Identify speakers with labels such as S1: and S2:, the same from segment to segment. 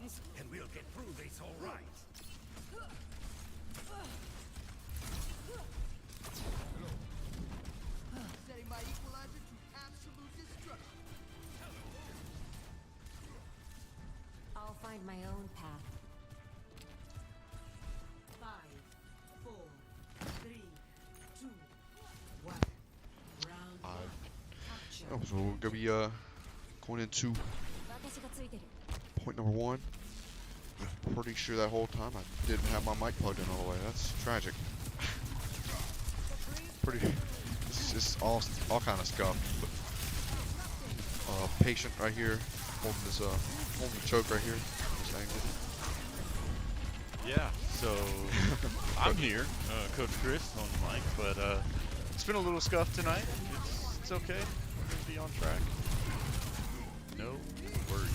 S1: things, and we'll get through this all right.
S2: Setting my equalizer to absolute destruction.
S3: I'll find my own path.
S2: 5, 4, 3, 2, 1. Round
S4: Oh, so we're gonna be going into point number 1. I'm pretty sure that whole time I didn't have my mic plugged in all the way. That's tragic. Pretty. This is all kind of scuffed. But, patient right here, holding this holding the choke right here. This angle.
S5: Yeah. So I'm here, Coach Chris on the mic, but it's been a little scuffed tonight. It's okay. We're gonna be on track. No worries.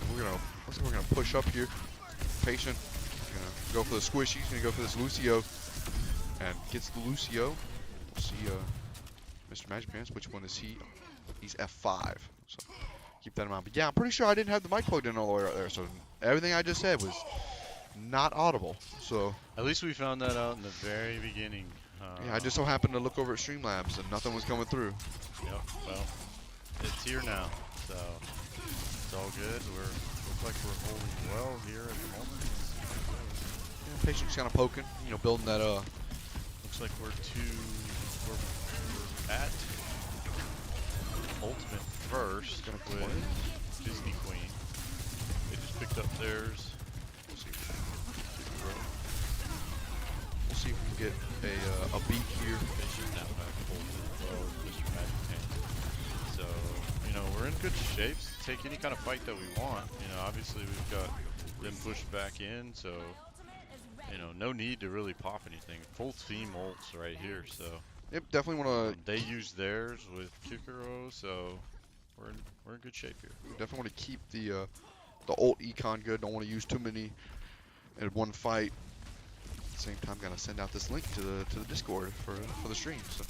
S4: And looks like we're gonna push up here. Patient, gonna go for the squishy. He's gonna go for this Lucio, and gets the Lucio. We'll see, Mr. Magic Pants. Which one is he? He's F5. So keep that in mind. But yeah, I'm pretty sure I didn't have the mic plugged in all the way right there. So everything I just said was not audible. So
S5: At least we found that out in the very beginning.
S4: yeah, I just so happened to look over at Streamlabs and nothing was coming through.
S5: Yep. Well, it's here now, so it's all good. Looks like we're holding well here at the moment.
S4: Yeah, Patient's kind of poking, you know, building that
S5: Looks like we're at ultimate first with Disney Queen. They just picked up theirs.
S4: We'll see if we can get a beat here.
S5: They should now have ultimate as well as Mr. Magic Hand. So, you know, we're in good shape to take any kind of fight that we want. You know, obviously we've got them pushed back in, so you know, no need to really pop anything. Full team ults right here, so.
S4: Yep, definitely want to.
S5: They used theirs with Kikuro, so we're in good shape here.
S4: Definitely want to keep the ult econ good. Don't want to use too many in one fight. At the same time, gotta send out this link to the Discord for the stream. So.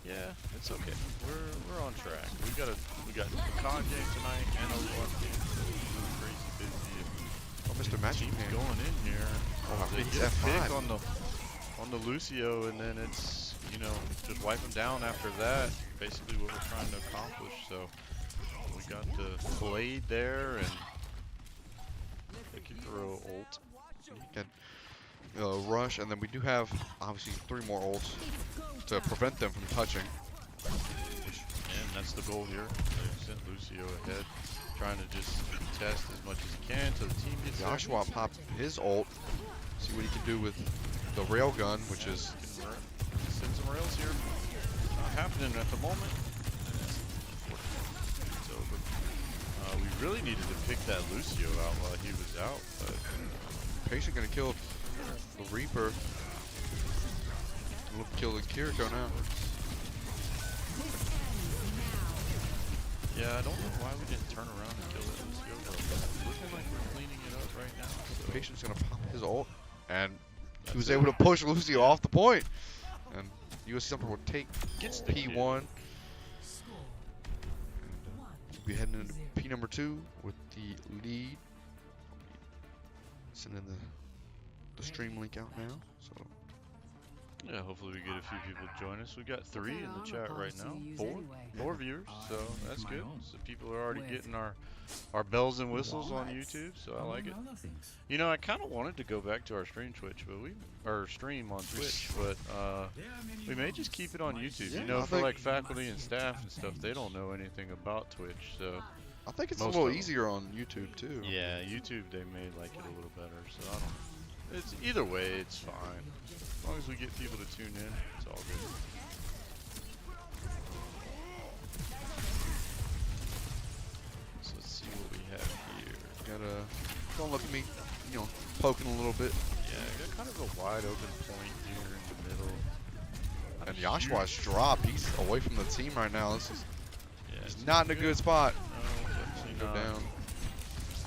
S5: Yeah, it's okay. We're on track. We got the con game tonight and a one game, so we're crazy busy.
S4: Oh, Mr. Magic
S5: Team's
S4: Hand
S5: going in here.
S4: Oh,
S5: They
S4: he's
S5: get a
S4: F5.
S5: pick on the Lucio, and then it's, you know, just wipe them down after that. Basically what we're trying to accomplish. So we got the Blade there and the Kikuro ult.
S4: Got rush, and then we do have obviously 3 more ults to prevent them from touching.
S5: And that's the goal here. They sent Lucio ahead, trying to just contest as much as he can till the team gets there.
S4: Joshua popped his ult. See what he can do with the rail gun, which is
S5: Send some rails here. Not happening at the moment. It's over. We really needed to pick that Lucio out while he was out, but
S4: Patient gonna kill the Reaper. We'll kill the Kiriko now.
S5: yeah, I don't know why we didn't turn around and kill that Lucio. It's looking like we're cleaning it up right now. So.
S4: Patient's gonna pop his ult, and he was able to push Lucio off the point. And USC Sumter will take
S5: Gets the
S4: P1. And, we'll be heading into P number 2 with the lead. Sending the stream link out now. So
S5: Yeah, hopefully we get a few people to join us. We got 3 in the chat right now. 4 viewers, so that's good. So people are already getting our bells and whistles on YouTube, so I like it. You know, I kind of wanted to go back to our stream stream on Twitch, but we may just keep it on YouTube. You know, for like faculty and staff and stuff, they don't know anything about Twitch, so.
S4: I think it's a little easier on YouTube too.
S5: Yeah, YouTube they may like it a little better, so I don't. It's either way, it's fine. As long as we get people to tune in, it's all good. So let's see what we have here.
S4: Don't look at me, you know, poking a little bit.
S5: Yeah, got kind of a wide open point here in the middle.
S4: And Yoshua's dropped. He's away from the team right now. This is
S5: Yeah,
S4: not in a good spot.
S5: No, definitely
S4: Go
S5: not.
S4: down.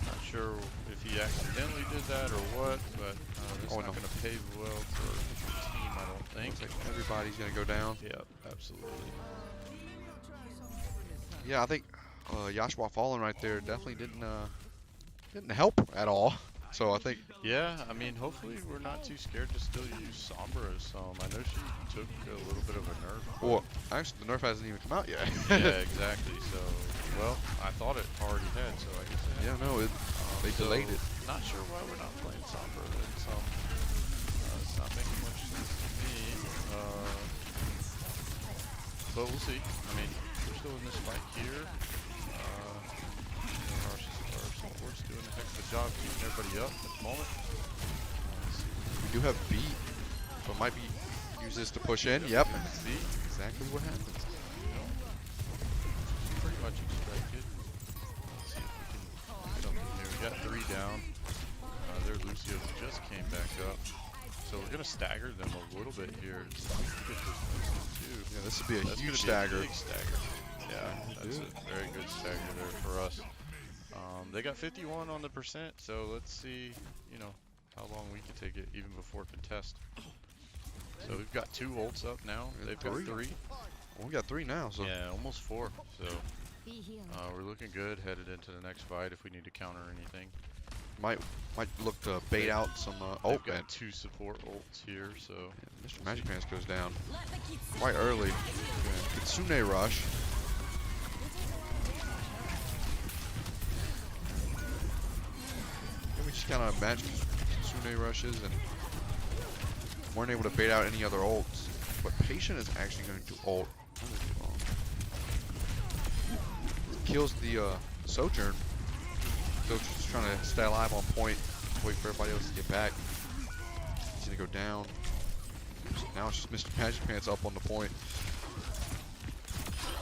S5: Not sure if he accidentally did that or what, but it's not going to pave well for the team, I don't think.
S4: Looks like everybody's gonna go down.
S5: Yep, absolutely.
S4: Yeah, I think Joshua falling right there definitely didn't didn't help at all. So I think
S5: Yeah, I mean, hopefully we're not too scared to still use Sombra as some. I know she took a little bit of a nerf.
S4: well, actually the nerf hasn't even come out yet.
S5: Yeah, exactly. So, well, I thought it already had, so I guess it had.
S4: Yeah, no, they
S5: So,
S4: delayed it.
S5: Not sure why we're not playing Sombra. It's not making much sense to me. But we'll see. I mean, we're still in this fight here. Our support's doing a heck of a job keeping everybody up at the moment.
S4: We do have B, so might be use this to push in. Yep, and it's
S5: B.
S4: exactly what happens.
S5: Pretty much expected. Let's see if we can do something here. We got 3 down. Their Lucio just came back up. So we're going to stagger them a little bit here.
S4: Yeah, this would be a huge stagger.
S5: Big stagger. Yeah, that's a very good stagger there for us. They got 51 on the percent, so let's see, you know, how long we can take it even before contest. So we've got 2 ults up now. They've got 3.
S4: Well, we got 3 now, so
S5: Yeah, almost 4. So we're looking good headed into the next fight if we need to counter anything.
S4: might look to bait out some ult.
S5: We've got 2 support ults here, so
S4: Yeah, Mr. Magic Pants goes down quite early. Yeah, Kitsune rush. And we just kind of matched Kitsune rushes and weren't able to bait out any other ults. But Patient is actually going to ult. Kills the Sojourn. Sojourn's trying to stay alive on point, wait for everybody else to get back. He's going to go down. Now it's just Mr. Magic Pants up on the point.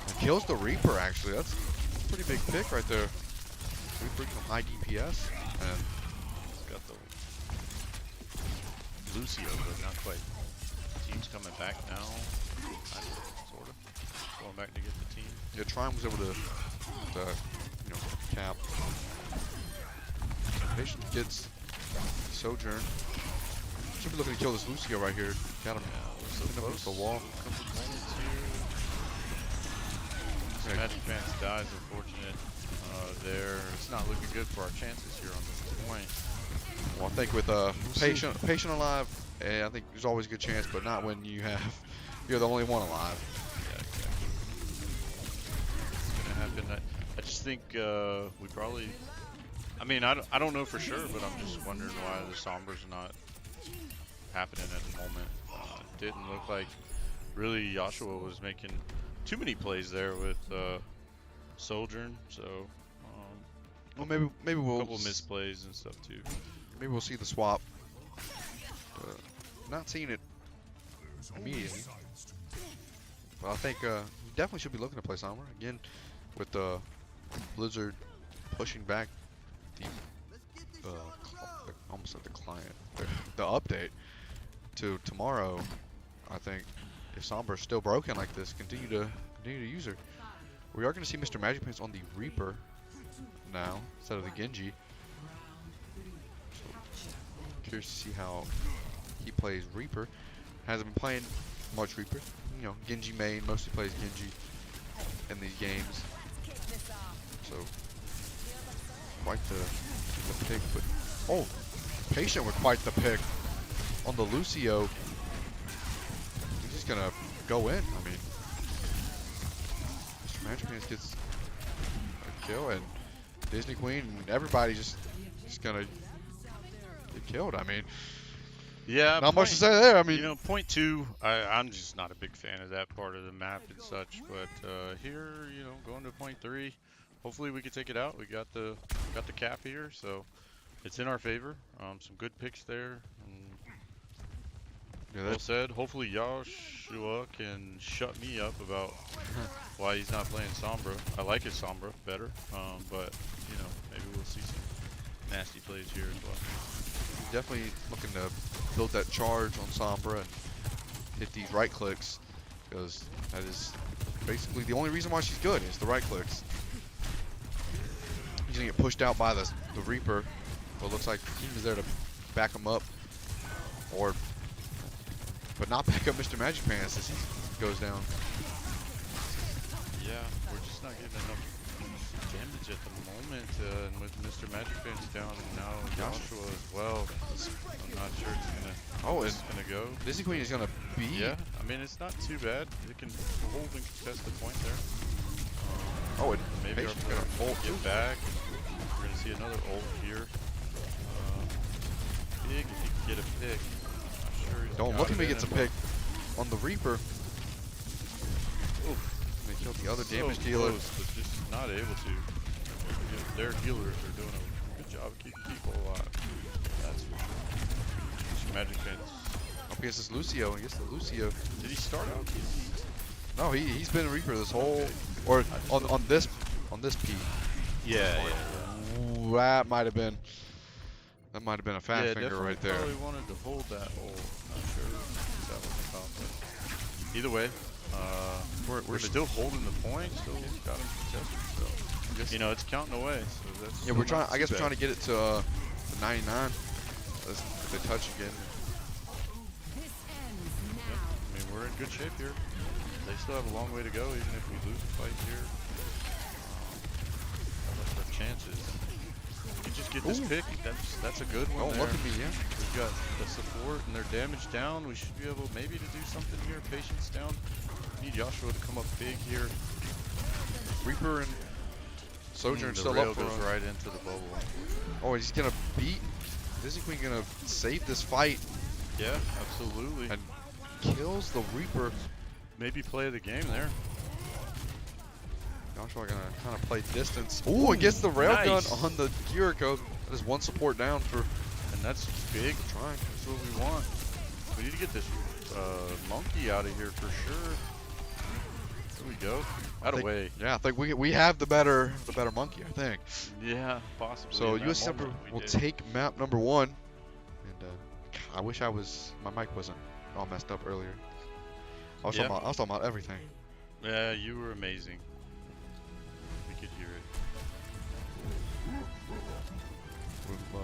S4: And kills the Reaper, actually. That's a pretty big pick right there. Reaper from high DPS. And
S5: he's got the Lucio, but not quite. Team's coming back now. Sort of. Going back to get the team.
S4: yeah, Trine was able to you know, cap. Patient gets Sojourn. Should be looking to kill this Lucio right here. Got him.
S5: We're so
S4: Pinned up
S5: close.
S4: against the wall.
S5: Couple moments here. Magic Pants dies, unfortunate. There, it's not looking good for our chances here on this point.
S4: Well, I think with patient alive, I think there's always a good chance, but not when you're the only one alive.
S5: Yeah, exactly. It's gonna happen. I just think we probably. I mean, I don't know for sure, but I'm just wondering why the Sombra's not happening at the moment. Didn't look like really Joshua was making too many plays there with Sojourn, so
S4: Well, maybe we'll
S5: a couple misplays and stuff too.
S4: Maybe we'll see the swap. Not seeing it immediately, but I think you definitely should be looking to play Sombra again with Blizzard pushing back the almost like the client, the update to tomorrow. I think if Sombra is still broken like this, continue to use her. We are going to see Mr. Magic Pants on the Reaper now instead of the Genji. So, curious to see how he plays Reaper. Hasn't been playing much Reaper. You know, Genji main, mostly plays Genji in these games. So, quite the pick. But, oh, Patient with quite the pick on the Lucio. He's just going to go in. I mean, Mr. Magic Pants gets a kill, and Disney Queen and everybody just gonna get killed. I mean,
S5: yeah,
S4: not much to say there. I mean,
S5: you know, point 2, I'm just not a big fan of that part of the map and such. But here, you know, going to point 3, hopefully we can take it out. We got the cap here, so it's in our favor. Some good picks there.
S4: yeah,
S5: Well said. Hopefully Joshua can shut me up about why he's not playing Sombra. I like his Sombra better, but you know, maybe we'll see some nasty plays here as well.
S4: definitely looking to build that charge on Sombra and hit these right clicks, because that is basically the only reason why she's good is the right clicks. He's gonna get pushed out by the Reaper, but it looks like he was there to back him up, but not back up Mr. Magic Pants as he goes down.
S5: Yeah, we're just not getting enough damage at the moment, and with Mr. Magic Fence down, and now Joshua as well. I'm not sure it's gonna.
S4: Oh,
S5: it's gonna go.
S4: Dizzy Queen is gonna beat.
S5: Yeah, I mean it's not too bad. It can hold and contest the point there.
S4: Oh, and
S5: Maybe our
S4: Patient's
S5: player
S4: gonna ult
S5: get
S4: too.
S5: back. We're gonna see another ult here. Big if he can get a pick. Not sure he's
S4: Don't
S5: got
S4: look at
S5: it
S4: me
S5: in
S4: gets a
S5: him.
S4: pick on the Reaper.
S5: Oof.
S4: They killed the other
S5: So
S4: damage dealer.
S5: close, but just not able to. Their healers are doing a good job of keeping people alive. That's for sure. Magic Fence.
S4: Up against this Lucio. Against the Lucio.
S5: Did he start out?
S4: No, he's been a Reaper this whole, or on this P.
S5: Yeah.
S4: Ooh, that might have been a fat
S5: Yeah,
S4: finger
S5: definitely
S4: right there.
S5: probably wanted to hold that ult. Not sure if that was a conflict. Either way, we're still holding the point. Still got him contested. So you know it's counting away. So that's
S4: Yeah,
S5: still not
S4: I guess
S5: too
S4: we're trying
S5: bad.
S4: to get it to 99. If they touch again.
S3: This ends
S5: Yeah,
S3: now.
S5: I mean we're in good shape here. They still have a long way to go, even if we lose the fight here. That's our chances. If we just get this pick, that's a good one.
S4: Don't
S5: there.
S4: look at me, yeah.
S5: We've got the support and their damage down. We should be able maybe to do something here. Patience down. We need Joshua to come up big here.
S4: Reaper and Sojourn
S5: The
S4: still
S5: rail
S4: up for
S5: goes
S4: him.
S5: right into the bubble.
S4: Oh, he's gonna beat Dizzy Queen. Gonna save this fight
S5: Yeah, absolutely.
S4: and kills the Reaper.
S5: Maybe play the game there.
S4: Joshua gonna kind of play distance. Ooh, and gets the railgun
S5: nice.
S4: on the Kiriko. That is one support down for
S5: And that's big.
S4: Trine.
S5: That's what we want. We need to get this monkey out of here for sure. There we go. Out of way.
S4: Yeah, I think we have the better monkey. I think.
S5: Yeah, possibly.
S4: So
S5: in that
S4: USC Sumter
S5: moment we
S4: will
S5: did.
S4: take map number 1. And I wish my mic wasn't all messed up earlier. I was talking about everything.
S5: Yeah, you were amazing. We could hear it.
S4: We'll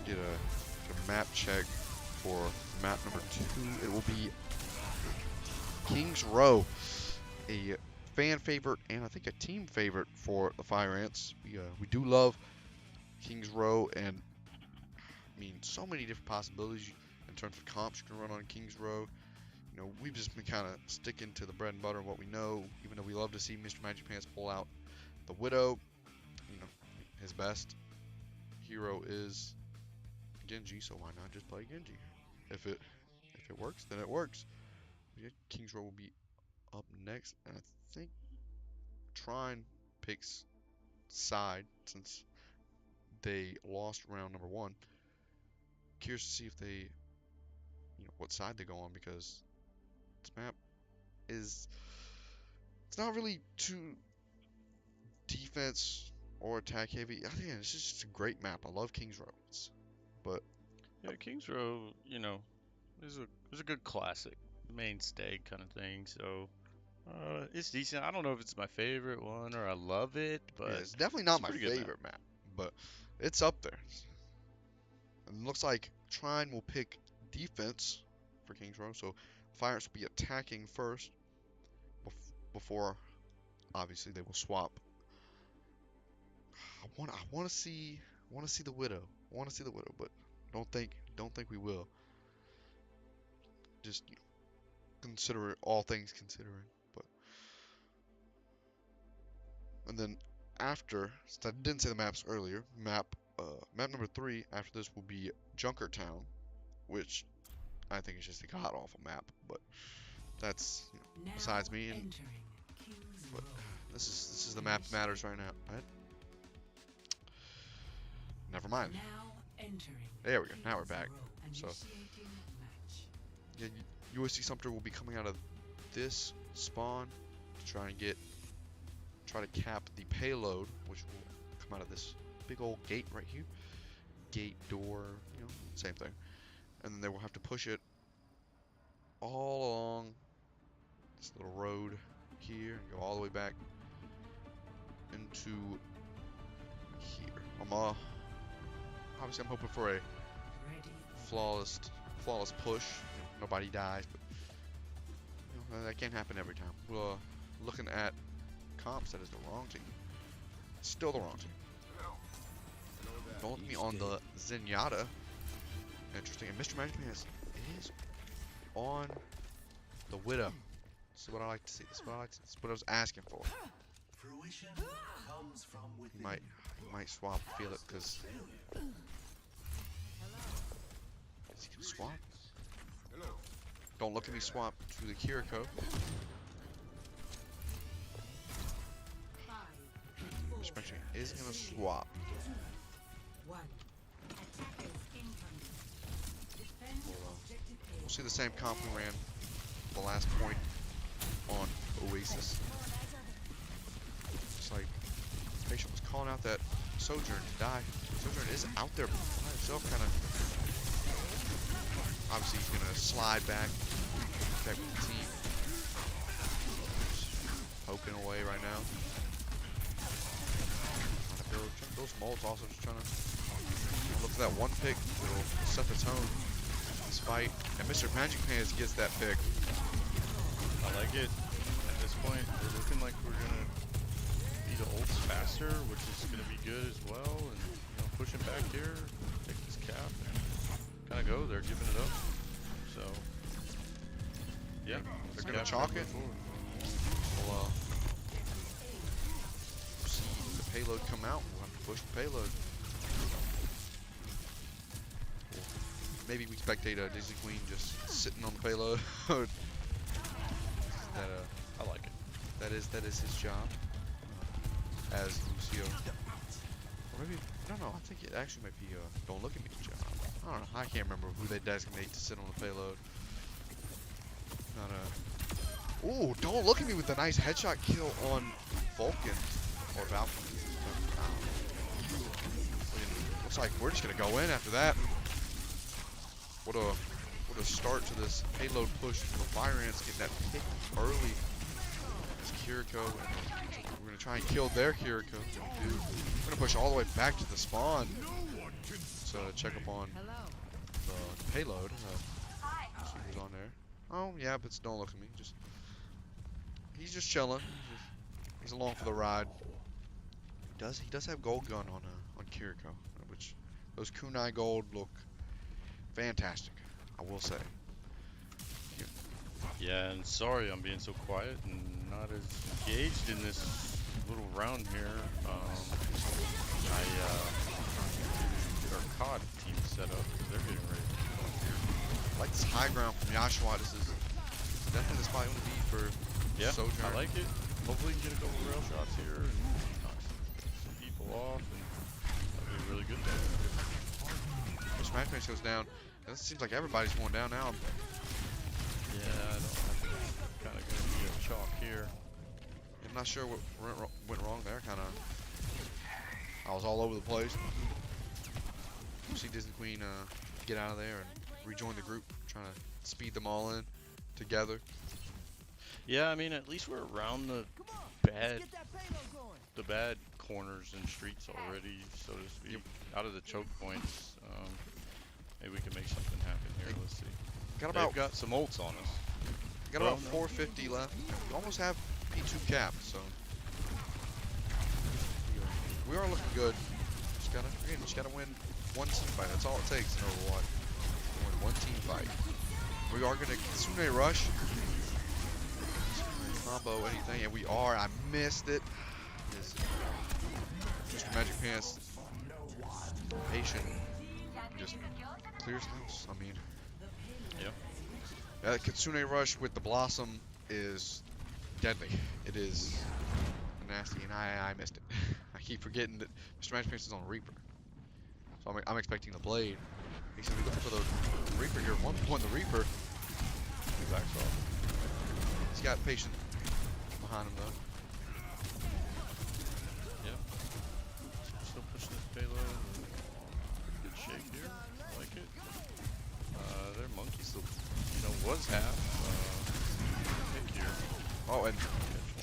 S4: get a map check for map number 2. It will be King's Row, a fan favorite and I think a team favorite for the Fire Ants. We do love King's Row, and I mean so many different possibilities in terms of comps you can run on King's Row. You know, we've just been kind of sticking to the bread and butter of what we know, even though we love to see Mr. Magic Pants pull out the Widow. You know, his best hero is Genji, so why not just play Genji? If it works, then it works. Yeah, King's Row will be up next, and I think Trine picks side since they lost round number 1. Curious to see if they, what side they go on, because this map it's not really too defense or attack heavy. I think it's just a great map. I love King's Row.
S5: Yeah, Kings Row, is a good classic, mainstay kind of thing. So it's decent. I don't know if it's my favorite one or I love it, but
S4: Yeah, it's definitely not
S5: it's a
S4: my
S5: pretty good
S4: favorite map, but it's up there. And it looks like Trine will pick defense for King's Row, so Fire Ants will be attacking first before, obviously, they will swap. I want to see the Widow. I want to see the Widow, but don't think we will. Just consider it, all things considering. But and then after, since I didn't say the maps earlier, map number 3 after this will be Junkertown, which I think is just a god awful map, but that's besides me. And but this is the map that matters right now, right? Never mind. There we go. Now we're back. So yeah, USC Sumter will be coming out of this spawn to try to cap the payload, which will come out of this big old gate right here. Gate, door, same thing. And then they will have to push it all along this little road here and go all the way back into here. Obviously I'm hoping for a flawless push. Nobody dies, but that can't happen every time. We're looking at comps, that is the wrong team. Still the wrong team. Don't look at me on the Zenyatta. Interesting. And Mr. Magic Man is on the Widow. This is what I like to see. This is what I like to see. This is what I was asking for.
S1: Fruition comes from within.
S4: He might swap Felix because he can swap. Don't look at me swap to the Kiriko. Mr. Magic Man is gonna swap. We'll see the same comp we ran the last point on Oasis. It's like Patient was calling out that Sojourn to die. Sojourn is out there by himself, kind of. Obviously, he's gonna slide back with the team. Just poking away right now. Trying to build some molds, also just trying to look for that one pick that'll set the tone in this fight. And Mr. Magic Pants gets that pick.
S5: I like it. At this point, we're looking like we're gonna beat the ults faster, which is gonna be good as well. And pushing back here, take this cap, and kind of go. They're giving it up. So yeah,
S4: they're gonna chalk it. We'll see the payload come out. We'll have to push the payload. Maybe we spectate Disney Queen just sitting on the payload.
S5: I like it.
S4: That is his job as Lucio. Or maybe I don't know. I think it actually might be Don't Look at Me's job. I don't know. I can't remember who they designate to sit on the payload. Ooh, Don't Look at Me with a nice headshot kill on Vulcan or Valkyrie. Looks like we're just gonna go in after that. What a start to this payload push from the Fire Ants, getting that pick early. This Kiriko, we're gonna try and kill their Kiriko. We're gonna push all the way back to the spawn. So check up on the payload. See who's on there. Oh yeah, but Don't Look at Me. He's just chilling. He's along for the ride. He does have gold gun on Kiriko, which those kunai gold look fantastic, I will say.
S5: Yeah, and sorry I'm being so quiet and not as engaged in this little round here. I get our COD team set up because they're getting ready.
S4: I like this high ground from Yashua. This is definitely the spot you want to be for Sojourn.
S5: I like it. Hopefully you get a couple rail shots here and knock some people off, and that'll be really good there.
S4: Smash Base goes down. It seems like everybody's going down now.
S5: Yeah, I think it's kind of going to be a chalk here.
S4: I'm not sure what went wrong there. I was all over the place. You see Disney Queen get out of there and rejoin the group, trying to speed them all in together.
S5: Yeah, I mean, at least we're around the bad corners and streets already, so to speak. Out of the choke points. Maybe we can make something happen here. Let's see. They've got some ults on us.
S4: Got about 450 left. We almost have P2 cap, so we are looking good. Just gotta win one team fight. That's all it takes in Overwatch. Win one team fight. We are gonna Kitsune rush, combo anything, and we are. I missed it. Mr. Magic Pants, patient, just clears house. I mean, yeah, Kitsune rush with the Blossom is deadly. It is nasty, and I missed it. I keep forgetting that Mr. Magic Pants is on Reaper, so I'm expecting the Blade. He's gonna be looking for the Reaper here. At one point, the Reaper. He's got patient behind him though.
S5: Yep. Still pushing this payload. Good shake here. I like it. Their monkey still, was half. Pick here.
S4: Oh, and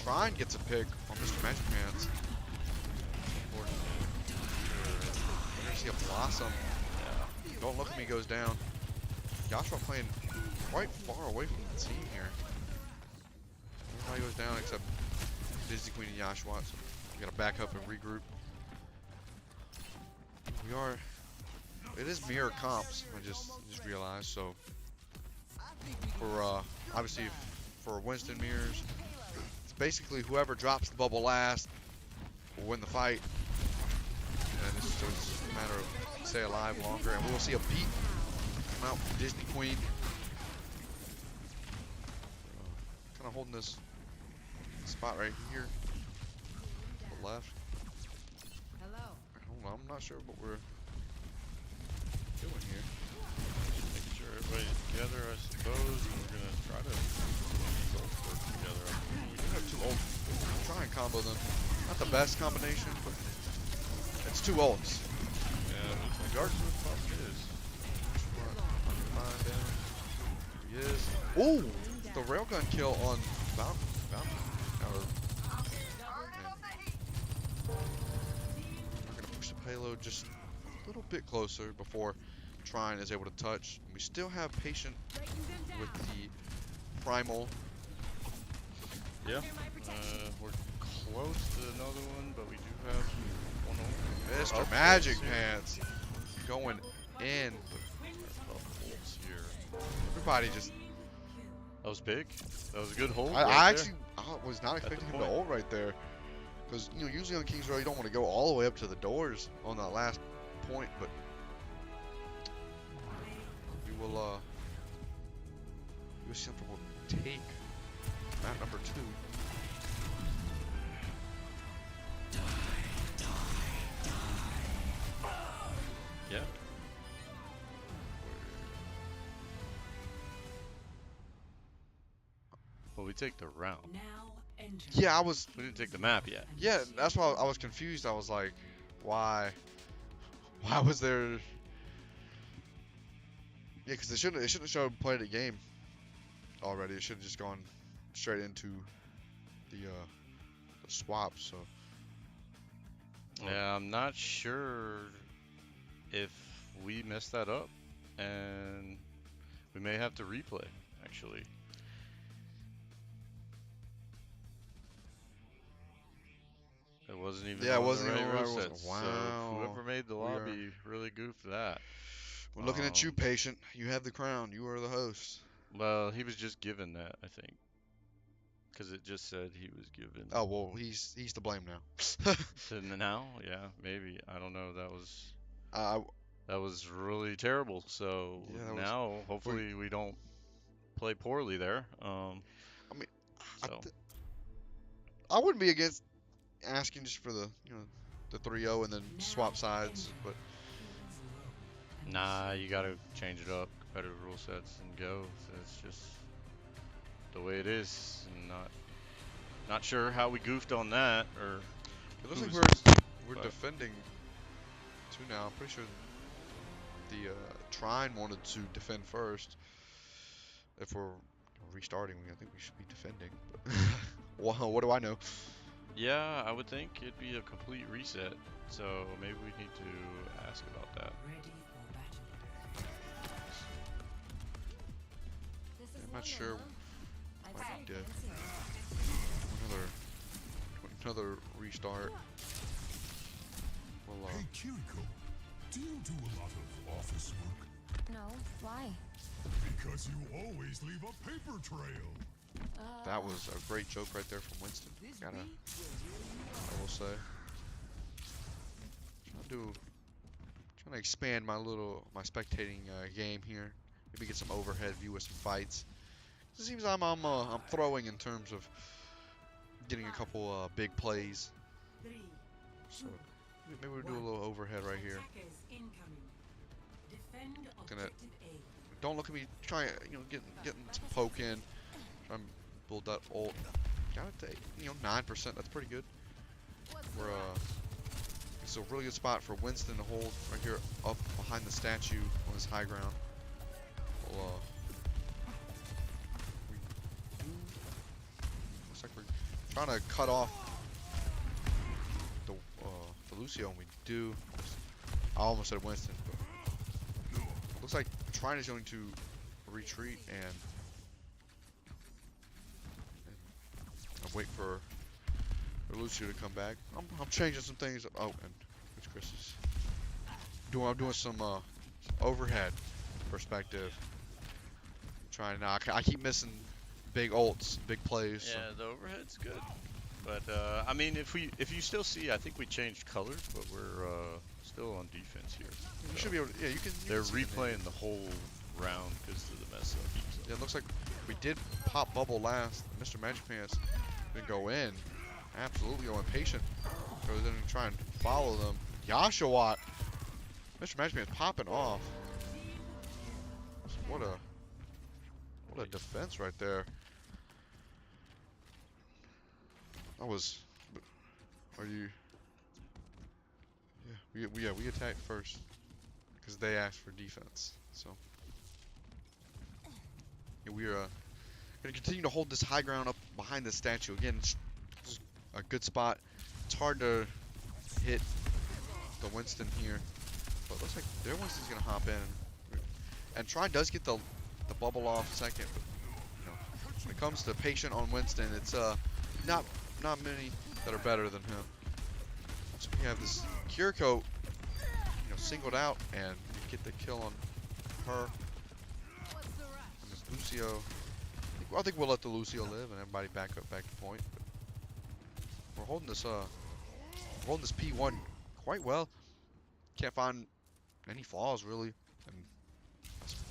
S4: Trine gets a pick on Mr. Magic Pants. We're gonna see a Blossom.
S5: Yeah.
S4: Don't Look at Me goes down. Joshua playing quite far away from the team here. Everybody goes down except Disney Queen and Yashua, so we gotta back up and regroup. We are. It is mirror comps. I just realized. So for obviously for Winston mirrors, it's basically whoever drops the bubble last will win the fight, and it's just a matter of stay alive longer. And we will see a beat come out from Disney Queen. Kind of holding this spot right here, to the left.
S3: Hello.
S4: I'm not sure what we're doing here.
S5: Making sure everybody's together, I suppose, and we're gonna try to both work together.
S4: We do have two ults. Try and combo them. Not the best combination, but it's two ults.
S5: Yeah, looks like Arsenal probably is.
S4: He is. Ooh! The railgun kill on Valkyrie. We're gonna push the payload just a little bit closer before Trine is able to touch. We still have Patient with the primal.
S5: Yeah. We're close to another one, but we do have one over.
S4: Mr. Magic Pants going in.
S5: Here.
S4: Everybody just.
S5: That was big. That was a good hold.
S4: I was not expecting him to ult right there. Because, you know, usually on King's Row, you don't want to go all the way up to the doors on that last point, but we will, USC Sumter will take map number 2.
S5: Yeah. Well, we take the round.
S4: Yeah,
S5: We didn't take the map yet.
S4: yeah, that's why I was confused. I was like, why was there? Yeah, because it shouldn't have showed played a game already. It should have just gone straight into the swap. So
S5: Yeah, I'm not sure if we messed that up, and we may have to replay, actually. It wasn't even
S4: Yeah, it
S5: on
S4: wasn't
S5: the
S4: even
S5: right
S4: on the
S5: rule
S4: right
S5: sets,
S4: rule set.
S5: so
S4: Wow.
S5: whoever made the lobby really goofed that.
S4: we're looking at you, Patient. You have the crown. You are the host.
S5: Well, he was just given that, I think, because it just said he was given.
S4: Oh well, he's to blame now.
S5: To now, yeah, maybe. I don't know.
S4: uh,
S5: That was really terrible. So
S4: Yeah, that was-
S5: now, hopefully, we don't play poorly there.
S4: I mean,
S5: So
S4: I wouldn't be against asking just for the the 3-0 and then swap sides, but
S5: nah, you gotta change it up, competitive rule sets, and go. It's just the way it is. And not sure how we goofed on that, or
S4: it looks like
S5: who's-
S4: we're
S5: but-
S4: defending 2 now. I'm pretty sure the Trine wanted to defend first. If we're restarting, I think we should be defending. But well, what do I know?
S5: Yeah, I would think it'd be a complete reset. So maybe we need to ask about that.
S4: I'm not sure. Might be another restart. Well,
S1: Hey, Kiriko, do you do a lot of office work?
S6: No, why?
S1: Because you always leave a paper trail.
S4: that was a great joke right there from Winston. I will say. Trying to expand my spectating game here. Maybe get some overhead view with some fights. It seems I'm throwing in terms of getting a couple big plays. So maybe we'll do a little overhead right here. Don't look at me trying, getting some poke in. Try and build that ult. Gotta take, 9%. That's pretty good. We're it's a really good spot for Winston to hold right here up behind the statue on this high ground. We'll, looks like we're trying to cut off the Lucio, and we do. I almost said Winston, but looks like Trine is going to retreat and wait for for Lucio to come back. I'm changing some things. Oh, and Coach Chris is I'm doing some overhead perspective. Trying now. I keep missing big ults, big plays.
S5: Yeah,
S4: So.
S5: the overhead's good. But I mean, if you still see, I think we changed colors, but we're still on defense here.
S4: You
S5: So
S4: should be able to, yeah, you can.
S5: they're
S4: see
S5: replaying the whole round because of the mess up. So.
S4: Yeah, it looks like we did pop bubble last. Mr. Magic Pants didn't go in. Absolutely going patient. Goes in and try and follow them. Yashawat. Mr. Magic Pants popping off. What a defense right there. That was. Are you? Yeah, we attacked first because they asked for defense. So yeah, we are gonna continue to hold this high ground up behind the statue. Again, it's a good spot. It's hard to hit the Winston here, but it looks like their Winston's gonna hop in. And Trine does get the bubble off second. But, you know, when it comes to patient on Winston, it's not many that are better than him. So we have this Kiriko, you know, singled out and get the kill on her. And this Lucio. I think we'll let the Lucio live and everybody back to point. But we're holding this P1 quite well. Can't find any flaws really, and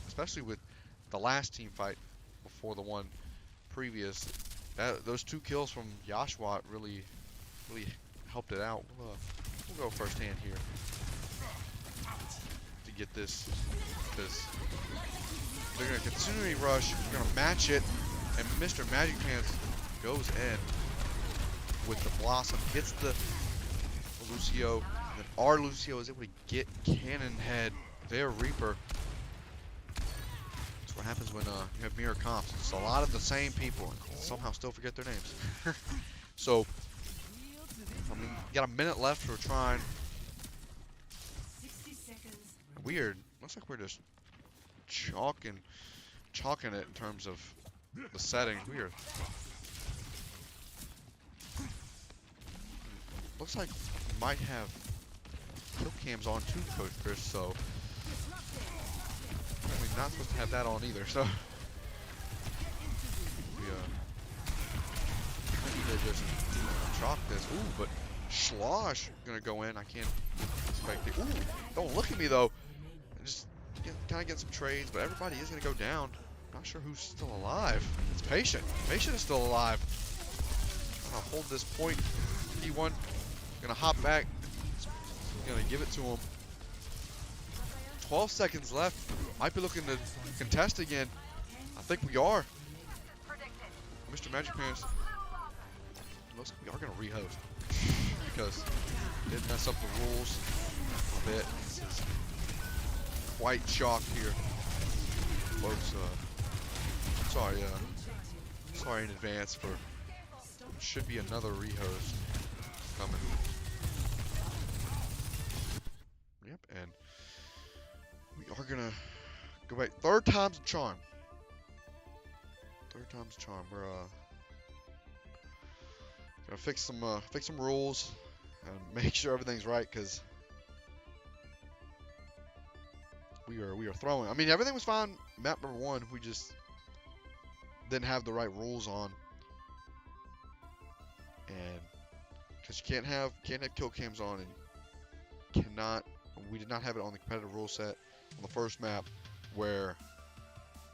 S4: especially with the last team fight before the one previous. Those 2 kills from Yashwat really helped it out. We'll go first hand here to get this. Because they're going to continually rush. They're going to match it. And Mr. Magic Pants goes in with the Blossom. Gets the Lucio. And then our Lucio is able to get Cannon Head, their Reaper. That's what happens when you have mirror comps. It's a lot of the same people and somehow still forget their names. So, I mean, got a minute left for Trine.
S3: 60 seconds.
S4: Weird. Looks like we're just chalking it in terms of the settings. Weird. Looks like we might have kill cams on too, Coach Chris. So, I mean, not supposed to have that on either. So, we I need to just chalk this. Ooh, but Slosh gonna go in. I can't expect it. Ooh, don't look at me though. Just kind of get some trades, but everybody is gonna go down. Not sure who's still alive. It's Patient. Patient is still alive. Gonna hold this point. P1 gonna hop back. Gonna give it to him. 12 seconds left. Might be looking to contest again. I think we are. Mr. Magic Pants. Looks like we are gonna rehost because did mess up the rules a bit. This is quite shocked here, folks. Sorry in advance for. Should be another rehost coming. Yep, and we are gonna go back. Third time's a charm. Third time's a charm. We're gonna fix some rules and make sure everything's right, because we are throwing. I mean, everything was fine. Map number 1, we just didn't have the right rules on, and because you can't have kill cams on, and we did not have it on the competitive rule set on the first map where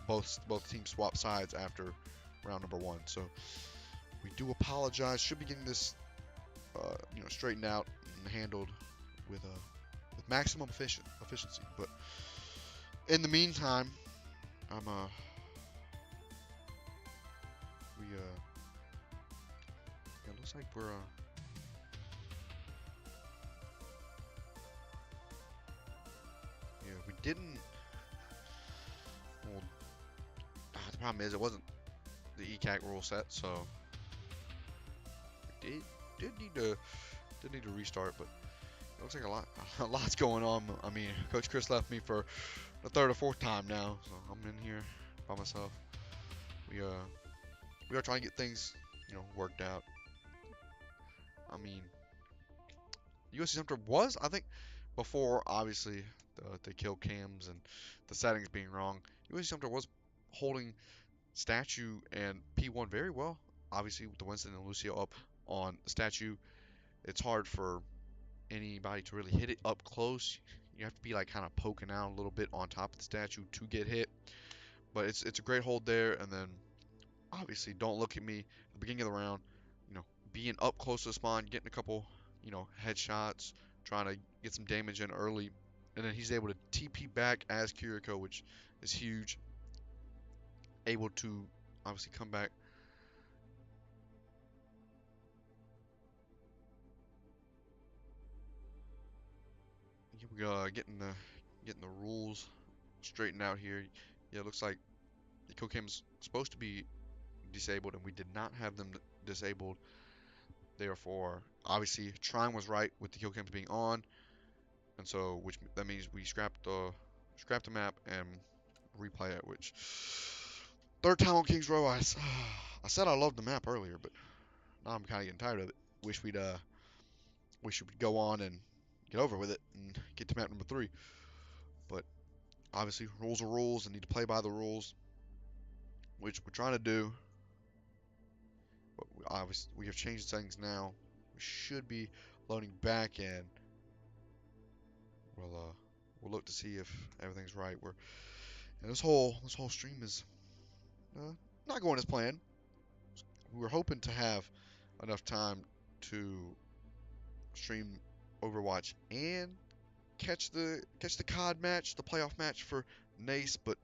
S4: both teams swap sides after round number 1. So we do apologize. Should be getting this straightened out and handled with maximum efficiency. But in the meantime, it looks like we're we didn't. Well, the problem is it wasn't the ECAC rule set, so we did need to restart. But it looks like a lot's going on. I mean, Coach Chris left me for the 3rd or 4th time now, so I'm in here by myself. We are trying to get things worked out. I mean, USC Sumter was, I think, before obviously the kill cams and the settings being wrong. USC Sumter was holding statue and P1 very well. Obviously, with the Winston and Lucio up on statue, it's hard for anybody to really hit it up close. You have to be like kind of poking out a little bit on top of the statue to get hit. But it's a great hold there. And then obviously, don't look at me at the beginning of the round. You know, being up close to the spawn, getting a couple, headshots, trying to get some damage in early, and then he's able to TP back as Kiriko, which is huge. Able to obviously come back. We getting the rules straightened out here. Yeah, it looks like the kill cam's supposed to be disabled, and we did not have them disabled. Therefore, obviously, Trine was right with the kill cams being on, and so that means we scrapped the map and replay it. Which third time on Kings Row, I said I loved the map earlier, but now I'm kind of getting tired of it. Wish we'd go on and get over with it and get to map number 3. But obviously, rules are rules, and need to play by the rules, which we're trying to do. But we have changed settings now. We should be loading back in. We'll look to see if everything's right. And this whole stream is not going as planned. We were hoping to have enough time to stream Overwatch and catch the COD match, the playoff match for Nace, but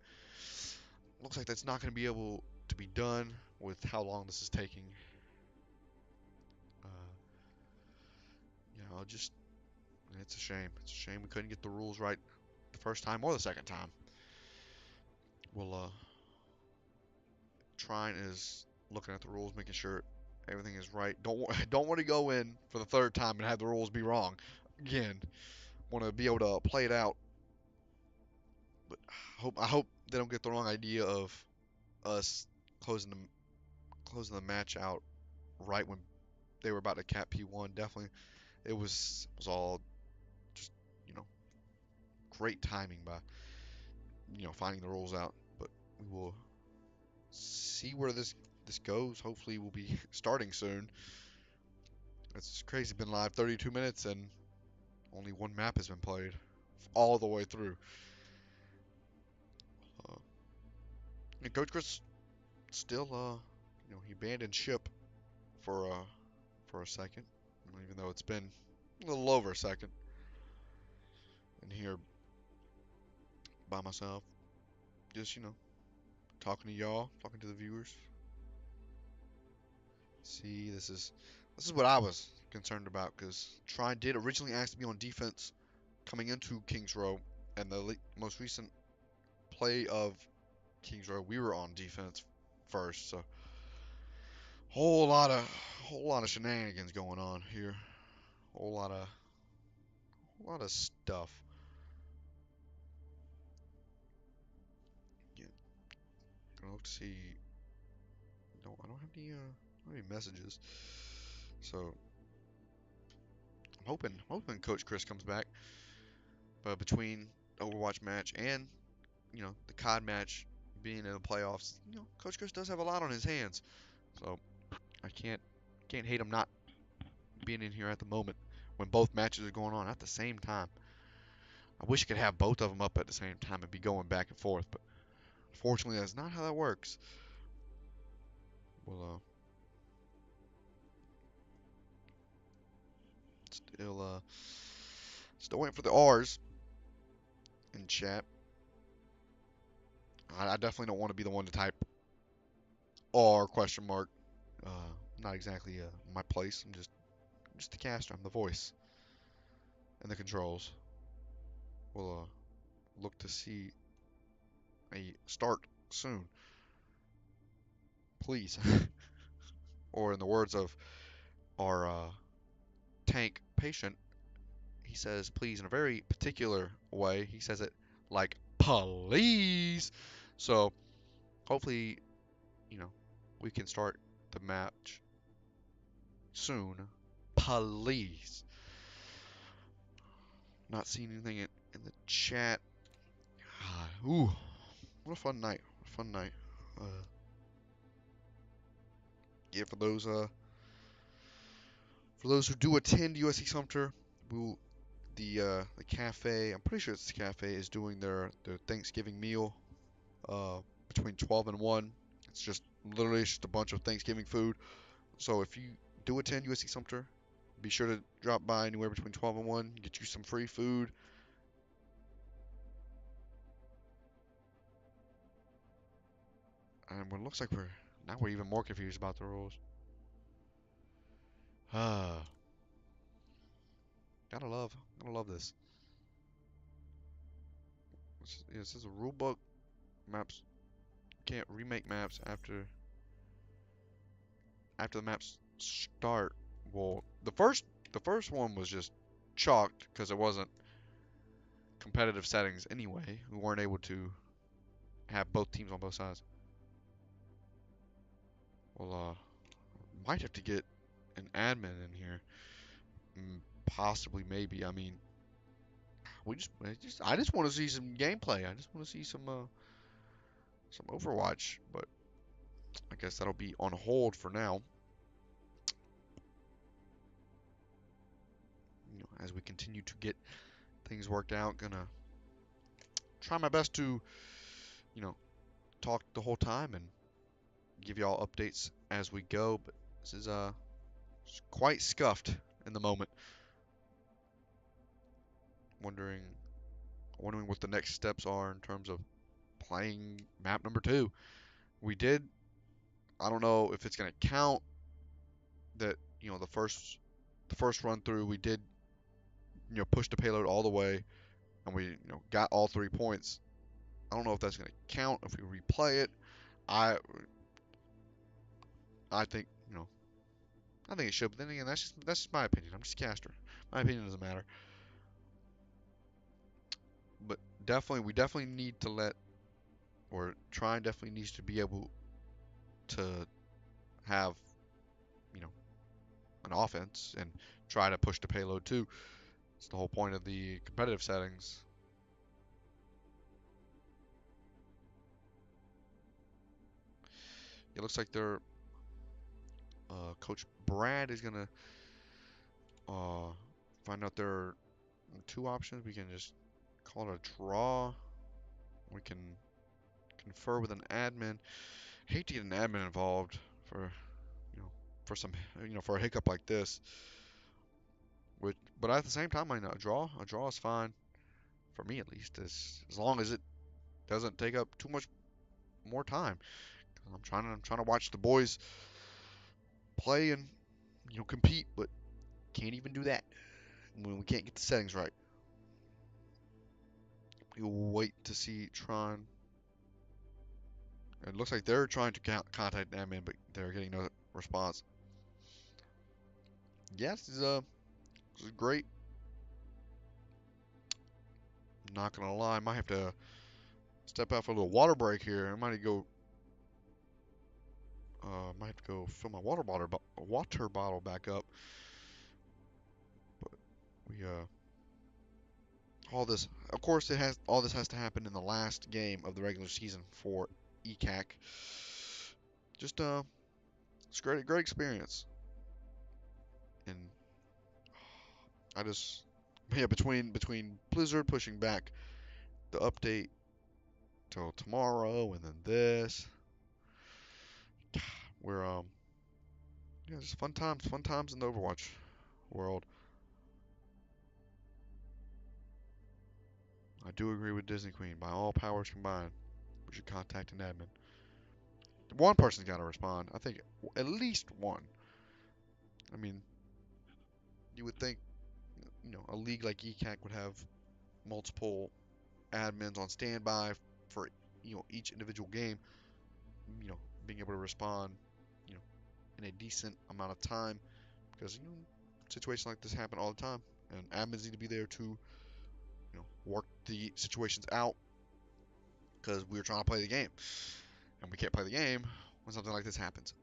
S4: looks like that's not going to be able to be done with how long this is taking. It's a shame. It's a shame we couldn't get the rules right the first time or the second time. Trine is looking at the rules, making sure everything is right. Don't want to go in for the third time and have the rules be wrong again. Want to be able to play it out. But I hope they don't get the wrong idea of us closing the match out right when they were about to cap P1. Definitely, it was all just great timing by finding the rules out. But we will see where this goes. Hopefully, we'll be starting soon. It's crazy. Been live 32 minutes and only one map has been played all the way through. And Coach Chris still, he abandoned ship for a second, even though it's been a little over a second. And here by myself, just talking to y'all, talking to the viewers. See, this is what I was concerned about, because Trine did originally ask to be on defense coming into Kings Row, and the most recent play of Kings Row, we were on defense first. So whole lot of shenanigans going on here. Whole lot of stuff. Yeah. Gonna look to see. No, I don't have any messages. So I'm hoping Coach Chris comes back. But between Overwatch match and the COD match being in the playoffs, Coach Chris does have a lot on his hands. So I can't hate him not being in here at the moment when both matches are going on at the same time. I wish I could have both of them up at the same time and be going back and forth, but unfortunately that's not how that works. Well, still waiting for the R's in chat. I definitely don't want to be the one to type R question mark. Not exactly my place. I'm just the caster. I'm the voice and the controls. We'll look to see a start soon, please. Or in the words of our tank patient, he says please in a very particular way. He says it like please. So hopefully, we can start the match soon, Please. Not seeing anything in the chat. God, ooh, what a fun night. What a fun night. Yeah, for those who do attend USC Sumter, the cafe, I'm pretty sure it's the cafe, is doing their Thanksgiving meal between 12 and 1. It's just literally just a bunch of Thanksgiving food. So if you do attend USC Sumter, be sure to drop by anywhere between 12 and 1, get you some free food. And it looks like we're even more confused about the rules. Ah, gotta love this. It says a rule book maps can't remake maps after the maps start. Well, the first one was just chalked because it wasn't competitive settings anyway. We weren't able to have both teams on both sides. Well, might have to get an admin in here. Possibly, maybe. I mean, I just want to see some gameplay. I just want to see some Overwatch, but I guess that'll be on hold for now. As we continue to get things worked out, gonna try my best to, you know, talk the whole time and give y'all updates as we go. But this is quite scuffed in the moment. Wondering what the next steps are in terms of playing map number 2. We did. I don't know if it's gonna count that. The first run through we did. Push the payload all the way, and we got all 3 points. I don't know if that's gonna count if we replay it. I I think I think it should, but then again, that's just my opinion. I'm just a caster. My opinion doesn't matter. But we definitely need to Trine definitely needs to be able to have, you know, an offense and try to push the payload too. It's the whole point of the competitive settings. It looks like Coach Brad is gonna find out there are 2 options. We can just call it a draw. We can confer with an admin. Hate to get an admin involved for for some for a hiccup like this. But at the same time, I know a draw is fine for me at least, as long as it doesn't take up too much more time. I'm trying to watch the boys play and compete, but can't even do that when we can't get the settings right. We'll wait to see Tron. It looks like they're trying to contact admin, but they're getting no response. Yes, this is great. I'm not gonna lie, I might have to step out for a little water break here. I might have to go fill my water bottle back up. But we all this, of course, all this has to happen in the last game of the regular season for ECAC. Just it's great experience, and I just between Blizzard pushing back the update till tomorrow and then this, we're yeah, it's fun times in the Overwatch world. I do agree with Disney Queen. By all powers combined, we should contact an admin. One person's got to respond. I think at least one. I mean, you would think, a league like ECAC would have multiple admins on standby for, each individual game, being able to respond, you know, in a decent amount of time, because, situations like this happen all the time, and admins need to be there to, work the situations out, because we're trying to play the game, and we can't play the game when something like this happens.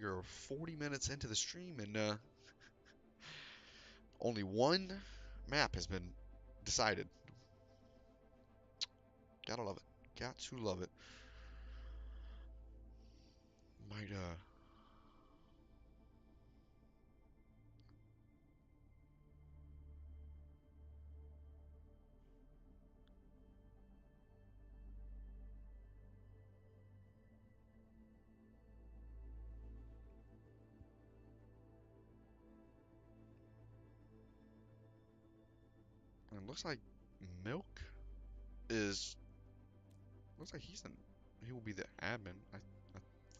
S4: We are 40 minutes into the stream, and only one map has been decided. Gotta love it. Got to love it. Might it looks like Milk is looks like he will be the admin. I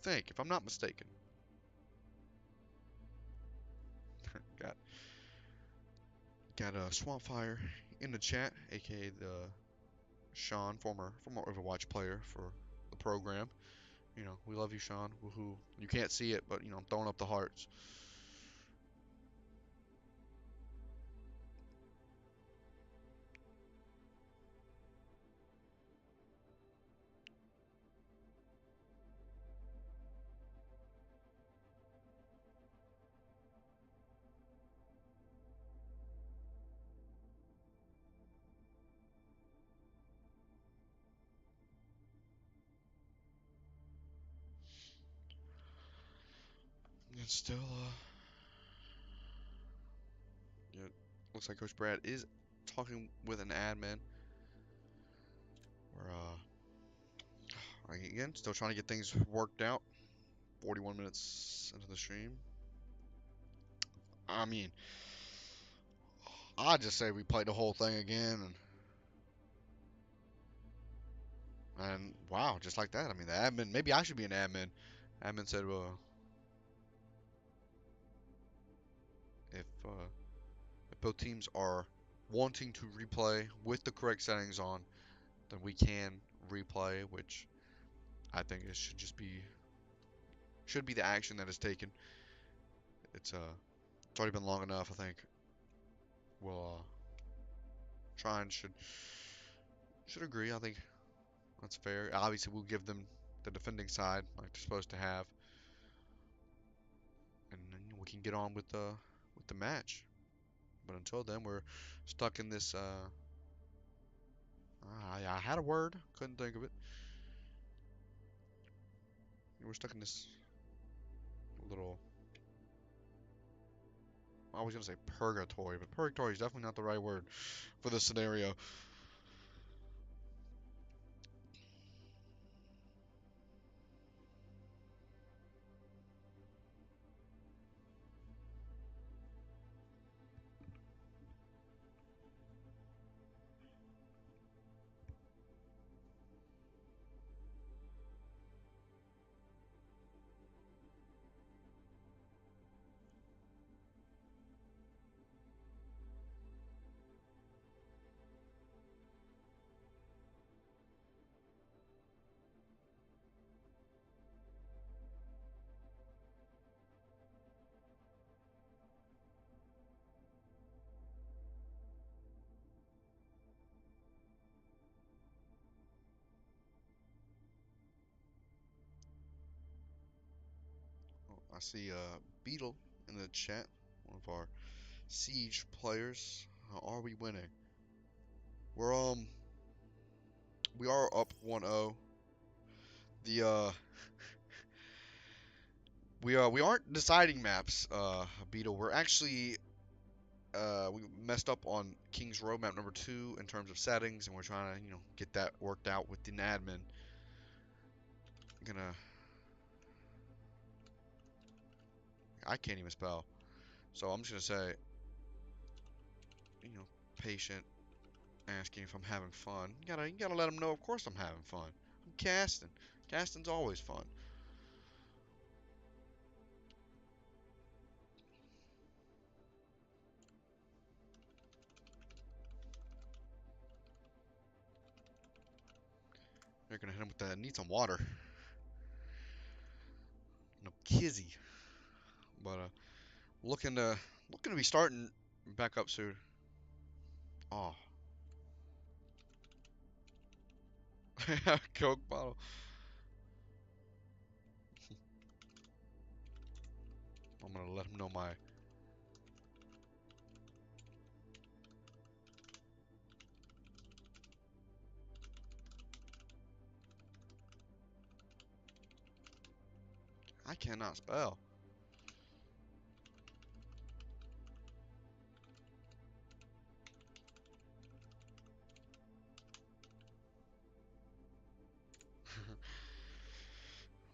S4: think, if I'm not mistaken. Got a Swamp Fire in the chat, aka the Sean, former Overwatch player for the program. You know, we love you, Sean. Woohoo! You can't see it, but you know, I'm throwing up the hearts. It's still yeah, looks like Coach Brad is talking with an admin. We're again still trying to get things worked out. 41 minutes into the stream. I mean, I just say we play the whole thing again, and wow, just like that. I mean, the admin. Maybe I should be an admin. Admin said, well, if both teams are wanting to replay with the correct settings on, then we can replay, which I think it should be the action that is taken. It's already been long enough. I think we'll Trine should agree. I think that's fair. Obviously, we'll give them the defending side like they're supposed to have, and then we can get on with the match. But until then, we're stuck in this. I had a word, couldn't think of it. We're stuck in this little. I was gonna say purgatory, but purgatory is definitely not the right word for this scenario. I see Beetle in the chat, one of our Siege players. How are we winning? We're we are up 1-0. The we aren't deciding maps, Beetle. We're actually we messed up on King's Road map number 2 in terms of settings, and we're trying to get that worked out with the admin. I can't even spell, so I'm just gonna say, patient, asking if I'm having fun. You gotta let them know. Of course I'm having fun. I'm casting. Casting's always fun. They're gonna hit him with that. Need some water. No kizzy. But looking to be starting back up soon. Oh, Coke bottle. I'm gonna let him know my. I cannot spell.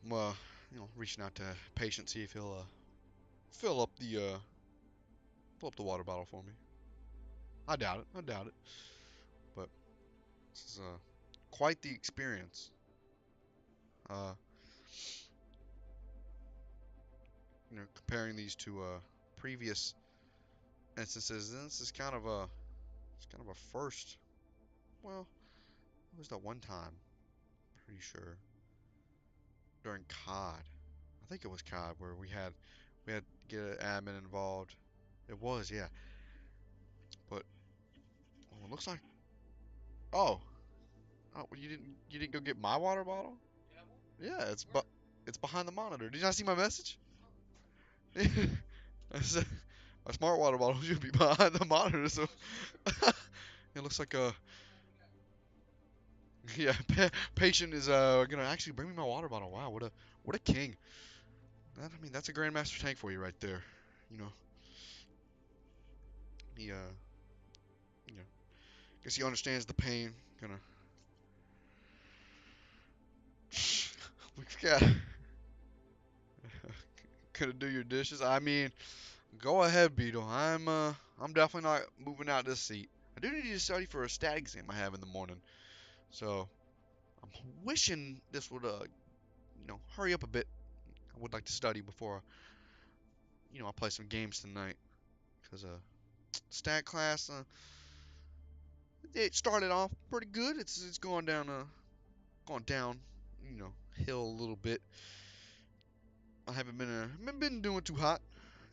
S4: I'm reaching out to patient, see if he'll fill up the water bottle for me. I doubt it. I doubt it. But this is quite the experience. Comparing these to previous instances, this is kind of a first. Well, it was that one time, pretty sure, during COD. I think it was COD where we had to get an admin involved. It was, yeah. But it looks like. Oh, you didn't go get my water bottle? Yeah, it's behind the monitor. Did you not see my message? I said, my smart water bottle should be behind the monitor. So it looks like a. Yeah, patient is gonna actually bring me my water bottle. Wow, what a king. That's a grandmaster tank for you right there. You know, he guess he understands the pain. Gonna. We've got. Gonna do your dishes. I mean, go ahead, Beetle. I'm definitely not moving out this seat. I do need to study for a stat exam I have in the morning, so I'm wishing this would hurry up a bit. I would like to study before I play some games tonight, because stat class it started off pretty good. It's gone down hill a little bit. I haven't been doing too hot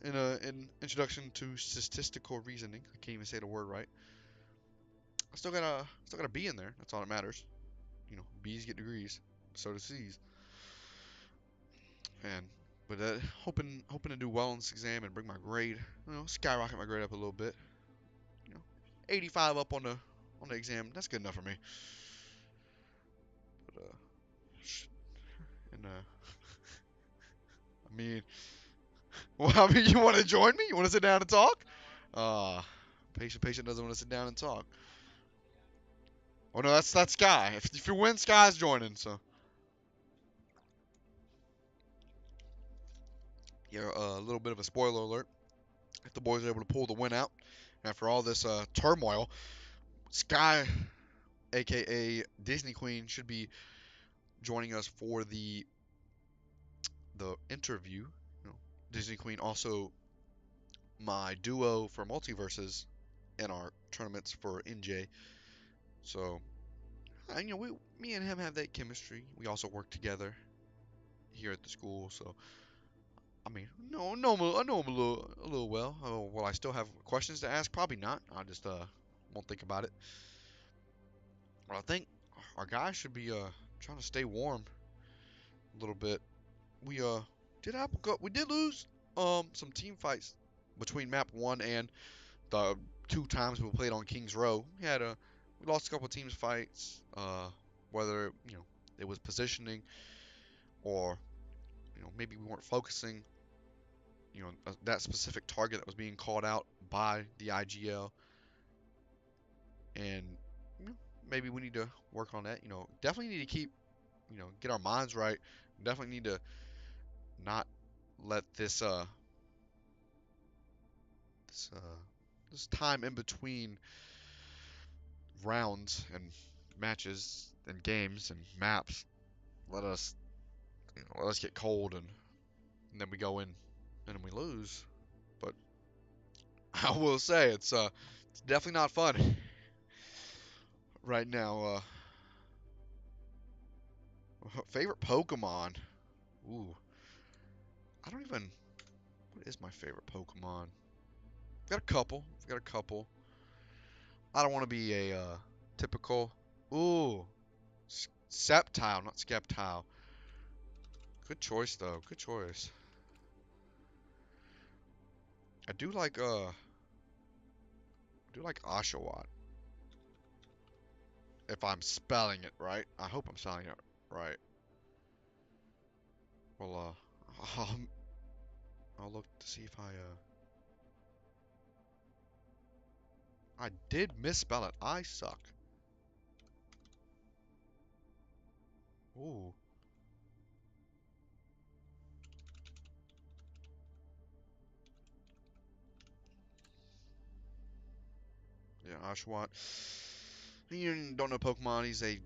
S4: in introduction to statistical reasoning. I can't even say the word right. I still got a B in there. That's all that matters. B's get degrees, so do C's. And but hoping to do well on this exam and bring my grade, skyrocket my grade up a little bit. 85 up on the exam. That's good enough for me. But and I mean, well, you want to join me? You want to sit down and talk? Patient doesn't want to sit down and talk. Oh no, that's Sky. If you win, Sky's joining. So yeah, a little bit of a spoiler alert. If the boys are able to pull the win out after all this turmoil, Sky, aka Disney Queen, should be joining us for the interview. Disney Queen also my duo for multiverses in our tournaments for NJ. So, me and him have that chemistry. We also work together here at the school. So, I mean, no, I know him a little well. Will I still have questions to ask? Probably not. I just won't think about it. But I think our guys should be trying to stay warm a little bit. We we did lose some team fights between map 1 and the 2 times we played on Kings Row. We lost a couple teams fights, whether it was positioning or maybe we weren't focusing that specific target that was being called out by the IGL, and maybe we need to work on that. Definitely need to keep get our minds right. Definitely need to not let this this uh this time in between rounds and matches and games and maps let us get cold, and then we go in and we lose. But I will say it's definitely not fun right now. Favorite Pokemon? Ooh, I don't even. What is my favorite Pokemon? I've got a couple. I don't want to be a typical. Ooh, Sceptile, not Skeptile. Good choice though. Good choice. I do like Oshawott. If I'm spelling it right. I hope I'm spelling it right. Well, I'll look to see if I did misspell it. I suck. Ooh. Yeah, Oshawott. You don't know Pokemon. He's the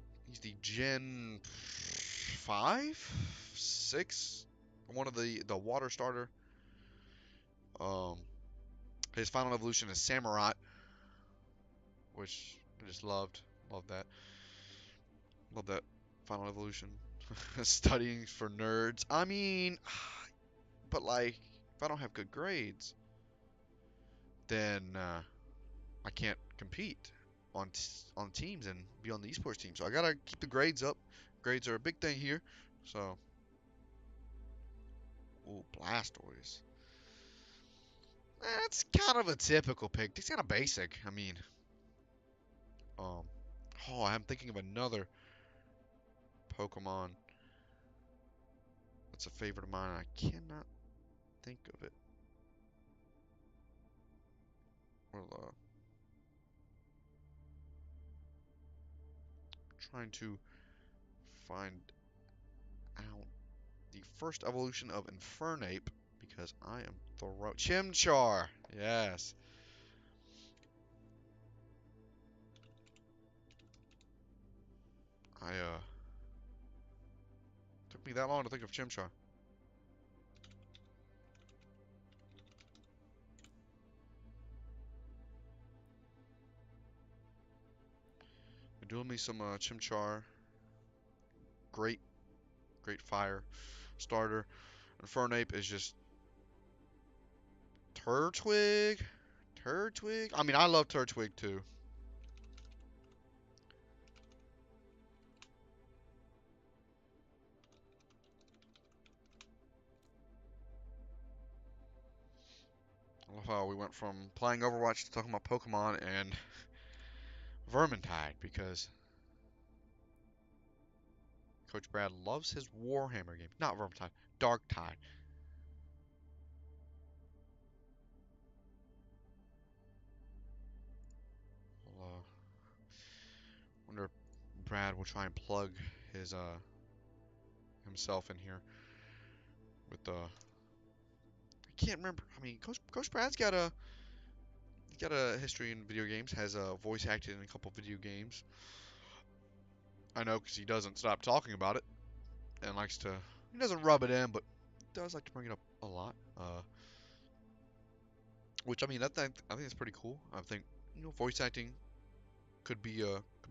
S4: Gen 5, 6, one of the water starter. Um, his final evolution is Samurott, which I just loved. Love that. Love that final evolution. Studying for nerds. I mean, but like, if I don't have good grades, then I can't compete on teams and be on the esports team. So I gotta keep the grades up. Grades are a big thing here. So, ooh, Blastoise. That's kind of a typical pick. It's kind of basic. I mean, um, oh, I'm thinking of another Pokemon that's a favorite of mine. I cannot think of it. Well, trying to find out the first evolution of Infernape because I am Chimchar. Yes. Took me that long to think of Chimchar. Doing me some Chimchar. Great, great fire starter. Infernape is just Turtwig. Turtwig. I mean, I love Turtwig too. I love how we went from playing Overwatch to talking about Pokemon and Vermintide because Coach Brad loves his Warhammer game. Not Vermintide, Darktide. Well, wonder if Brad will try and plug his himself in here with I can't remember. I mean, Coach Brad's got a history in video games. Has voice acted in a couple video games. I know because he doesn't stop talking about it and likes to. He doesn't rub it in, but does like to bring it up a lot. Which I mean, I think it's pretty cool. I think voice acting could be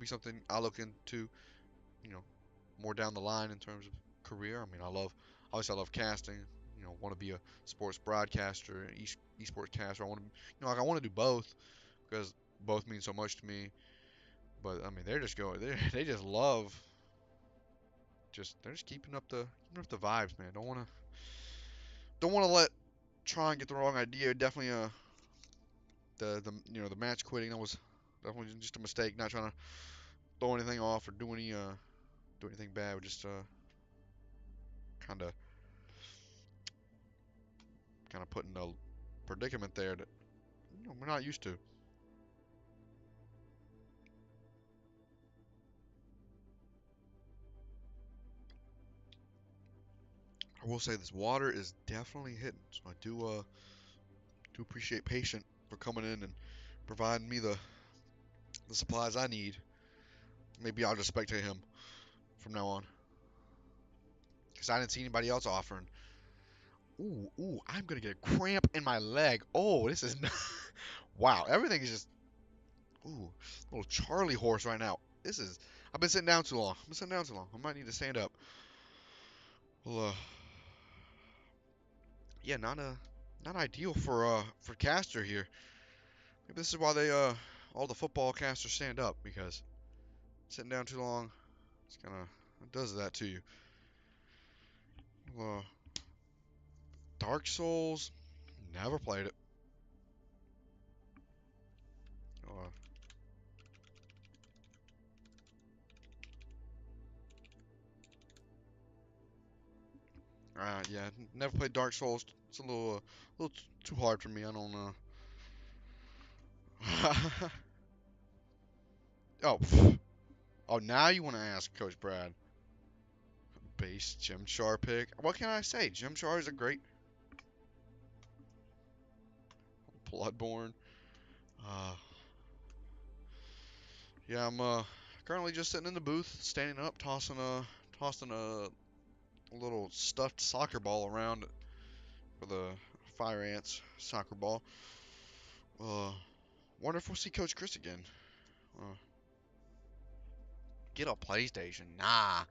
S4: something I look into. You know, more down the line in terms of career. I mean, obviously I love casting. Want to be a sports broadcaster, esports caster. I want to, like I want to do both because both mean so much to me. But I mean, they're just going, they just love, they're just keeping up the vibes, man. Don't want to let try and get the wrong idea. Definitely the match quitting, that was definitely just a mistake. Not trying to throw anything off or do anything bad. We're just kind of put in a predicament there that we're not used to. I will say this water is definitely hitting, so I do appreciate Patient for coming in and providing me the supplies I need. Maybe I'll just spectate him from now on, because I didn't see anybody else offering. Ooh, I'm gonna get a cramp in my leg. Oh, this is not wow. Everything is just ooh, little Charlie horse right now. I've been sitting down too long. I might need to stand up. Well, yeah, not ideal for caster here. Maybe this is why they all the football casters stand up, because sitting down too long, it does that to you. Uh, Dark Souls, never played it. Yeah, never played Dark Souls. It's a little too hard for me. I don't know. Oh, oh, now you want to ask Coach Brad? Base Gymchar pick. What can I say? Gymchar is a great Bloodborne. Uh, yeah, I'm currently just sitting in the booth, standing up, tossing a little stuffed soccer ball around for the Fire Ants soccer ball. Wonder if we'll see Coach Chris again. Uh, get a PlayStation? Nah.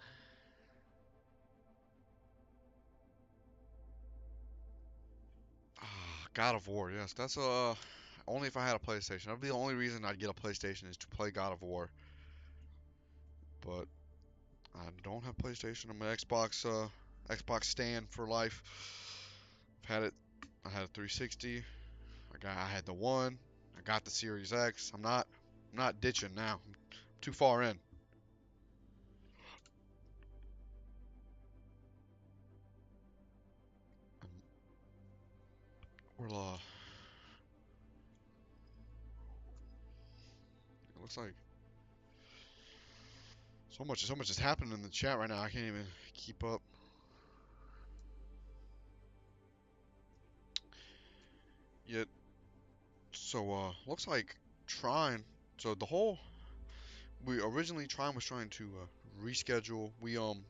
S4: God of War. Yes, that's only if I had a PlayStation. That'd be the only reason I'd get a PlayStation is to play God of War. But I don't have PlayStation. I'm an Xbox stand for life. I've had it. I had a 360. I had the one. I got the Series X. I'm not ditching now. I'm too far in. We're it looks like so much is happening in the chat right now. I can't even keep up. Yet, so looks like Trine. So we originally Trine was trying to reschedule. We weren't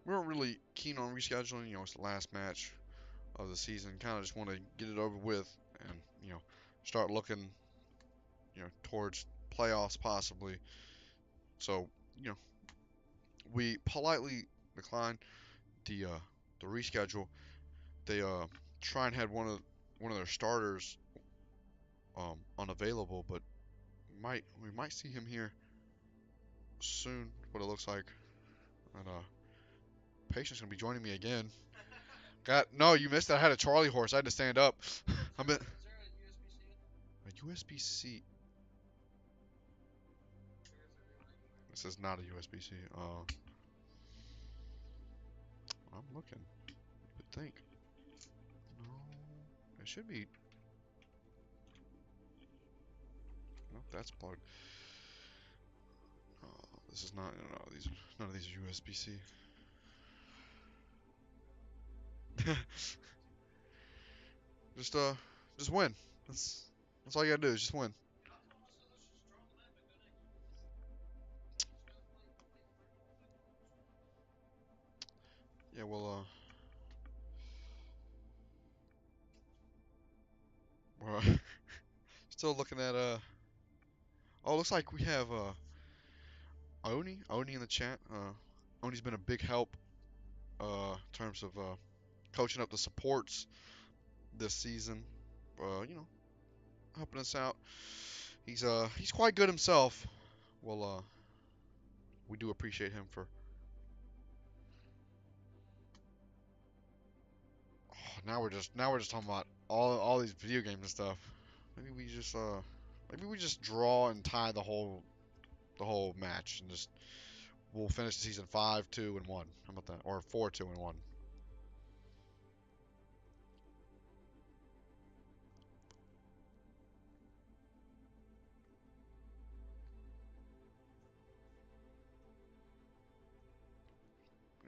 S4: really keen on rescheduling. It's the last match of the season. Kind of just want to get it over with and start looking towards playoffs possibly. So you know we politely declined the reschedule. They Trine had one of their starters unavailable, but we might see him here soon. What it looks like, and Patient's gonna be joining me again. No, you missed it. I had a Charlie horse. I had to stand up. I'm in a USB-C. This is not a USB-C. I'm looking. You would think. No, it should be. No, that's plugged. This is not. No, none of these are USB-C. Just just win. That's all you gotta do is just win. Yeah, well, we're still looking at Oh, looks like we have Oni in the chat. Oni's been a big help in terms of coaching up the supports this season. Helping us out. He's quite good himself. Well, we do appreciate him for. Oh, now we're just talking about all these video games and stuff. Maybe we just draw and tie the whole match and just we'll finish the season 5-2-1. How about that? Or 4-2-1.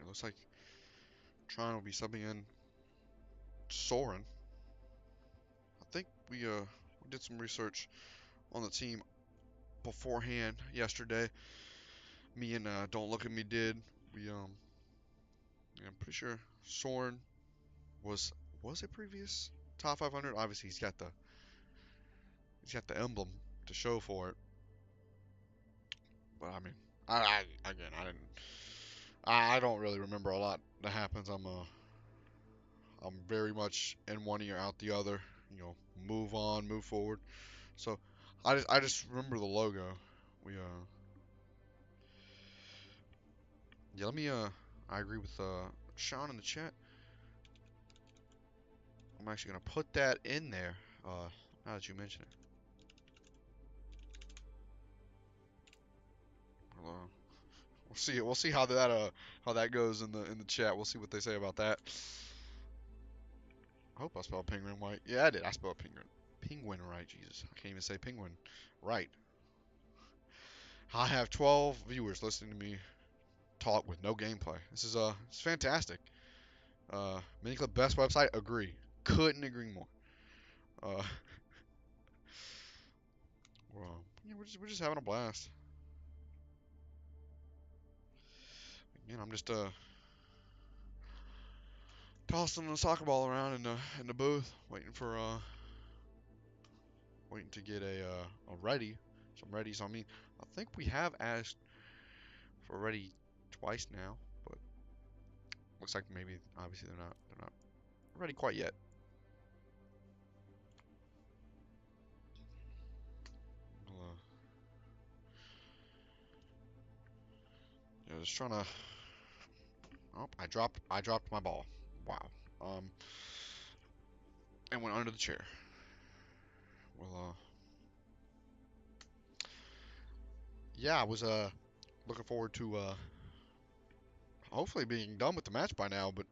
S4: It looks like Trine will be subbing in Soren. I think we did some research on the team beforehand yesterday. Me and Don't Look at Me did. Yeah, I'm pretty sure Soren was a previous top 500. Obviously, he's got the emblem to show for it. But I mean, again, I don't really remember a lot that happens. I'm very much in one ear out the other. Move on, move forward. So I just remember the logo. We Yeah, let me I agree with Sean in the chat. I'm actually gonna put that in there. Now that you mention it. We'll see. We'll see how that goes in the chat. We'll see what they say about that. I hope I spelled penguin right. Yeah, I did. I spelled penguin right. Jesus, I can't even say penguin right. I have 12 viewers listening to me talk with no gameplay. This is it's fantastic. Mini Clip best website. Agree. Couldn't agree more. Well, yeah, we're just having a blast. Again, I'm just tossing the soccer ball around in the booth, waiting to get a ready, some readies. I mean, I think we have asked for ready twice now, but looks like maybe obviously they're not ready quite yet. Yeah, just trying to. Oh, I dropped my ball. Wow. And went under the chair. Well, yeah, I was looking forward to hopefully being done with the match by now, but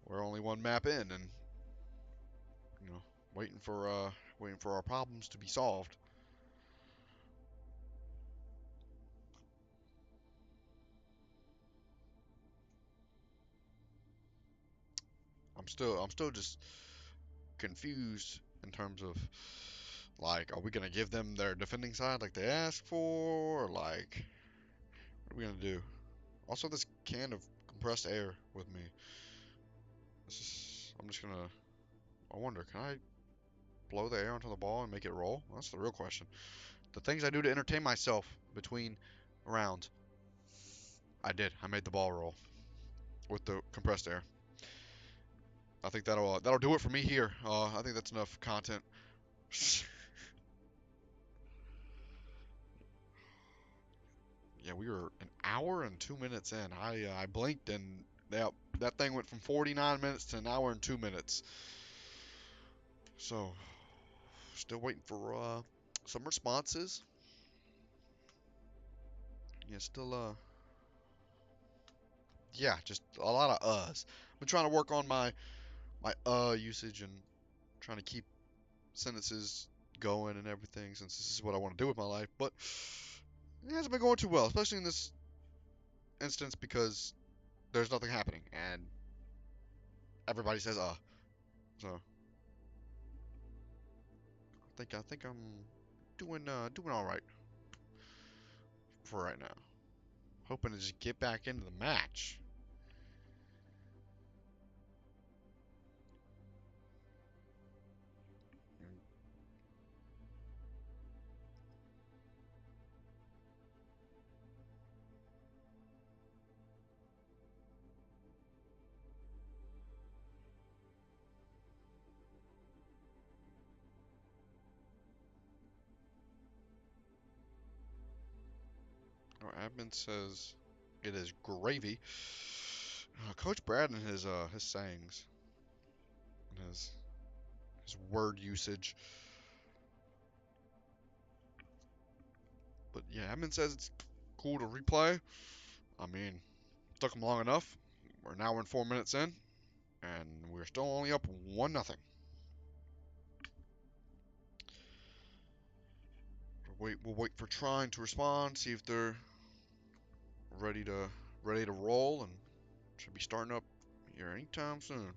S4: we're only one map in, and you know, waiting for our problems to be solved. I'm still just confused in terms of like, are we gonna give them their defending side like they asked for? Or like, what are we gonna do? Also, this can of compressed air with me. I'm just gonna. I wonder, can I blow the air onto the ball and make it roll? That's the real question. The things I do to entertain myself between rounds. I did. I made the ball roll with the compressed air. I think that'll do it for me here. I think that's enough content. Yeah, we were an hour and 2 minutes in. I blinked and that thing went from 49 minutes to an hour and 2 minutes. So, still waiting for some responses. Yeah, still yeah, just a lot of uhs. I've been trying to work on my usage and trying to keep sentences going and everything since this is what I want to do with my life, but it hasn't been going too well, especially in this instance because there's nothing happening and everybody says so I think I'm doing all right for right now. Hoping to just get back into the match. Our admin says it is gravy. Coach Brad and his sayings and his word usage. But yeah, admin says it's cool to replay. I mean, took him long enough. We're now in 4 minutes in, and we're still only up 1-0. We'll wait for Trine to respond, see if they're ready to roll, and should be starting up here anytime soon.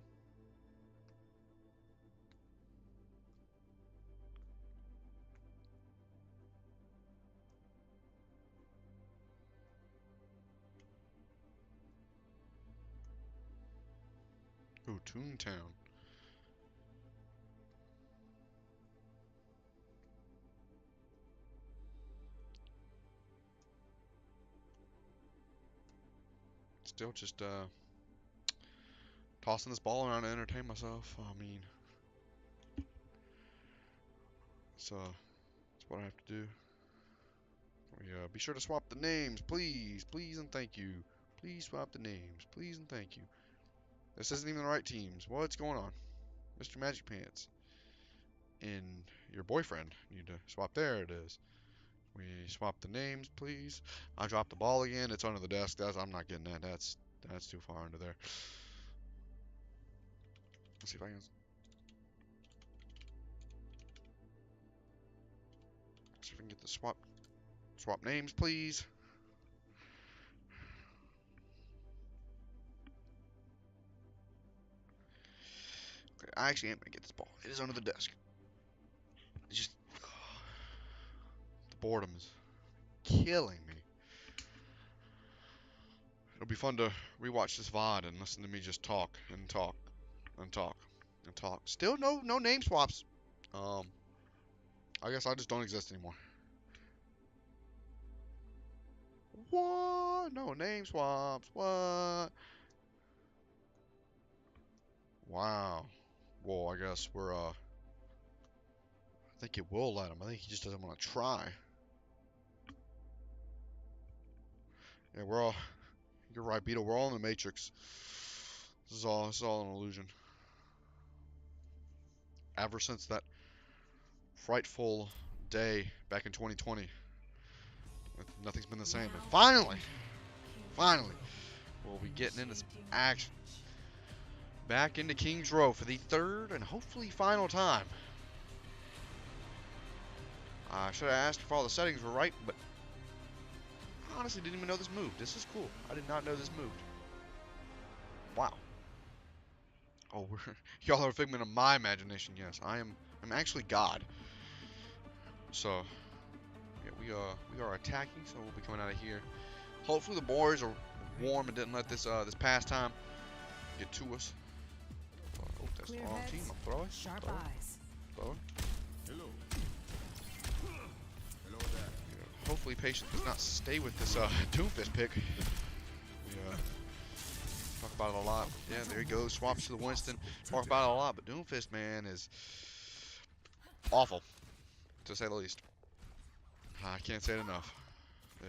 S4: Ooh, Toontown. Still just tossing this ball around to entertain myself. I mean, it's what I have to do. Be sure to swap the names, please, please, and thank you. Please swap the names, please, and thank you. This isn't even the right teams. What's going on, Mr. Magic Pants? And your boyfriend need to swap. There it is. We swap the names, please. I dropped the ball again. It's under the desk. I'm not getting that. That's too far under there. Let's see if I can. See if I can get the swap names, please. Okay, I actually am gonna get this ball. It is under the desk. It's just the boredom is killing me. It'll be fun to rewatch this VOD and listen to me just talk and talk and talk and talk. Still no name swaps. I guess I just don't exist anymore. What? No name swaps. What? Wow. Well, I guess we're I think it will let him. I think he just doesn't want to try. Yeah, we're all. You're right, Beetle. We're all in the Matrix. This is all an illusion. Ever since that frightful day back in 2020, nothing's been the same. And finally, we'll be getting into some action. Back into King's Row for the third and hopefully final time. I should have asked if all the settings were right, but I honestly didn't even know this moved. This is cool. I did not know this moved. Wow. Oh, y'all are a figment of my imagination. Yes, I'm actually God. So, yeah, we are attacking. So we'll be coming out of here. Hopefully the boys are warm and didn't let this pastime get to us. Oh, that's the wrong team. I'm throwing.
S3: Sharp eyes.
S4: Throwing.
S1: Hello. Hello there.
S4: Yeah, hopefully Patient does not stay with this Doomfist pick. We talk about it a lot. Yeah, there he goes. Swaps to the Winston. Talk about it a lot, but Doomfist, man, is awful, to say the least. I can't say it enough.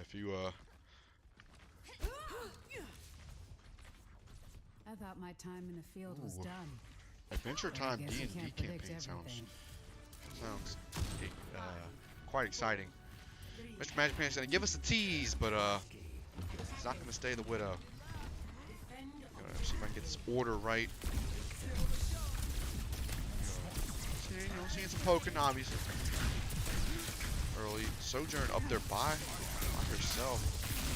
S4: If you
S3: I thought my time in the field was
S4: Ooh.
S3: done.
S4: Adventure
S3: But I
S4: Time
S3: guess you
S4: D&D
S3: can't
S4: campaign
S3: predict
S4: sounds
S3: everything.
S4: quite exciting. Mr. Magic Man's gonna give us a tease, but he's not gonna stay the widow. Gonna see if I can get this order right. Seeing some poking, obviously. Early Sojourn up there by herself.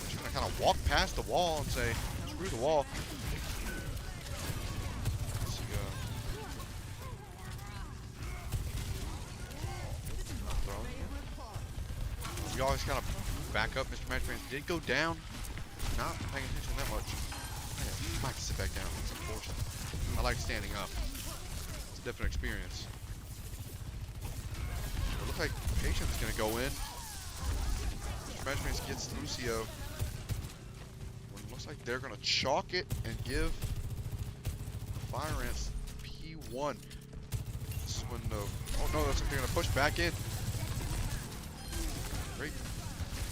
S4: She's gonna kind of walk past the wall and say, "Screw the wall." Let's see, we always kind of back up. Mr. Magic Man did go down. Not paying attention that much. I might sit back down. It's unfortunate. I like standing up. It's a different experience. It looks like Patient's gonna go in. Mr. Magic Man gets Lucio. It looks like they're gonna chalk it and give Fire Ants P1. This is when the oh no, that's like they're gonna push back in. Great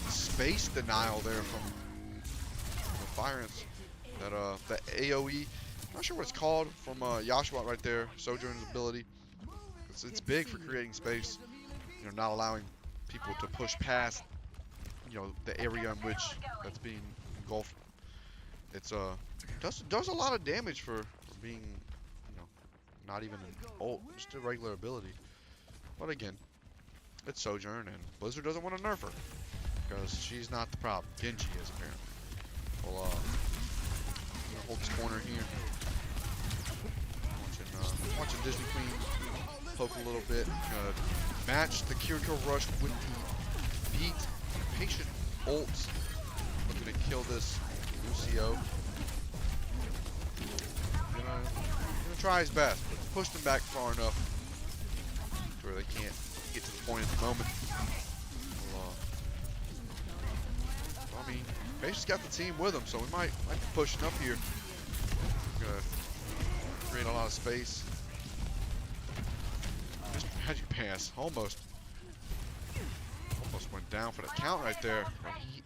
S4: space denial there from the Fire Ants. That AOE, I'm not sure what it's called, from Yashua right there. Sojourn's ability. It's big for creating space. You know, not allowing people to push past, you know, the area in which that's being engulfed. It's does a lot of damage for being, you know, not even an ult, just a regular ability. But again, it's Sojourn, and Blizzard doesn't want to nerf her because she's not the problem. Genji is apparently. Well, hold this corner here. Watching Disney Queen poke a little bit. Match the Kiriko rush with the beat. Patient ults. Looking to kill this Lucio. Gonna try his best, but pushed him back far enough to where they can't get to the point at the moment. I mean, Patient's got the team with him, so we might be pushing up here. We're gonna create a lot of space. Mr. Magic Pass almost went down for the count right there.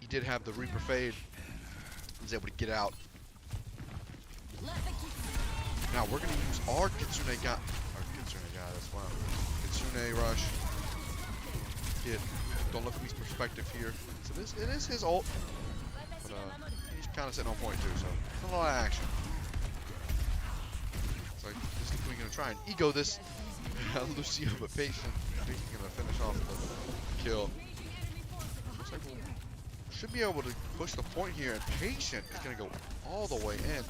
S4: He did have the Reaper fade. He was able to get out. Now we're gonna use our Kitsune guy. That's wow. Kitsune rush. Get Don't Look at Me's perspective here. So it is his ult, but he's kind of sitting on point too, so a lot of action. It's like, Disney Queen gonna try and ego this Lucio, but patient. I think he's gonna finish off the kill. Looks like we should be able to push the point here, and patient is gonna go all the way in.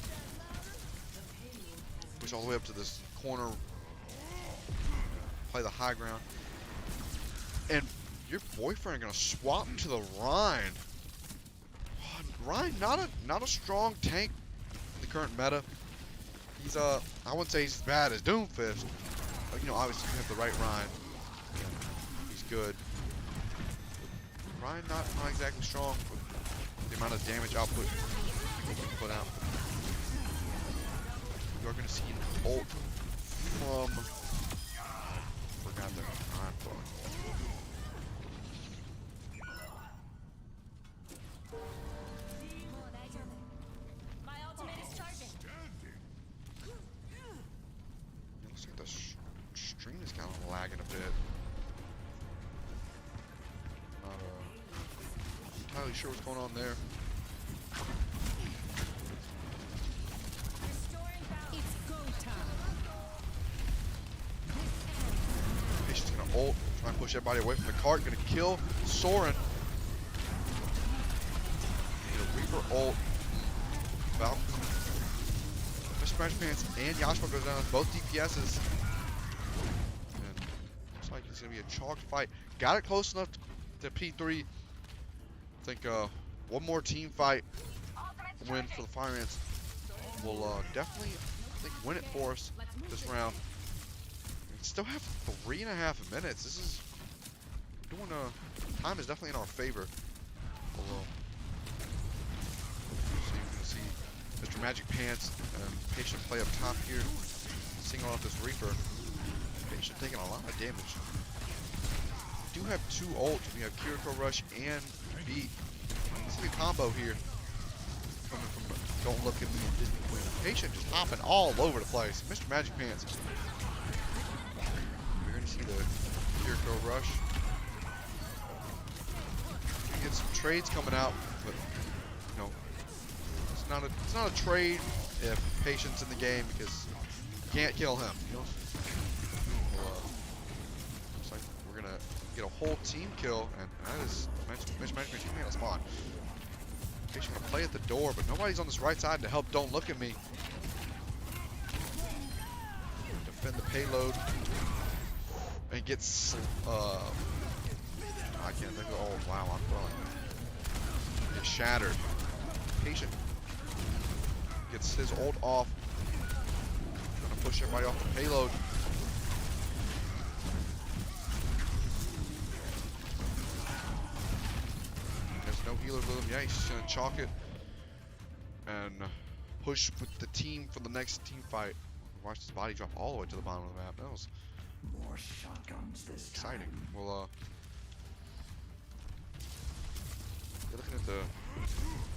S4: Push all the way up to this corner. Play the high ground. And your boyfriend gonna swap to the Rhine. Rhine, not a strong tank in the current meta. He's I wouldn't say he's as bad as Doomfist, but you know, obviously you have the right Rhine. He's good. Rhine not exactly strong with the amount of damage output he can put out. You're gonna see an ult from forgot the Rhine for. Stream is kind of lagging a bit. Not entirely sure what's going on there.
S3: It's go time.
S4: Patient's gonna ult, try and push everybody away from the cart. Gonna kill Soren. Reaper ult. Falcon. Mr. Magic Pants and Yashua goes down. Both DPSs. Like it's gonna be a chalked fight. Got it close enough to P3. I think one more team fight win for the Fire Ants will definitely, I think, win it for us this round. We still have 3.5 minutes. This is doing time is definitely in our favor. Although, so you can see Mr. Magic Pants and Patient play up top here, single out this Reaper. Patient taking a lot of damage. We do have two ults. We have Kiriko Rush and Beat. This is a combo here. Coming from Don't Look at Me and Disney Queen. Patient just hopping all over the place. Mr. Magic Pants. We're going to see the Kiriko Rush. We get some trades coming out, but you know, it's not a trade if Patient's in the game because you can't kill him. You know? Looks like we're gonna get a whole team kill, and that is Mr. Magic Pants on spawn. Patient gonna play at the door, but nobody's on this right side to help. Don't Look at Me. Defend the payload and gets I can't think of. Oh wow, I'm throwing. Get shattered. Patient gets his ult off. Gonna push everybody off the payload. There's no healers with him. Yeah, he's just gonna chalk it and push with the team for the next team fight. Watch his body drop all the way to the bottom of the map. That was
S6: more shotguns this
S4: exciting.
S6: time.
S4: Well, you're looking at the.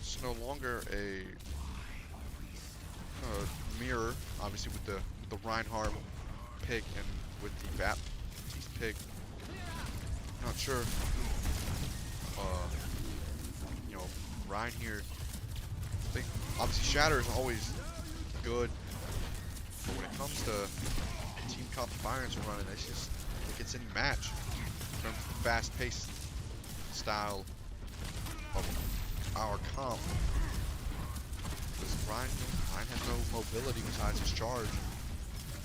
S4: It's no longer a mirror, obviously with the Reinhardt pick and with the Baptiste pick. Not sure. You know, Ryan here. I think obviously Shatter is always good, but when it comes to team comp Fires are running, it's just I think it's any match in terms of the fast-paced style of our comp. Because Ryan has no mobility besides his charge.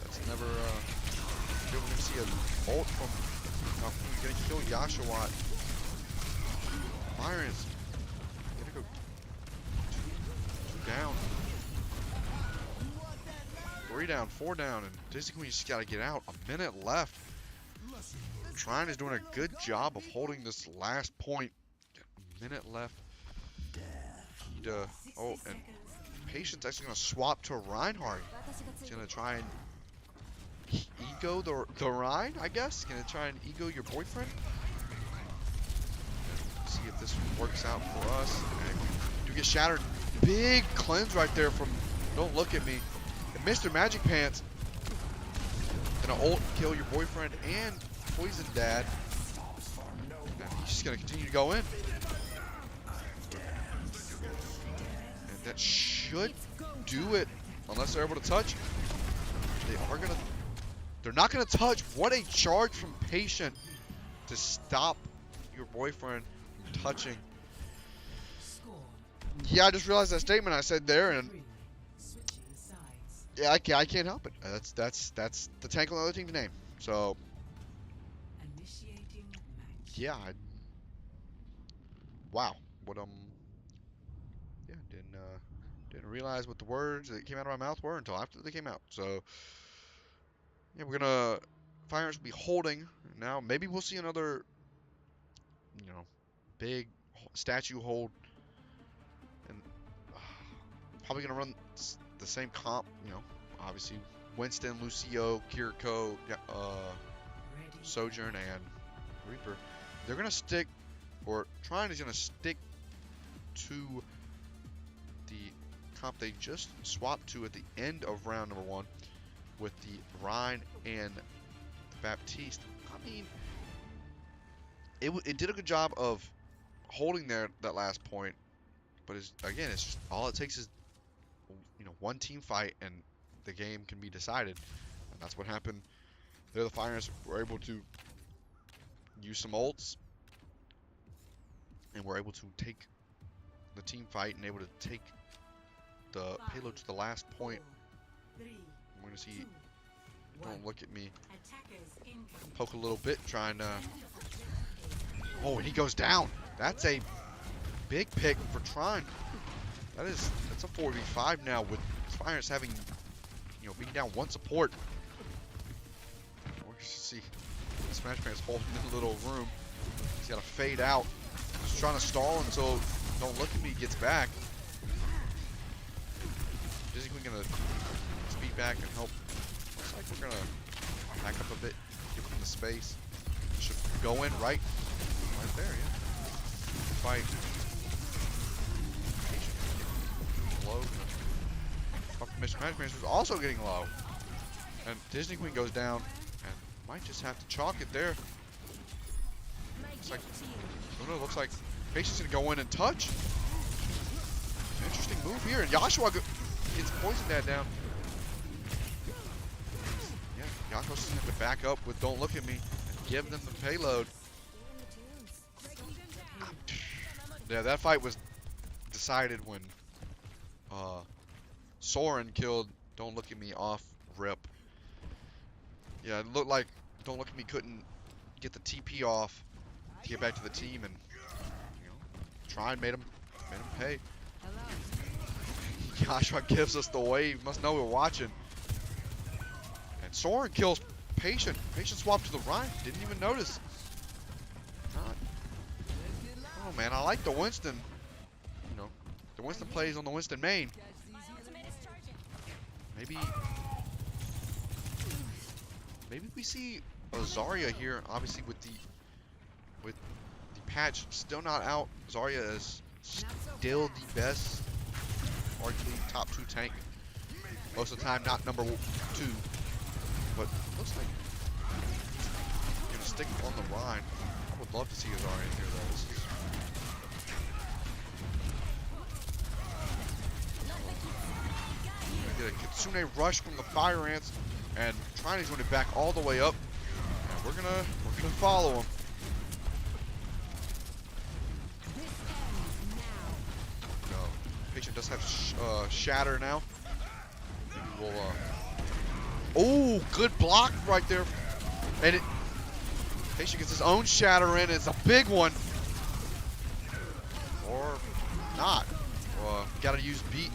S4: That's never. We're gonna see an ult from. We're gonna kill Yashawat. Byron's gonna go two down, 3 down, 4 down, and Disney Queen just gotta get out. A minute left. Trine is doing a good job of holding this last point. A minute left. Oh, and Patient's actually gonna swap to Reinhardt. He's gonna try and ego the Rhine, I guess. Gonna try and ego your boyfriend. See if this works out for us. And we do get shattered. Big cleanse right there from Don't Look at Me. And Mr. Magic Pants gonna ult kill your boyfriend and poison dad. And he's just gonna continue to go in. And that should do it, unless they're able to touch. They're not gonna touch. What a charge from Patient to stop your boyfriend from touching. Yeah, I just realized that statement I said there, and yeah, I can't help it. That's the tank on the other team's name. So yeah, wow. What yeah, didn't realize what the words that came out of my mouth were until after they came out. So yeah, we're gonna Firearms will be holding now. Maybe we'll see another, big statue hold, and probably gonna run the same comp. Obviously Winston, Lucio, Kiriko, Sojourn, and Reaper. They're gonna stick, or Trine is gonna stick to the comp they just swapped to at the end of round number 1 with the Rhine and the Baptiste. I mean, it did a good job of holding that last point, but it's just all it takes is one team fight and the game can be decided, and that's what happened. There, the Fires were able to use some ults and were able to take the team fight and able to take the payload to the last point. I'm going to see, don't look at me, poke a little bit, trying to, oh, and he goes down. That's a big pick for Trine. That's a 4v5 now with Fires having, being down one support. We're going to see Smash Pants holding in a little room. He's got to fade out. He's trying to stall until Don't Look at Me gets back. Disney Queen gonna speed back and help. Looks like we're gonna back up a bit, give him the space. Should go in right there, yeah. Fight. Low. Mr. Magic Man was also getting low. And Disney Queen goes down and might just have to chalk it there. Looks like Patient's gonna go in and touch. Interesting move here, and Joshua gets Poison Dad down. Yeah, Joshua's gonna have to back up with Don't Look at Me and give them the payload. Yeah, that fight was decided when Soren killed Don't Look at Me off rip. Yeah, it looked like Don't Look at Me couldn't get the TP off to get back to the team, and Trine made him pay. Joshua gives us the wave. Must know we're watching. And Soren kills Patient. Patient swapped to the Rhine. Didn't even notice. Oh man, I like the Winston. The Winston plays on the Winston main. Maybe we see a Zarya here. Obviously with the patch still not out. Zarya is still the best, arguably top 2 tank. Most of the time, not number 2. But looks like he's gonna stick on the Rhine. I would love to see a Zarya here though. This is get a Kitsune rush from the Fire Ants, and Trine's going to back all the way up, and we're gonna follow him. No, Patient does have Shatter now. Maybe we'll oh, good block right there, and Patient gets his own Shatter in. It's a big one, or not. Got to use Beat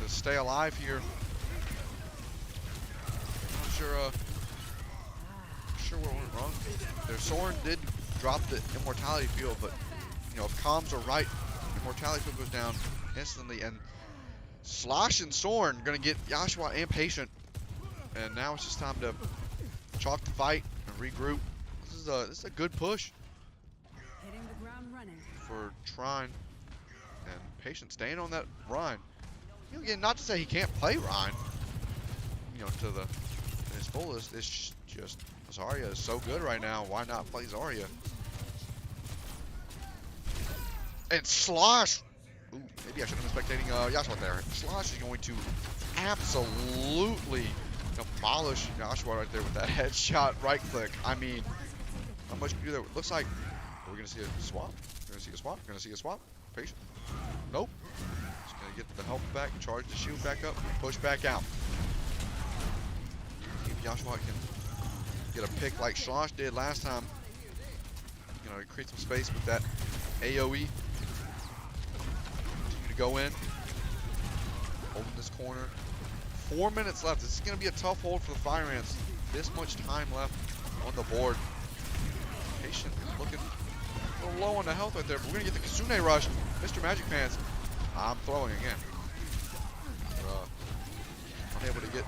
S4: to stay alive here. Not sure what went wrong. Their Soren did drop the Immortality Field, but if comms are right, Immortality Field goes down instantly, and Slosh and Soren are gonna get Joshua and Patient, and now it's just time to chalk the fight and regroup. This is a good push for Trine, and Patient staying on that Rhine. Again, not to say he can't play Rhine, to his fullest. It's just Zarya is so good right now. Why not play Zarya? And Slosh. Ooh, maybe I should have been spectating Joshua there. Slosh is going to absolutely demolish Joshua right there with that headshot right click. I mean, how much can you do there? Looks like, are we going to see a swap? We're going to see a swap? Going to see a swap? Patient. Nope. Just going to get the health back, charge the shield back up, push back out. See if Joshua can get a pick like Slosh did last time. You know, create some space with that AoE. Continue to go in. Holding this corner. 4 minutes left. This is going to be a tough hold for the Fire Ants. This much time left on the board. Patient looking a little low on the health right there, but we're going to get the Kitsune rush. Mr. Magic Pants. I'm throwing again. Unable to get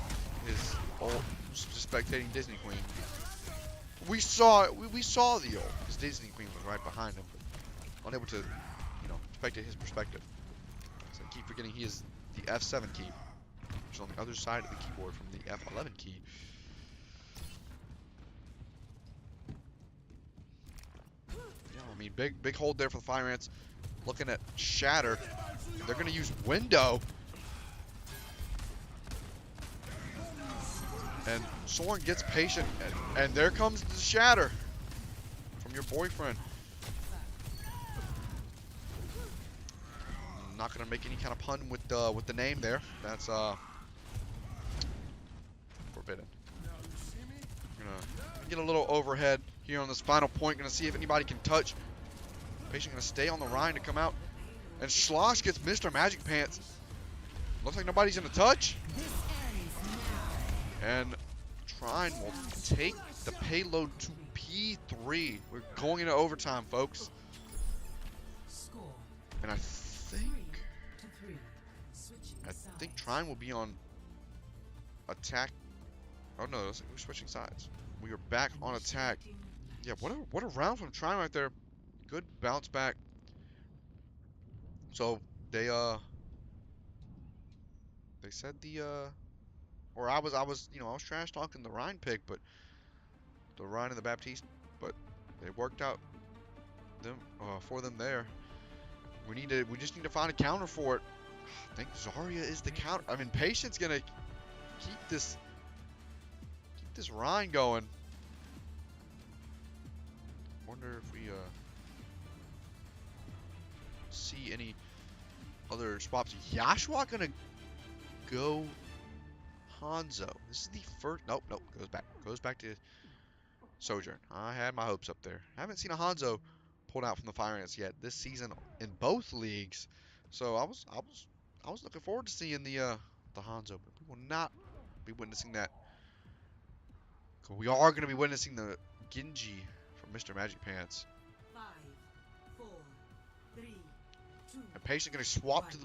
S4: his ult. Just spectating Disney Queen. We saw the ult. His Disney Queen was right behind him, but unable to, you know, spectate his perspective. So I keep forgetting he is the F7 key, which is on the other side of the keyboard from the F11 key. Yeah, I mean, big hold there for the Fire Ants. Looking at Shatter. They're going to use Window. And Soren gets patient, and there comes the Shatter from your boyfriend. I'm not gonna make any kind of pun with the name there. That's forbidden. Gonna get a little overhead here on this final point. Gonna see if anybody can touch. Patient gonna stay on the Rhine to come out, and Slosh gets Mr. Magic Pants. Looks like nobody's gonna touch. And Trine will take the payload to P3. We're going into overtime, folks. And I think Trine will be on attack. Oh no, we're switching sides. We are back on attack. Yeah, what a round from Trine right there. Good bounce back. So they said or I was trash talking the Rhine pick, but the Rhine and the Baptiste, but they worked out for them there. We just need to find a counter for it. I think Zarya is the counter. I mean, Patient's gonna keep this Rhine going. Wonder if we see any other swaps. Joshua gonna go Hanzo. This is the first. Nope. Goes back to Sojourn. I had my hopes up there. Haven't seen a Hanzo pulled out from the Fire Ants yet this season in both leagues. So I was looking forward to seeing the Hanzo, but we will not be witnessing that. We are going to be witnessing the Genji from Mr. Magic Pants.
S3: 5, 4, 3, 2.
S4: And Patient going to swap to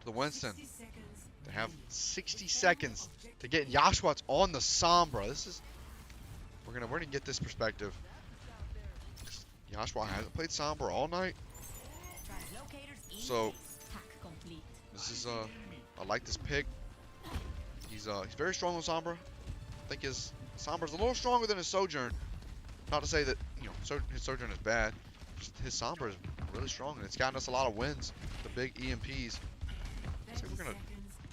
S4: the Winston. They have 60 seconds to get Yashwats on the Sombra. We're gonna get this perspective. Joshua hasn't played Sombra all night, so this is I like this pick. He's very strong on Sombra. I think his Sombra's a little stronger than his Sojourn. Not to say that his Sojourn is bad. Just his Sombra is really strong, and it's gotten us a lot of wins. The big EMPs. So we're gonna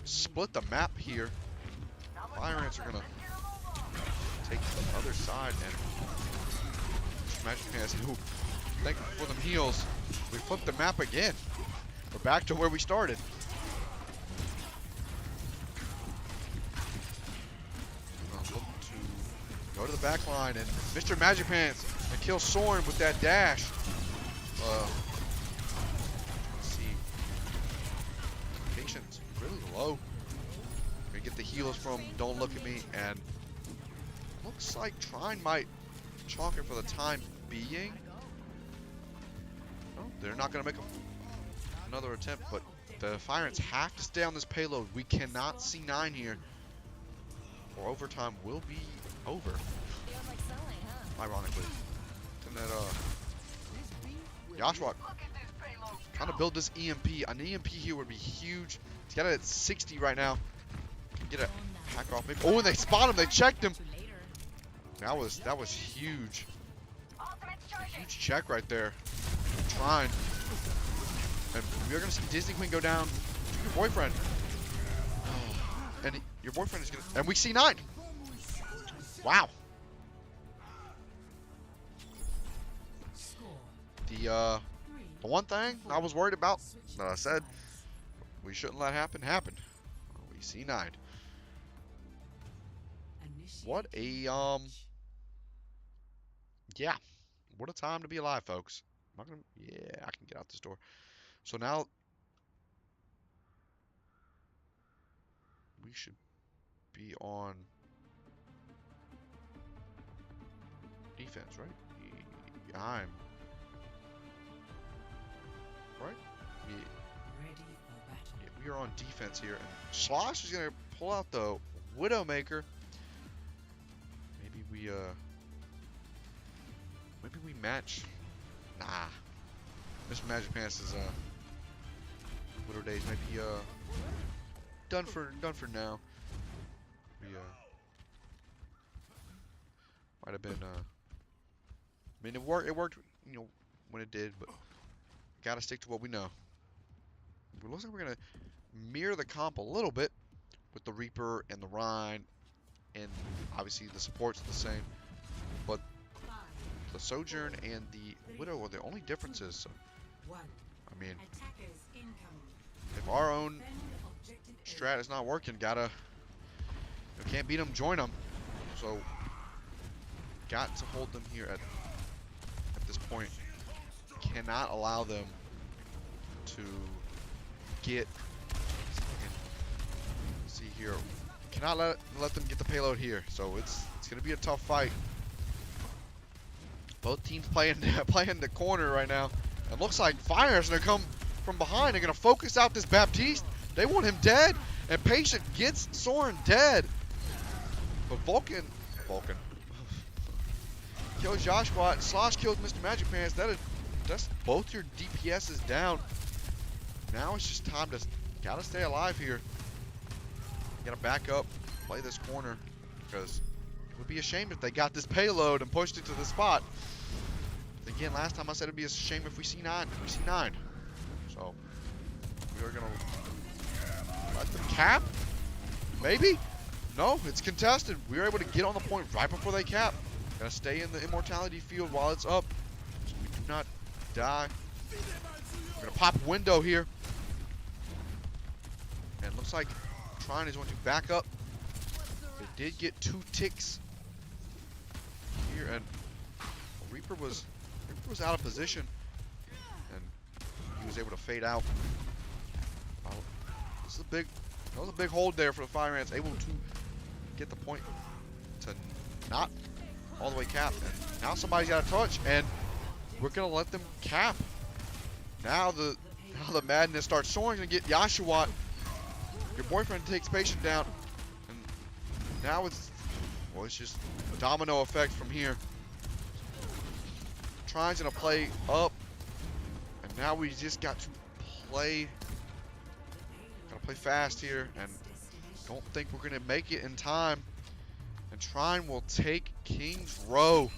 S4: split the map here. Fire Ants are gonna take the other side, and Magic Pants, who thank you for them heals. We flipped the map again. We're back to where we started. Look to go to the back line, and Mr. Magic Pants and kill Soren with that dash. Let's see. Patience really low. We get the heals from Don't Look at Me, and looks like Trine might chalk it for the time being. No, they're not going to make another attempt, but the Fire Ants have to stay on this payload. We cannot see 9 here, or overtime will be over. Ironically. And that, Joshua trying to build this EMP. An EMP here would be huge. He's got it at 60 right now. Can get a hack off. Maybe. Oh, and they spot him. They checked him. That was huge. A huge check right there. Trine. And we're gonna see Disney Queen go down to your boyfriend. And your boyfriend is gonna, and we see 9. Wow. The one thing I was worried about that I said we shouldn't let happen happened. We see 9. What a yeah. What a time to be alive, folks. Am I gonna, yeah, I can get out this door. So now we should be on defense, right? I'm right. Yeah. Yeah, we are on defense here, and Slosh is gonna pull out the Widowmaker. Maybe we match. Nah. Mr. Magic Pants is Widow days might be done for now. We might have been I mean, it worked, you know, when it did, but gotta stick to what we know. It looks like we're gonna mirror the comp a little bit with the Reaper and the Rhine, and obviously the support's the same, but the Sojourn and the Widow are the only differences. So, I mean, if our own strat is not working, gotta, you can't beat them, join them. So, got to hold them here at this point. Cannot allow them to get, see here, cannot let them get the payload here. So it's gonna be a tough fight. Both teams playing the corner right now. It looks like Fire's gonna come from behind. They're gonna focus out this Baptiste. They want him dead, and Patient gets Soren dead. But Vulcan kills Joshua. Slosh kills Mr. Magic Pants. That's both your DPSs down. Now it's just time to gotta stay alive here. You gotta back up, play this corner, because it would be a shame if they got this payload and pushed it to the spot. Again, last time I said it'd be a shame if we see 9. We see 9. So we are gonna let them cap. Maybe? No, it's contested. We were able to get on the point right before they cap. Gotta stay in the immortality field while it's up, so we do not die. We're gonna pop a window here. And looks like Trine is going to back up. They did get 2 ticks here, and Reaper was out of position, and he was able to fade out. That was a big hold there for the Fire Ants, able to get the point to not all the way cap. And now somebody's got a touch, and we're gonna let them cap. Now the madness starts soaring. Gonna get Yashawat. Your boyfriend takes Patient down, and now it's just a domino effect from here. Trine's gonna play up, and now we just got to play. Gotta play fast here, and don't think we're gonna make it in time. And Trine will take King's Row.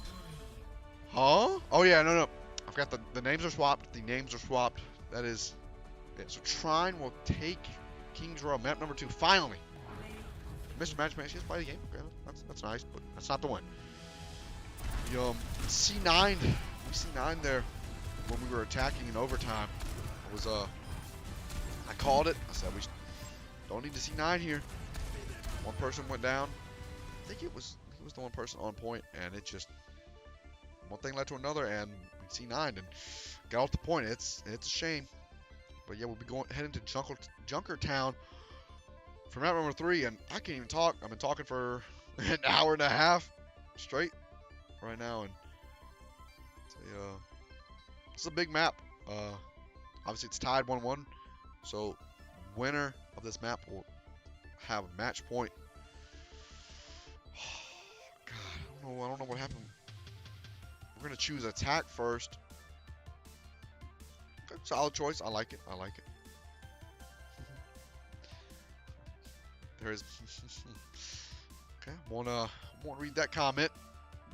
S4: Huh? Oh yeah, no. I forgot the names are swapped. The names are swapped. That is it. So Trine will take King's Row, map number 2. Finally, Mr. Magic Man, she has played the game. Okay, that's nice, but that's not the win. C9. We C9 there when we were attacking in overtime. It was I called it. I said we don't need to C9 here. One person went down. I think he was the one person on point, and it just one thing led to another, and we C9'd and got off the point. It's a shame, but yeah, we'll be heading to Junkertown for map number 3, and I can't even talk. I've been talking for an hour and a half straight right now, and it's a big map. Obviously it's tied 1-1, so winner of this map will have a match point. God, I don't know what happened. We're gonna choose attack first. Good, solid choice. I like it. There is. Okay, won't read that comment.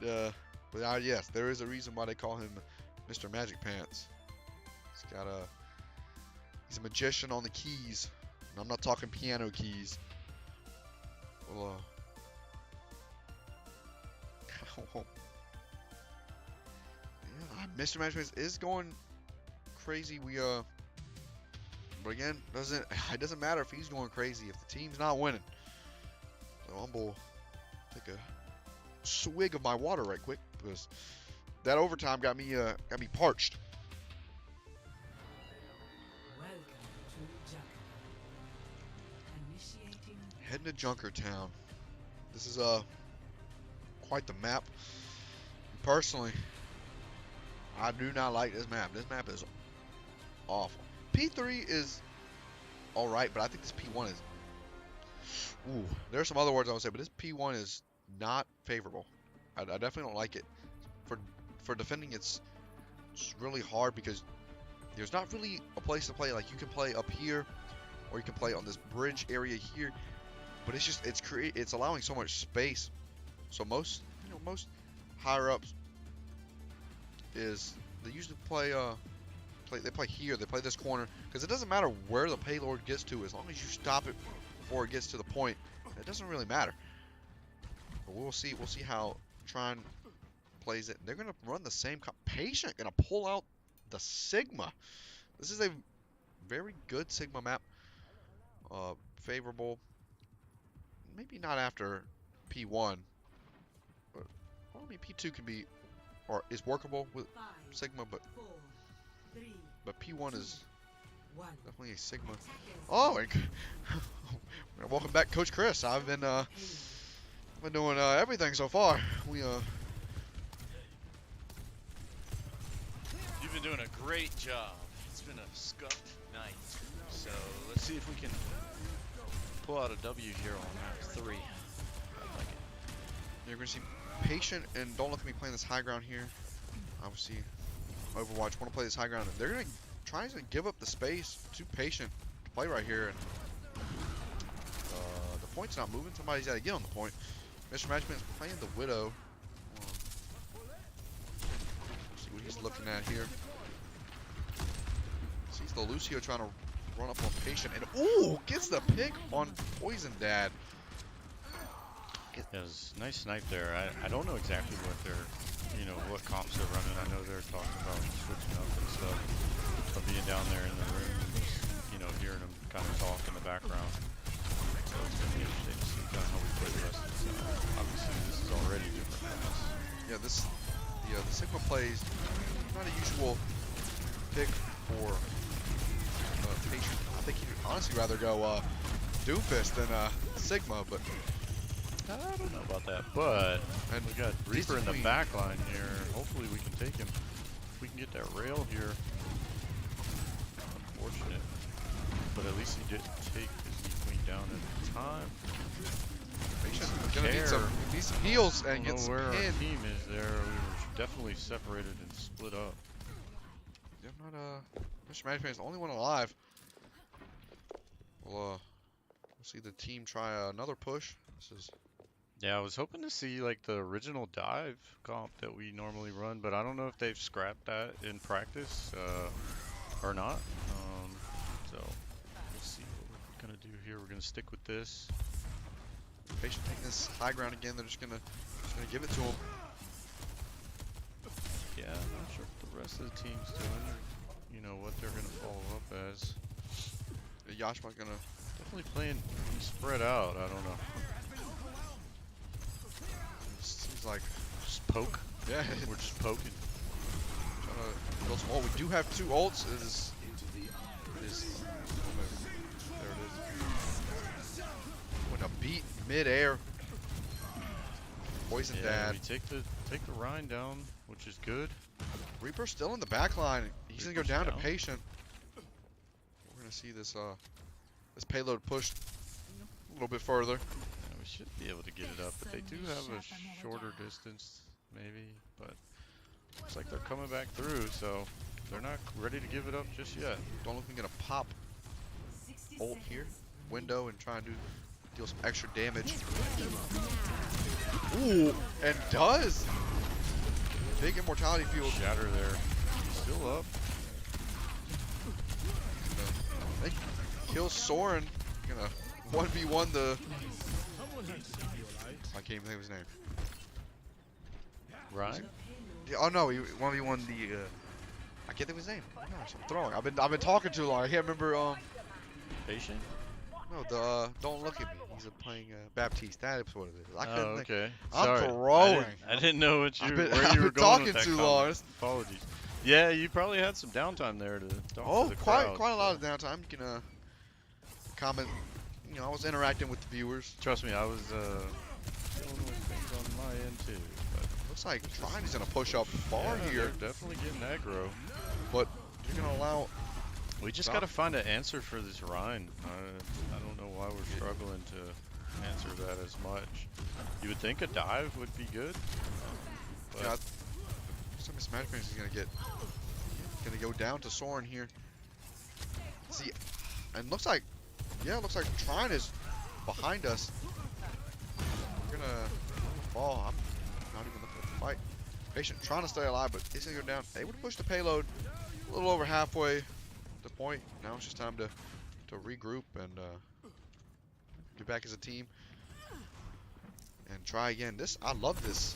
S4: But yes, there is a reason why they call him Mr. Magic Pants. He's got He's a magician on the keys. And I'm not talking piano keys. Well, yeah, Mr. Management is going crazy. But again, it doesn't matter if he's going crazy if the team's not winning. So I'm gonna take a swig of my water right quick because that overtime got me parched.
S3: Welcome to Junker. Initiating.
S4: Heading to Junkertown. This is quite the map. Personally, I do not like this map. This map is awful. P3 is alright, but I think this P1 is... Ooh, there are some other words I would say, but this P1 is not favorable. I definitely don't like it. For defending, it's really hard because there's not really a place to play. Like, you can play up here, or you can play on this bridge area here, but it's just, it's allowing so much space. So most higher ups is, they usually play they play here, they play this corner, because it doesn't matter where the payload gets to, as long as you stop it before it gets to the point, it doesn't really matter. But we'll see how Trine plays it. They're gonna run the same Patient gonna pull out the Sigma. This is a very good Sigma map. Favorable. Maybe not after P1. But, well, I mean, P2 can be, or is workable with Sigma, but P1 is definitely a Sigma. Oh, and welcome back, Coach Chris. I've been doing everything so far.
S5: You've been doing a great job. It's been a scuffed night. So let's see if we can pull out a W here on map 3. I like it.
S4: You're gonna see Patient, and don't look at me playing this high ground here. Obviously, Overwatch want to play this high ground, and they're gonna try to give up the space to Patient to play right here. And the point's not moving. Somebody's got to get on the point. Mr. Management's playing the Widow. See what he's looking at here. Sees the Lucio trying to run up on Patient, and ooh, gets the pick on Poison Dad.
S5: Yeah, it's nice snipe there. I don't know exactly what they're, what comps they're running. I know they're talking about switching up and stuff. But being down there in the room, hearing them kind of talk in the background. So it's going to be interesting to see kind of how we play the rest of the season. Obviously, this is already different from us.
S4: Yeah, the Sigma plays not a usual pick for Patient. I think he'd honestly rather go Doomfist than Sigma, but
S5: I don't know about that. But we got Reaper in the back line here. Hopefully we can take him. If we can get that rail here. Unfortunate. But at least he didn't take his queen down at the time.
S4: Patient's gonna need some heals and get some
S5: where our
S4: pin.
S5: team is there. We were definitely separated and split up.
S4: Yeah, Mr. Management is the only one alive. We'll see the team try another push. This is.
S5: Yeah, I was hoping to see like the original dive comp that we normally run, but I don't know if they've scrapped that in practice or not. So we'll see what we're gonna do here. We're gonna stick with this.
S4: Patient taking this high ground again. They're just gonna give it to him.
S5: Yeah, I'm not sure what the rest of the team's doing. What they're gonna follow up as.
S4: Yashma's gonna
S5: definitely playing spread out. I don't know.
S4: Seems like
S5: just poke.
S4: Yeah,
S5: we're just poking.
S4: Trying to build some ult. We do have 2 ults. There it is. When a beat mid-air. Poison Dad.
S5: We take the Rhine down, which is good.
S4: Reaper's still in the back line. He's gonna go down to Patient. We're gonna see this payload pushed a little bit further.
S5: Yeah, we should be able to get it up, but they do have a shorter distance, maybe. But looks like they're coming back through, so they're not ready to give it up just yet.
S4: Don't look like gonna pop ult here, window, and try and deal some extra damage. Ooh, and does. Big immortality field.
S5: Shatter there. He's still up.
S4: They kill Soren. Gonna 1v1 the. I can't even think of his name.
S5: Ryan?
S4: Yeah, oh no, he 1v1 the. I can't think of his name. Oh, gosh, I'm throwing. I've been talking too long. I can't remember.
S5: Patient?
S4: No, the don't look at me. He's playing Baptiste. That's what it is. I couldn't think.
S5: Okay.
S4: I'm
S5: Sorry.
S4: throwing.
S5: I didn't know what
S4: I've
S5: you
S4: been-
S5: where
S4: I've
S5: you were
S4: been
S5: going
S4: talking
S5: with that
S4: too
S5: comment.
S4: long.
S5: Apologies. Yeah, you probably had some downtime there to talk
S4: Oh,
S5: to the
S4: quite
S5: crowd,
S4: a lot
S5: so-
S4: of downtime. You can comment. You know, I was interacting with the viewers.
S5: Trust me, I was dealing with things on my end too. But
S4: Looks like Trine is gonna push up far
S5: yeah,
S4: here,
S5: they're definitely getting aggro.
S4: but you're gonna allow.
S5: We just
S4: Stop.
S5: got to find an answer for this Rhine. I don't know why we're struggling to answer that as much. You would think a dive would be good. But
S4: Yeah, some of Smash Bros is gonna go down to Soren here. See, and looks like Trine is behind us. We're gonna fall. I'm not even looking at the fight. Patient trying to stay alive, but he's gonna go down. They would push the payload a little over halfway the point. Now it's just time to regroup and get back as a team and try again. I love this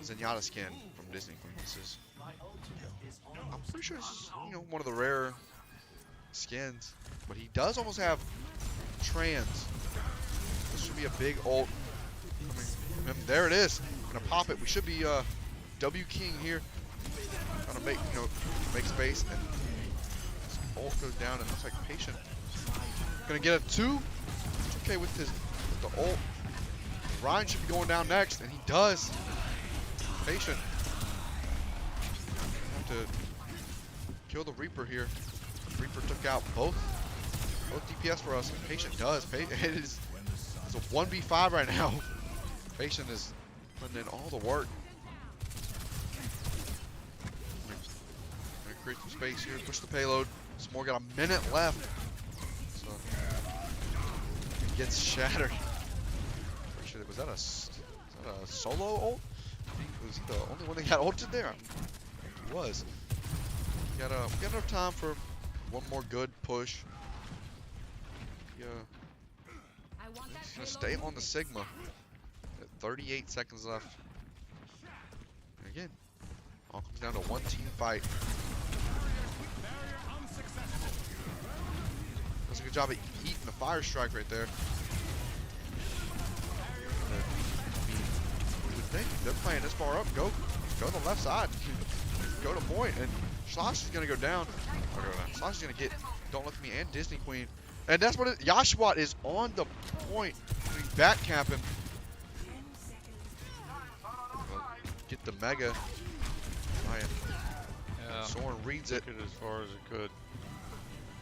S4: Zenyatta skin from Disney Queen. This is, I'm pretty sure it's one of the rare skins, but he does almost have trans. This should be a big ult coming from him. There it is. Gonna pop it. We should be W King here. Trying to make space, and his ult goes down, and looks like Patient gonna get a 2. Okay with the ult. Ryan should be going down next, and he does. Patient have to kill the Reaper here. Reaper took out both DPS for us. And Patient does. It's a 1v5 right now. Patient is putting in all the work. Gonna create some space here. Push the payload. S'more got a minute left. So it gets shattered. Was that a solo ult? Was he the only one that got ulted there? I think he was. We got enough time for one more good push. Yeah. He's gonna stay on the Sigma. At 38 seconds left. And again, all comes down to one team fight. Does a good job of eating the fire strike right there. They're playing this far up. Go to the left side. Go to point, and Slash is gonna go down. Slash is gonna get Don't Look at Me and Disney Queen, and that's what it. Yashwat is on the point. He's back camping. Get the mega.
S5: yeah,
S4: Soren reads it.
S5: took it as far as it could.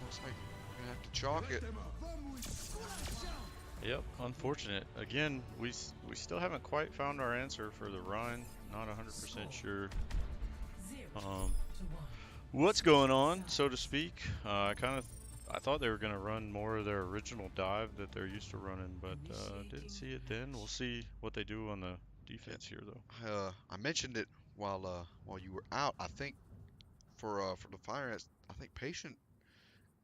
S4: Looks like we're gonna have to chalk it.
S5: Yep, unfortunate. Again, we still haven't quite found our answer for the Rhine. Not 100% sure what's going on, so to speak. I thought they were going to run more of their original dive that they're used to running, but didn't see it then. We'll see what they do on the defense here, though.
S4: I mentioned it while you were out. I think for the Fire Ants, I think Patient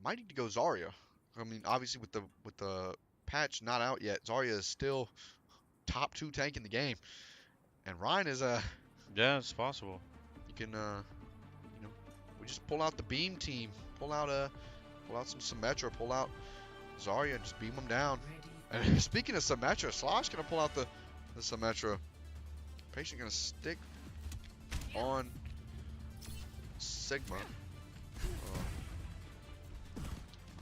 S4: might need to go Zarya. I mean, obviously with the patch not out yet, Zarya is still top 2 tank in the game, and Ryan is
S5: Yeah, it's possible.
S4: you can we just pull out the beam team, pull out some Symmetra, pull out Zarya, and just beam them down. And speaking of Symmetra, Slosh gonna pull out the Symmetra. Patient gonna stick on Sigma.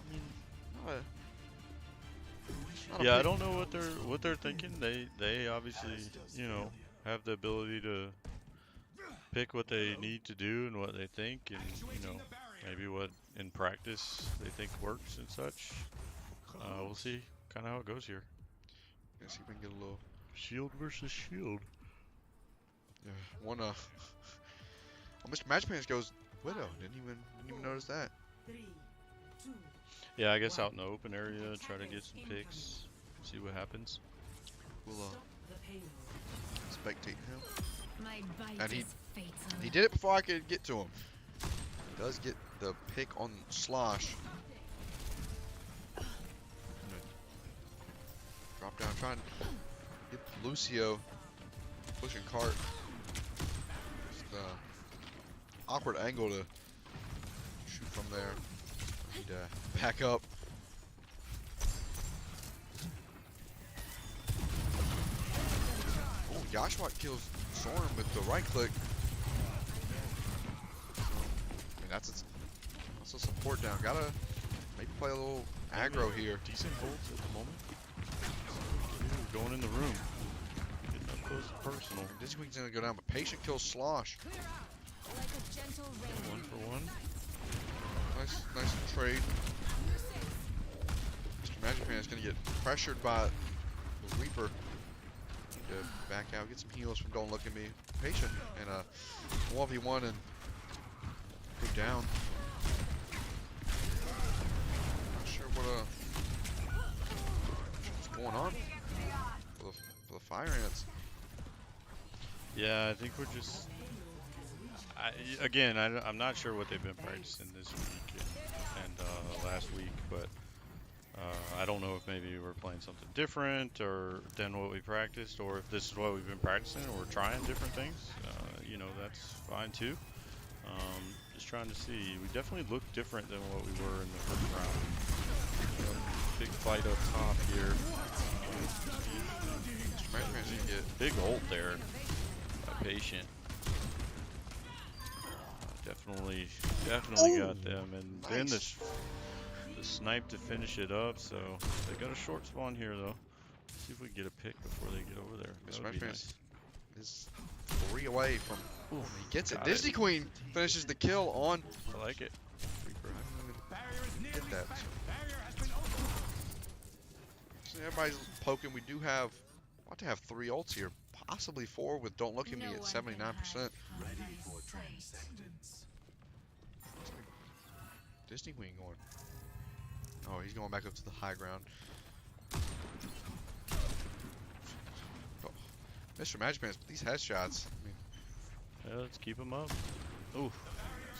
S4: I mean,
S5: Yeah, I don't know what they're thinking. They obviously, have the ability to pick what they need to do and what they think, and maybe what in practice they think works and such. We'll see kind of how it goes here.
S4: Let's see if we can get a little
S5: Shield versus shield.
S4: one. Mr. Matchpants goes Widow. Didn't even notice that.
S3: 3, 2,
S5: Yeah, I guess out in the open area, try to get some picks, see what happens.
S4: We'll
S3: the payload.
S4: spectate him.
S7: My bite
S4: And
S7: is fatal.
S4: He did it before I could get to him. He does get the pick on Slosh. Drop down, trying to get Lucio pushing cart. Just awkward angle to shoot from there. Need to back up. Oh, Joshua kills Soren with the right click. So, I mean, that's a support down. Gotta maybe play a little aggro here.
S5: Decent holds at the moment. Ooh, going in the room. Getting up close and personal.
S4: This week's gonna go down, but Patient kills Slosh.
S7: Like a gentle rain.
S5: 1 for 1.
S4: Nice trade. Mr. Magic Man is gonna get pressured by the Reaper. Need to back out, get some heals from Don't Look at Me. Patient and a 1v1 and go down. Not sure what's going on for the Fire Ants.
S5: Yeah, I think we're just. I'm not sure what they've been practicing this week and last week, but I don't know if maybe we're playing something different or than what we practiced, or if this is what we've been practicing, or we're trying different things. You know, that's fine too. Just trying to see. We definitely look different than what we were in the first round. Big fight up top here. Big ult there by Patient. Definitely got them, and
S4: Nice.
S5: then the snipe to finish it up. So they got a short spawn here though. Let's see if we can get a pick before they get over there. That
S4: Mr.
S5: would be
S4: Magic Man
S5: nice.
S4: is 3 away from. He gets it.
S5: Got
S4: Disney
S5: it.
S4: Queen finishes the kill on.
S5: I like it.
S4: Reaper. I didn't even get that. So everybody's poking. We do have. Want to have 3 ults here, possibly 4 with Don't Look at Me at 79%.
S1: Ready for transcendence.
S4: Disney Queen going. Oh, he's going back up to the high ground. Oh, Mr. Magic Man's these headshots. I mean,
S5: Yeah, let's keep him up. Ooh, I was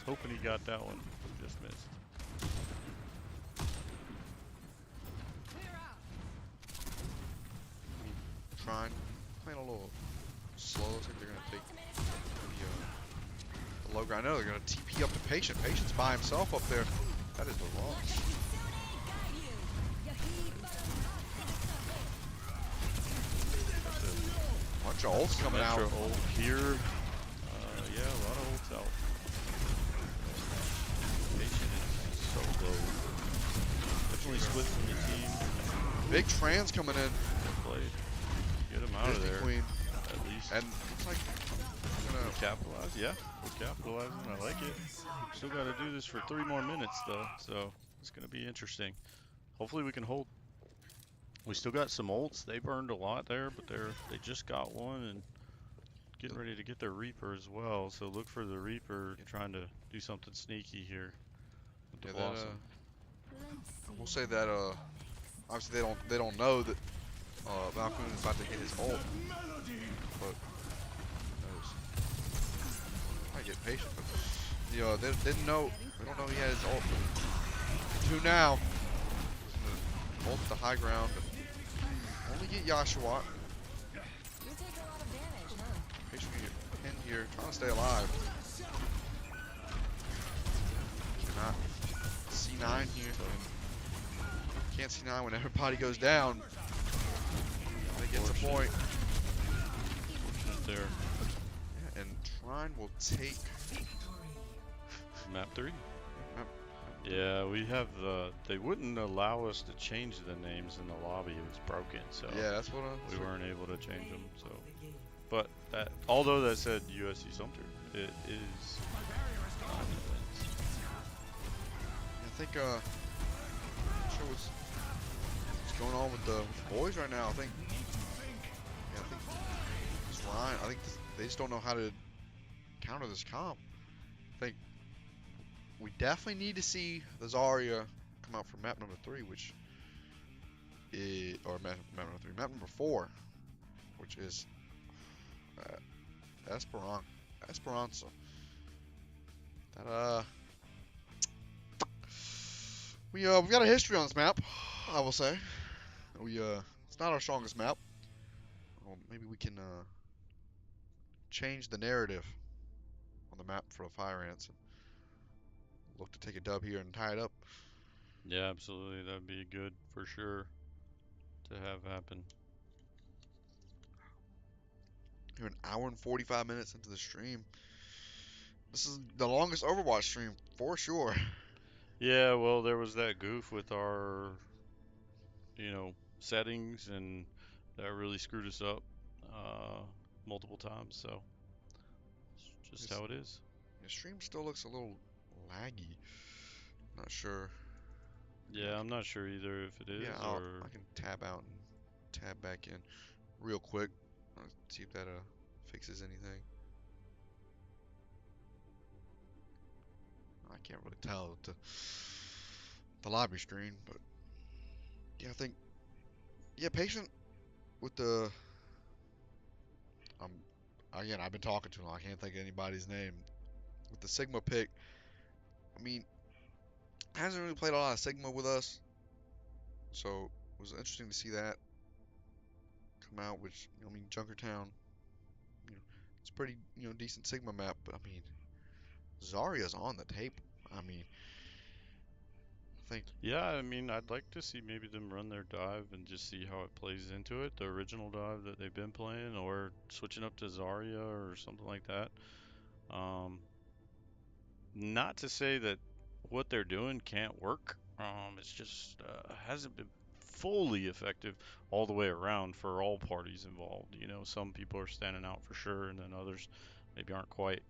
S5: hoping he got that one. Just missed.
S4: Trine playing a little slow. Looks like they're gonna take the low ground. I know they're gonna TP up to Patient. Patient's by himself up there. That is the wrong. Bunch of ults coming out.
S5: Metro ult here. Yeah, a lot of ults out. Patient is so low. Definitely split from the team.
S4: Big trans coming in.
S5: Well played. Get him out of
S4: Disney
S5: there.
S4: Queen.
S5: At least.
S4: And looks like we're gonna
S5: Capitalize, yeah, we're capitalizing. I like it. Still got to do this for 3 more minutes though, so it's gonna be interesting. Hopefully we can hold. We still got some ults. They burned a lot there, but they just got one and getting ready to get their Reaper as well. So look for the Reaper trying to do something sneaky here with the Blossom.
S4: we'll say that obviously they don't know that Valkyrie is about to get his ult, but I get Patient. But they didn't know. They don't know he had his ult. 2 now. Ult at the high ground. Only get Yashua.
S7: You take a lot of damage, huh?
S4: Patient can get pinned here, trying to stay alive. Cannot C9 here. Can't C9 when everybody goes down. They get the point.
S5: Fortunate there.
S4: Yeah, and Trine will take
S5: Map 3.
S4: Map.
S5: Yeah, we have they wouldn't allow us to change the names in the lobby. It was broken, so
S4: Yeah, that's what
S5: we weren't able to change them. So, but that, although that said USC Sumter, it is.
S4: I think not sure what's going on with the boys right now. I think it's Ryan. I think they just don't know how to counter this comp. I think we definitely need to see the Zarya come out for map number 3, which is, or map number 3, map number 4, which is Esperanza. That we've got a history on this map, I will say. We It's not our strongest map. Well, maybe we can change the narrative on the map for the Fire Ants and look to take a dub here and tie it up.
S5: Yeah, absolutely. That'd be good for sure to have happen.
S4: You're an hour and 45 minutes into the stream. This is the longest Overwatch stream for sure.
S5: Yeah, well, there was that goof with our, settings, and that really screwed us up multiple times. So it's just how it is.
S4: The stream still looks a little laggy. Not sure.
S5: Yeah, I'm not sure either if it is
S4: Yeah,
S5: or.
S4: I can tab out and tab back in real quick. See if that fixes anything. I can't really tell the lobby screen, but yeah, I think patient with the again, I've been talking too long. I can't think of anybody's name with the Sigma pick. I mean, hasn't really played a lot of Sigma with us, so it was interesting to see that come out. Which I mean, Junkertown, it's pretty decent Sigma map, but I mean, Zarya's on the table. I mean, I think
S5: Yeah, I mean, I'd like to see maybe them run their dive and just see how it plays into it, the original dive that they've been playing, or switching up to Zarya or something like that. Um, Not to say that what they're doing can't work. It's just hasn't been fully effective all the way around for all parties involved. Some people are standing out for sure, and then others maybe aren't quite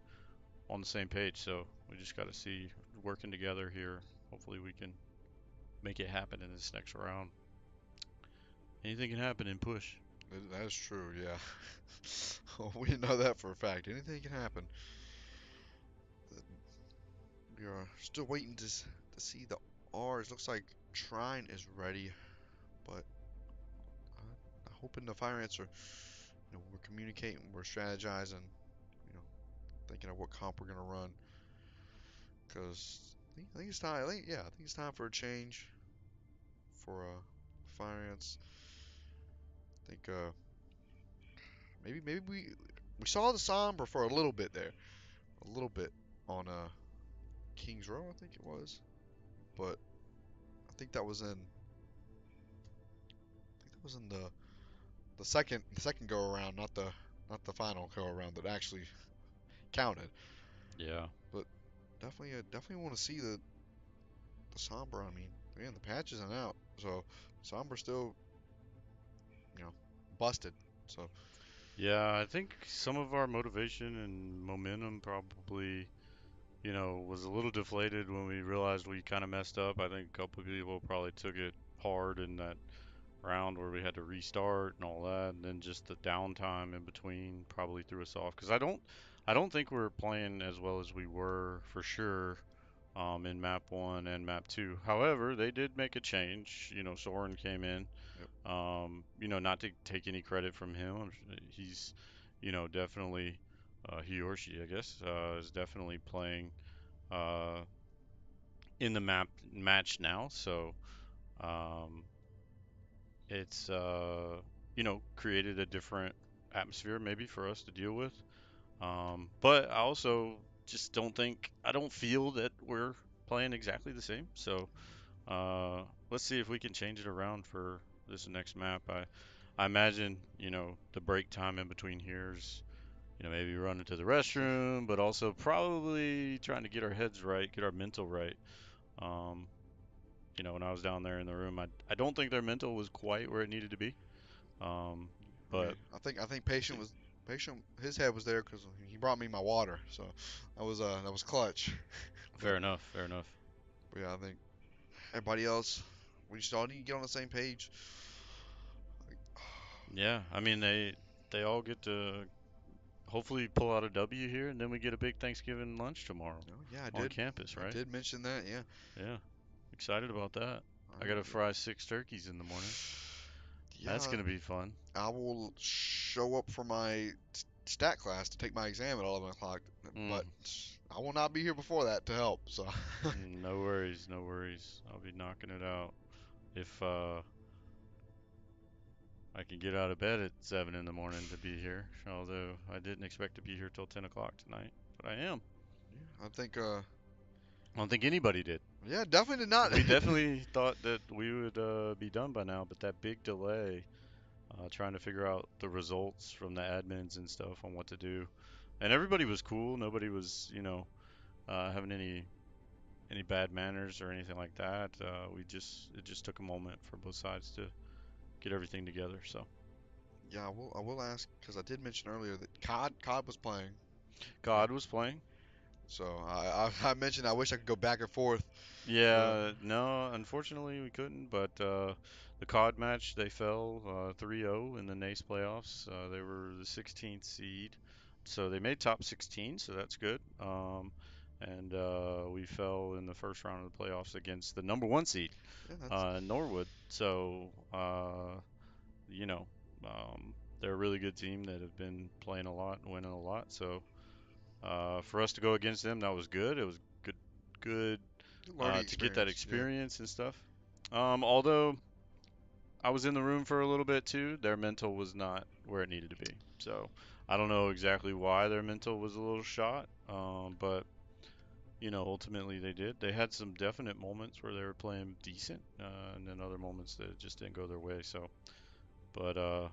S5: on the same page. So we just got to see working together here. Hopefully, we can make it happen in this next round. Anything can happen in push.
S4: that is true. Yeah, we know that for a fact. Anything can happen. We are still waiting to see the R's. Looks like Trine is ready, but I'm hoping the Fire Ants are, we're communicating, we're strategizing, thinking of what comp we're gonna run. Because I think it's time. I think it's time for a change for Fire Ants. I think maybe we saw the Sombra for a little bit there, a little bit on Kings Row, I think it was, but I think that was in the second go around, not the final go around that actually counted.
S5: Yeah.
S4: But definitely want to see the Sombra. I mean, again, the patch isn't out, so Sombra's still busted. So
S5: Yeah, I think some of our motivation and momentum probably, was a little deflated when we realized we kind of messed up. I think a couple of people probably took it hard in that round where we had to restart and all that, and then just the downtime in between probably threw us off. Because I don't think we were playing as well as we were for sure in map one and map two. However, they did make a change. Soren came in.
S4: yep.
S5: Not to take any credit from him. He's, definitely he or she, I guess, is definitely playing uh, in the match now. So um, it's created a different atmosphere maybe for us to deal with. But I also just I don't feel that we're playing exactly the same. So let's see if we can change it around for this next map. I imagine, the break time in between here is, maybe running to the restroom, but also probably trying to get our heads right, get our mental right. Um, when I was down there in the room, I don't think their mental was quite where it needed to be. Um, but
S4: I think patient. His head was there because he brought me my water, so that was clutch. but,
S5: fair enough, fair enough.
S4: but yeah, I think everybody else, we just all need to get on the same page.
S5: Yeah, I mean they all get to hopefully pull out a W here, and then we get a big Thanksgiving lunch tomorrow
S4: Oh, yeah,
S5: on campus,
S4: I
S5: right?
S4: did mention that. Yeah.
S5: Yeah, excited about that. I
S4: Yeah.
S5: gotta fry 6 turkeys in the morning. That's
S4: Yeah,
S5: gonna be fun.
S4: I will show up for my stat class to take my exam at 11 o'clock, but
S5: Mm,
S4: I will not be here before that to help. So
S5: no worries, no worries. I'll be knocking it out. If I can get out of bed at 7 in the morning to be here. Although I didn't expect to be here till 10 o'clock tonight, but I am.
S4: I think,
S5: I don't think anybody did.
S4: yeah, definitely did not.
S5: We definitely thought that we would be done by now, but that big delay, trying to figure out the results from the admins and stuff on what to do, and everybody was cool. Nobody was, having any bad manners or anything like that. It just took a moment for both sides to get everything together. So
S4: Yeah, I will ask because I did mention earlier that COD was playing.
S5: God was playing.
S4: So I mentioned I wish I could go back and forth. But
S5: Yeah, no, unfortunately we couldn't. But the COD match, they fell 3-0 in the NACE playoffs. They were the 16th seed, so they made top 16, so that's good. And we fell in the first round of the playoffs against the number one seed,
S4: yeah, that's
S5: Norwood. So you know, they're a really good team that have been playing a lot and winning a lot. So for us to go against them, that was good. It was good
S4: a learning
S5: to get that
S4: experience. Yeah.
S5: experience and stuff. Although I was in the room for a little bit too, their mental was not where it needed to be. So I don't know exactly why their mental was a little shot, but ultimately they did. They had some definite moments where they were playing decent, and then other moments that just didn't go their way. So, but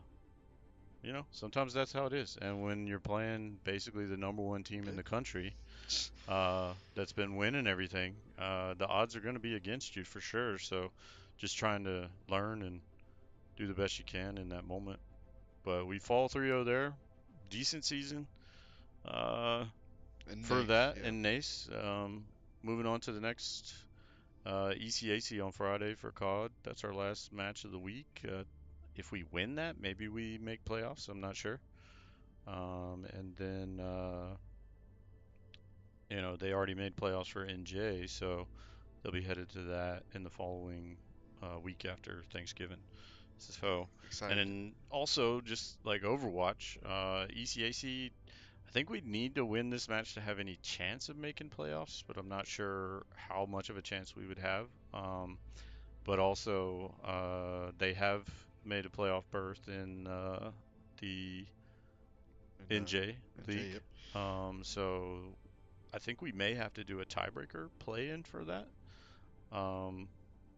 S5: sometimes that's how it is. And when you're playing basically the number one team in the country, that's been winning everything, the odds are going to be against you for sure. So just trying to learn and do the best you can in that moment. But we fall 3-0 there. Decent season
S4: And
S5: for
S4: Nace,
S5: that
S4: yeah.
S5: in NACE. Moving on to the next ECAC on Friday for COD. That's our last match of the week. If we win that, maybe we make playoffs. I'm not sure. And then, they already made playoffs for NJ, so they'll be headed to that in the following week after Thanksgiving. So, and
S4: Excited.
S5: then also just like Overwatch, ECAC, I think we need to win this match to have any chance of making playoffs, but I'm not sure how much of a chance we would have. But also, they have made a playoff berth in the
S4: And,
S5: NJ
S4: NJ,
S5: League.
S4: yep.
S5: So I think we may have to do a tiebreaker play-in for that,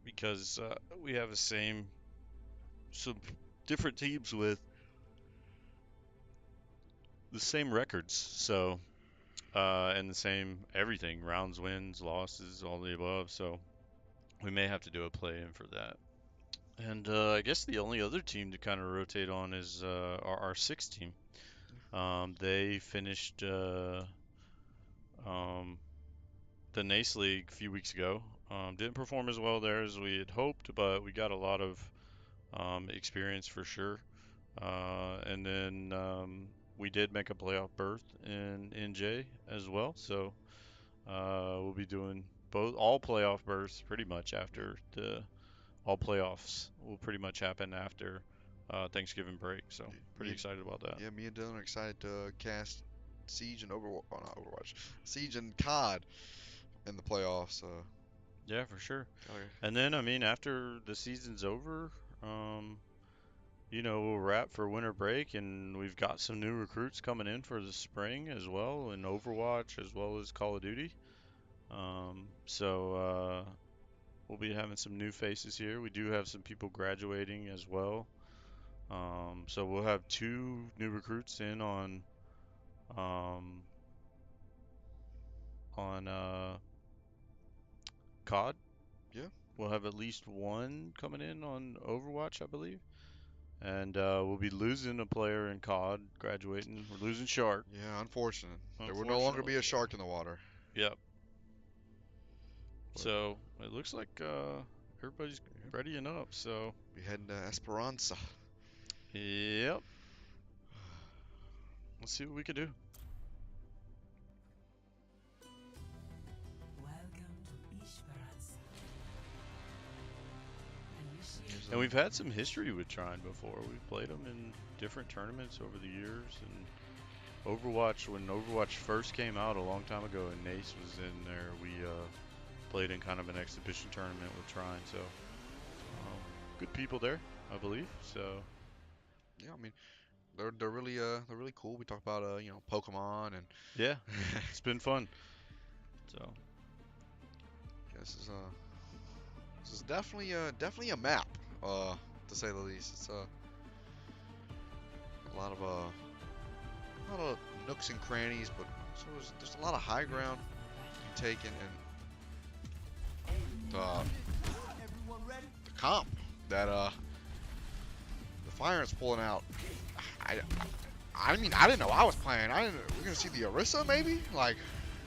S5: because we have some different teams with the same records. So and the same everything, rounds, wins, losses, all the above. So we may have to do a play-in for that. And I guess the only other team to kind of rotate on is our sixth team. They finished um, the NACE League a few weeks ago. Didn't perform as well there as we had hoped, but we got a lot of experience for sure. And then we did make a playoff berth in NJ as well. So we'll be doing all playoff berths pretty much after all playoffs will pretty much happen after Thanksgiving break. So pretty
S4: Me,
S5: excited about that.
S4: yeah, me and Dylan are excited to cast Siege and Overwatch, oh, not Overwatch, Siege and COD in the playoffs.
S5: Yeah, for sure.
S4: Gotta-
S5: And then, I mean, after the season's over, um, we'll wrap for winter break, and we've got some new recruits coming in for the spring as well, in Overwatch as well as Call of Duty. So we'll be having some new faces here. We do have some people graduating as well. So we'll have two new recruits in um, on COD.
S4: yeah,
S5: We'll have at least one coming in on Overwatch, I believe. And we'll be losing a player in COD graduating. We're losing Shark,
S4: yeah, unfortunate. There will no longer be
S5: unfortunately.
S4: a shark in the water.
S5: Yep.
S4: But
S5: So it looks like everybody's
S4: yeah,
S5: readying up. So,
S4: we heading to Esperanza.
S5: yep. Let's see what we can do.
S3: Welcome to Esperanza. Initiate
S5: And we've had some history with Trine before. We've played them in different tournaments over the years. And Overwatch, when Overwatch first came out a long time ago and Nace was in there, we played in kind of an exhibition tournament with Trine. So good people there, I believe. So
S4: Yeah, I mean, they're really cool. We talk about Pokemon and
S5: Yeah, it's been fun. So
S4: yeah, this is definitely a map, to say the least. It's a lot of nooks and crannies, but so there's a lot of high ground to be taken, and the comp that the Fire's pulling out. I mean, I didn't know I was playing. We're gonna see the Orisa maybe, like.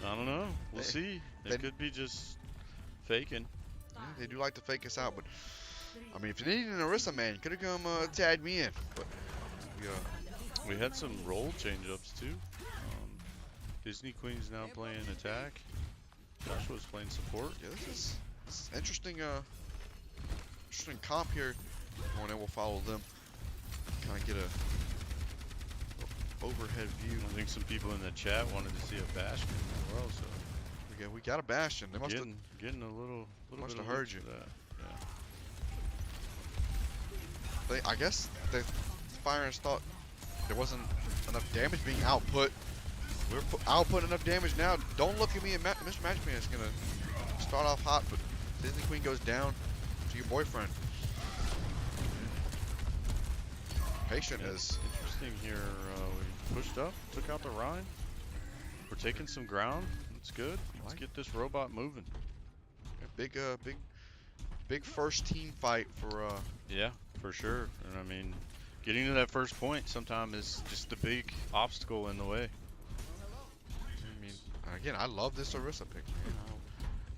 S5: I don't know. We'll
S4: They-
S5: see.
S4: they-
S5: It could be just faking.
S4: Yeah, they do like to fake us out, but I mean, if you needed an Orisa, man, you could have come tag me in. But
S5: We had some role change-ups too. Disney Queen's now playing attack. Joshua's playing support.
S4: yeah, this is interesting. Interesting comp here. And then we'll follow them. Kind of get a overhead view.
S5: I think some people in the chat wanted to see a Bastion as well, so
S4: We got a Bastion. They must have.
S5: getting a little
S4: must
S5: bit
S4: have
S5: of
S4: heard
S5: loot
S4: you.
S5: for that. Yeah.
S4: I guess the Fires thought there wasn't enough damage being output. We're outputting enough damage now. Don't look at me, and Mr. Magic is gonna start off hot, but Disney Queen goes down to your boyfriend. Patient is.
S5: Interesting here. We pushed up, took out the Rhine. We're taking some ground. That's good. Let's get this robot moving.
S4: A big first team fight for
S5: Yeah, for sure. And I mean, getting to that first point sometimes is just a big obstacle in the way.
S4: I mean, again, I love this Orisa pick.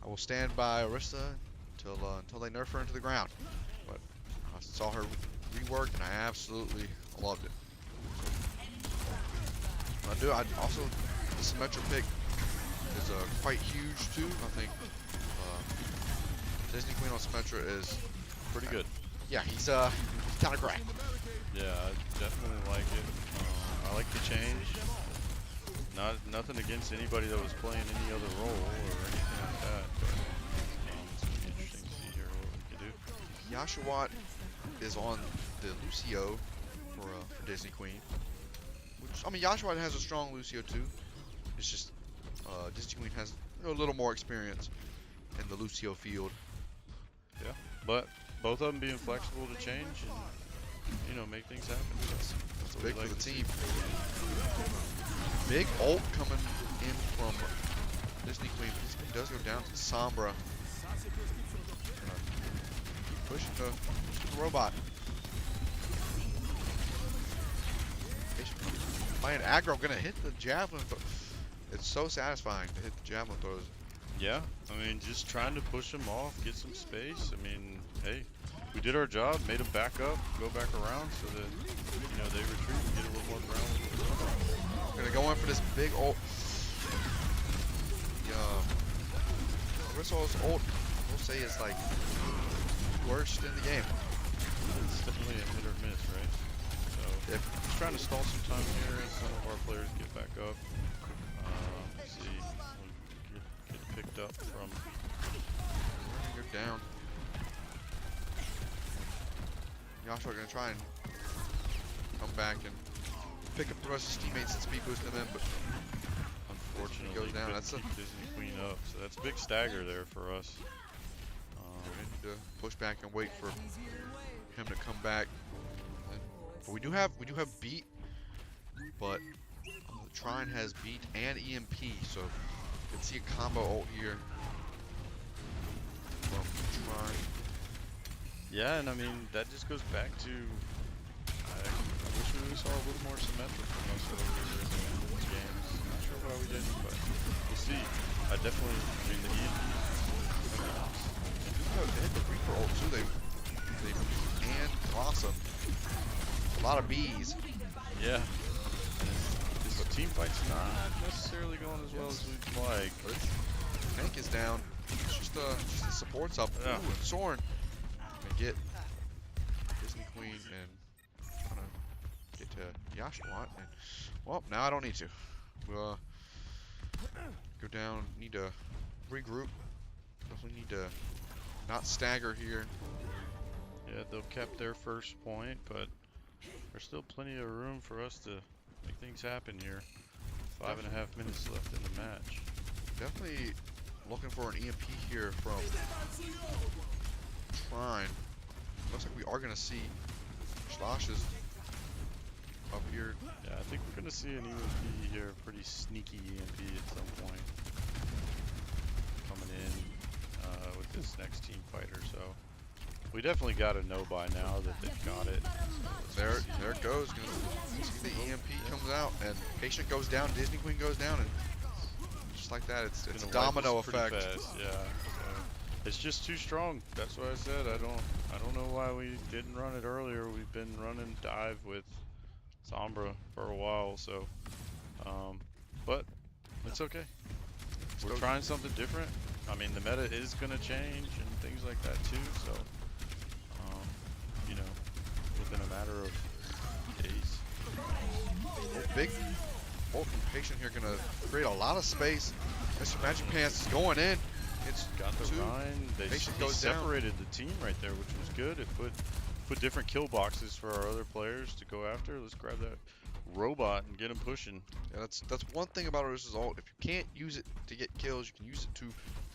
S4: I will stand by Orisa until they nerf her into the ground. But I saw her rework and I absolutely loved it. I also the Symmetra pick is quite huge too. I think Disney Queen on Symmetra is
S5: Pretty good.
S4: yeah, he's kind of great.
S5: Yeah, I definitely like it. I like the change. Nothing against anybody that was playing any other role or anything like that. But it's gonna be interesting to see here what we can do.
S4: Yashawat is on the Lucio for Disney Queen. Which, I mean, Yashawat has a strong Lucio too. It's just Disney Queen has a little more experience in the Lucio field.
S5: Yeah, but both of them being flexible to change and make things happen.
S4: That's
S5: what
S4: big
S5: we
S4: for
S5: like
S4: the
S5: to
S4: team. Big ult coming in from Disney Queen. Disney Queen does go down to Sombra. Keep pushing the robot. Playing aggro, gonna hit the javelin. It's so satisfying to hit the javelin throws.
S5: Yeah, I mean, just trying to push them off, get some space. I mean, hey, we did our job, made them back up, go back around so that, they retreat and get a little more ground.
S4: Gonna go in for this big ult. Orisa's ult, I will say, is like worst in the game.
S5: It's definitely a hit or miss, right? So, just trying to stall some time here as some of our players get back up. See, we'll get picked up from.
S4: You're down. Joshua gonna try and come back and pick up the rest of his teammates and speed boost them in, but
S5: Unfortunately,
S4: goes down.
S5: couldn't
S4: That's a
S5: keep Disney Queen up, so that's a big stagger there for us.
S4: we need to push back and wait for him to come back. But we do have beat, but Trine has beat and EMP, so you can see a combo ult here from Trine.
S5: Yeah, and I mean, that just goes back to, I wish we saw a little more symmetric from us over these games. Not sure why we didn't, but we'll see. I mean, the EMP.
S4: They hit the Reaper ult too. They and Blossom. A lot of bees.
S5: Yeah. This team fight's not necessarily going as well as we'd like.
S4: But tank is down. It's just the support's up.
S5: Yeah.
S4: Ooh, and Soren can get Disney Queen and trying to get to Yashawat. And well, now I don't need to. We'll go down. Need to regroup. Definitely need to not stagger here.
S5: Yeah, they've kept their first point, but there's still plenty of room for us to make things happen here. 5.5 minutes left in the match.
S4: Definitely looking for an EMP here from Trine. Looks like we are going to see sloshes up here.
S5: Yeah, I think we're going to see an EMP here, pretty sneaky EMP at some point. Coming in with this next team fighter, so we definitely got to know by now that they've got it.
S4: There it goes. Gonna see the EMP comes out, and Patient goes down, Disney Queen goes down, and just like that, it's a domino effect.
S5: Fast, yeah. So it's just too strong. That's what I said. I don't know why we didn't run it earlier. We've been running dive with Sombra for a while, so but it's okay. We're trying something different. I mean, the meta is gonna change and things like that too. So you know, within a matter of days.
S4: Big ult from Patient here gonna create a lot of space. Mr. Magic Pants is going in. It's
S5: Got the Rhine. They separated the team right there, which was good. It put different kill boxes for our other players to go after. Let's grab that robot and get him pushing.
S4: Yeah, that's one thing about Orsa's ult. If you can't use it to get kills, you can use it to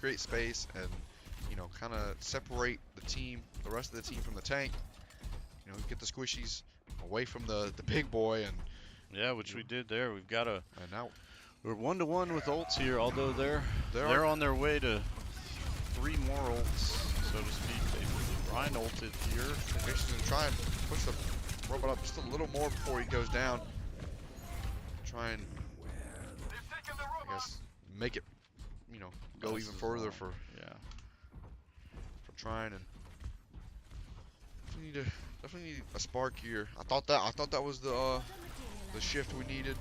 S4: create space and, you know, kind of separate the team, the rest of the team from the tank. You know, get the squishies away from the big boy, and
S5: yeah, which we did there. We've got a
S4: and now
S5: we're 1-to-1 with ults here, although they're on their way to 3 more ults, so to speak. They Rhine ulted here.
S4: Patient's gonna try and push the robot up just a little more before he goes down. Try and, I guess, make it, you know, go even further for Trine, and definitely need a spark here. I thought that was the shift we needed,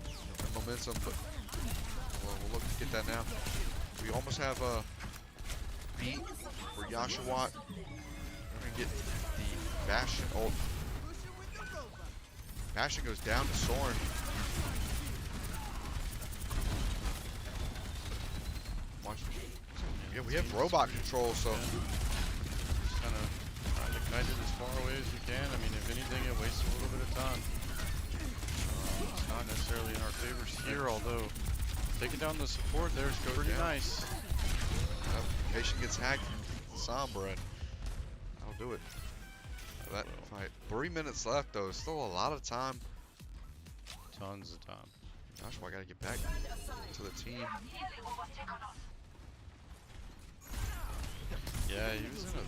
S4: and momentum, but we'll look to get that now. We almost have a beat for Yashawat. We're gonna get the Bastion ult. Bastion goes down to Soren. Watch. Yeah, we have robot control, so
S5: just kind of trying to kite it as far away as we can. I mean, if anything, it wastes a little bit of time. It's not necessarily in our favor here, although taking down the support there is pretty nice.
S4: Patient gets hacked from Sombra, and that'll do it for that fight. 3 minutes left, though. Still a lot of time.
S5: Tons of time.
S4: Gosh, well, I gotta get back to the team.
S5: Yeah, he was in a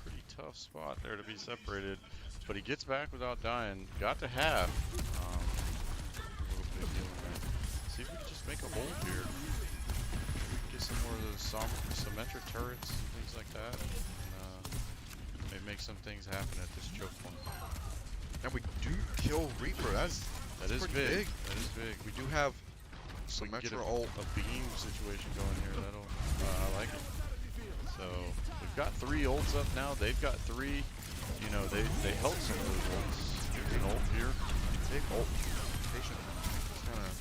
S5: pretty tough spot there to be separated, but he gets back without dying. Got to have. A little big deal in there. See if we can just make a hold here. Get some more of those symmetric turrets and things like that. And, maybe make some things happen at this choke point.
S4: And we do kill Reaper. That is big.
S5: That is big.
S4: We do have
S5: We can get
S4: symmetrical ult.
S5: a beam situation going here. That'll I like it. So we've got 3 ults up now. They've got 3. You know, they held some of those ults. Here's an ult here.
S4: Big ult. Patient kind of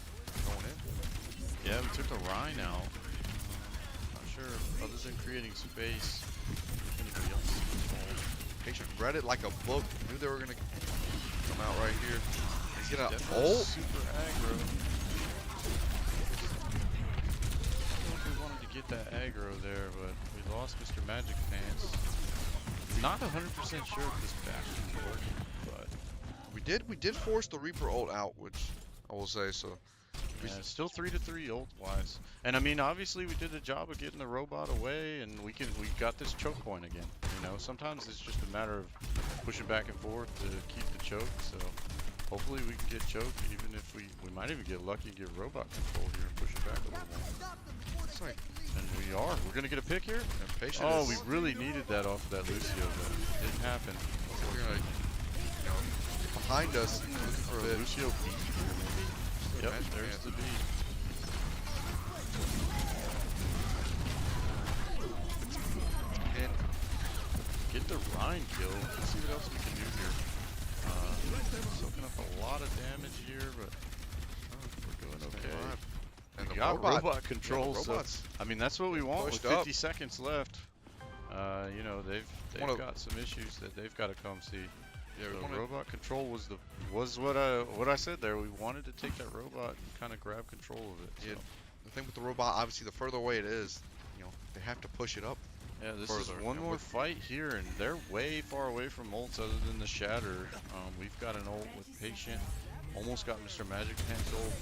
S4: going in.
S5: Yeah, we took the Rhine out. Not sure, other than creating space, if anybody else is involved.
S4: Patient read it like a book. Knew they were gonna come out right here. He's gonna
S5: Definitely
S4: ult.
S5: super aggro. We wanted to get that aggro there, but we lost Mr. Magic Pants. Not 100% sure if this Bastion's working, but
S4: We did force the Reaper ult out, which I will say. So
S5: yeah, still 3-3 ult wise. And I mean, obviously we did a job of getting the robot away, and we got this choke point again. You know, sometimes it's just a matter of pushing back and forth to keep the choke. So hopefully we can get choked, even if we might even get lucky and get robot control here and push it back a little more.
S4: it's like,
S5: And we are. We're gonna get a pick here.
S4: and Patient
S5: Oh,
S4: is,
S5: we really needed that off of that Lucio, but it didn't happen.
S4: we're gonna, you know, get behind us, looking for a bit.
S5: Lucio beat here, maybe. Yep,
S4: Magic
S5: there's
S4: Pants.
S5: the beat.
S4: And
S5: Get the Rhine kill. Let's see what else we can do here. Soaking up a lot of damage here, but we're doing okay.
S4: And
S5: We
S4: the
S5: got robot
S4: yeah,
S5: control,
S4: the
S5: so
S4: robots.
S5: I mean that's what we want with
S4: Pushed up.
S5: 50 seconds left. You know they've
S4: Wanna-
S5: got some issues that they've got to come see.
S4: Yeah, we
S5: the
S4: wanted-
S5: robot control was what I said there. We wanted to take that robot and kind of grab control of it.
S4: Yeah.
S5: So.
S4: The thing with the robot, obviously, the further away it is, they have to push it up.
S5: Yeah, this
S4: further,
S5: is one
S4: and
S5: more
S4: with-
S5: fight here, and they're way far away from ults other than the Shatter. We've got an ult with Patient. Almost got Mr. Magic Pants ult.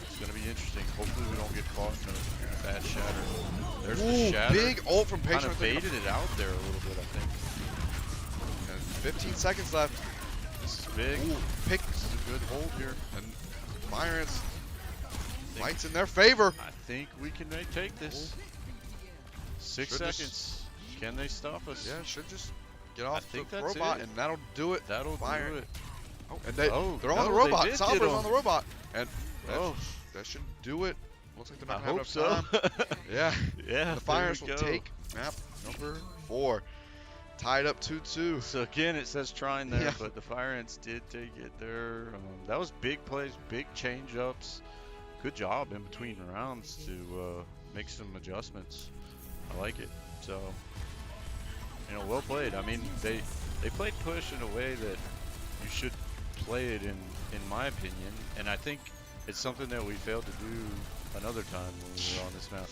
S5: It's going to be interesting. Hopefully we don't get caught in a bad Shatter. There's the Shatter.
S4: Big ult from
S5: Kind
S4: Patient.
S5: of baited it out there a little bit, I think.
S4: And 15 seconds left.
S5: This is big.
S4: Ooh, pick.
S5: This is a good hold here.
S4: And Myron's fights in their favor.
S5: I think we can take this. 6
S4: Should just-
S5: seconds. Can they stop us?
S4: Yeah, should just get off the
S5: think that's
S4: robot,
S5: it.
S4: and that'll do it.
S5: That'll
S4: Fire.
S5: do it.
S4: Oh, and
S5: Oh,
S4: they're on the
S5: no, they
S4: robot.
S5: did get
S4: Sombra's
S5: him.
S4: on the robot. And
S5: Oh.
S4: that should do it. Looks like they're
S5: I
S4: not gonna
S5: hope
S4: have
S5: so.
S4: enough time. Yeah.
S5: Yeah.
S4: The Fires
S5: there we
S4: will
S5: go.
S4: take map number 4. Tied up 2-2.
S5: So again, it says Trine there,
S4: Yeah.
S5: but the Fire Ants did take it there. That was big plays, big change ups. Good job in between rounds to make some adjustments. I like it. So, well played. I mean, they played push in a way that you should play it in my opinion, and I think it's something that we failed to do another time when we were on this map.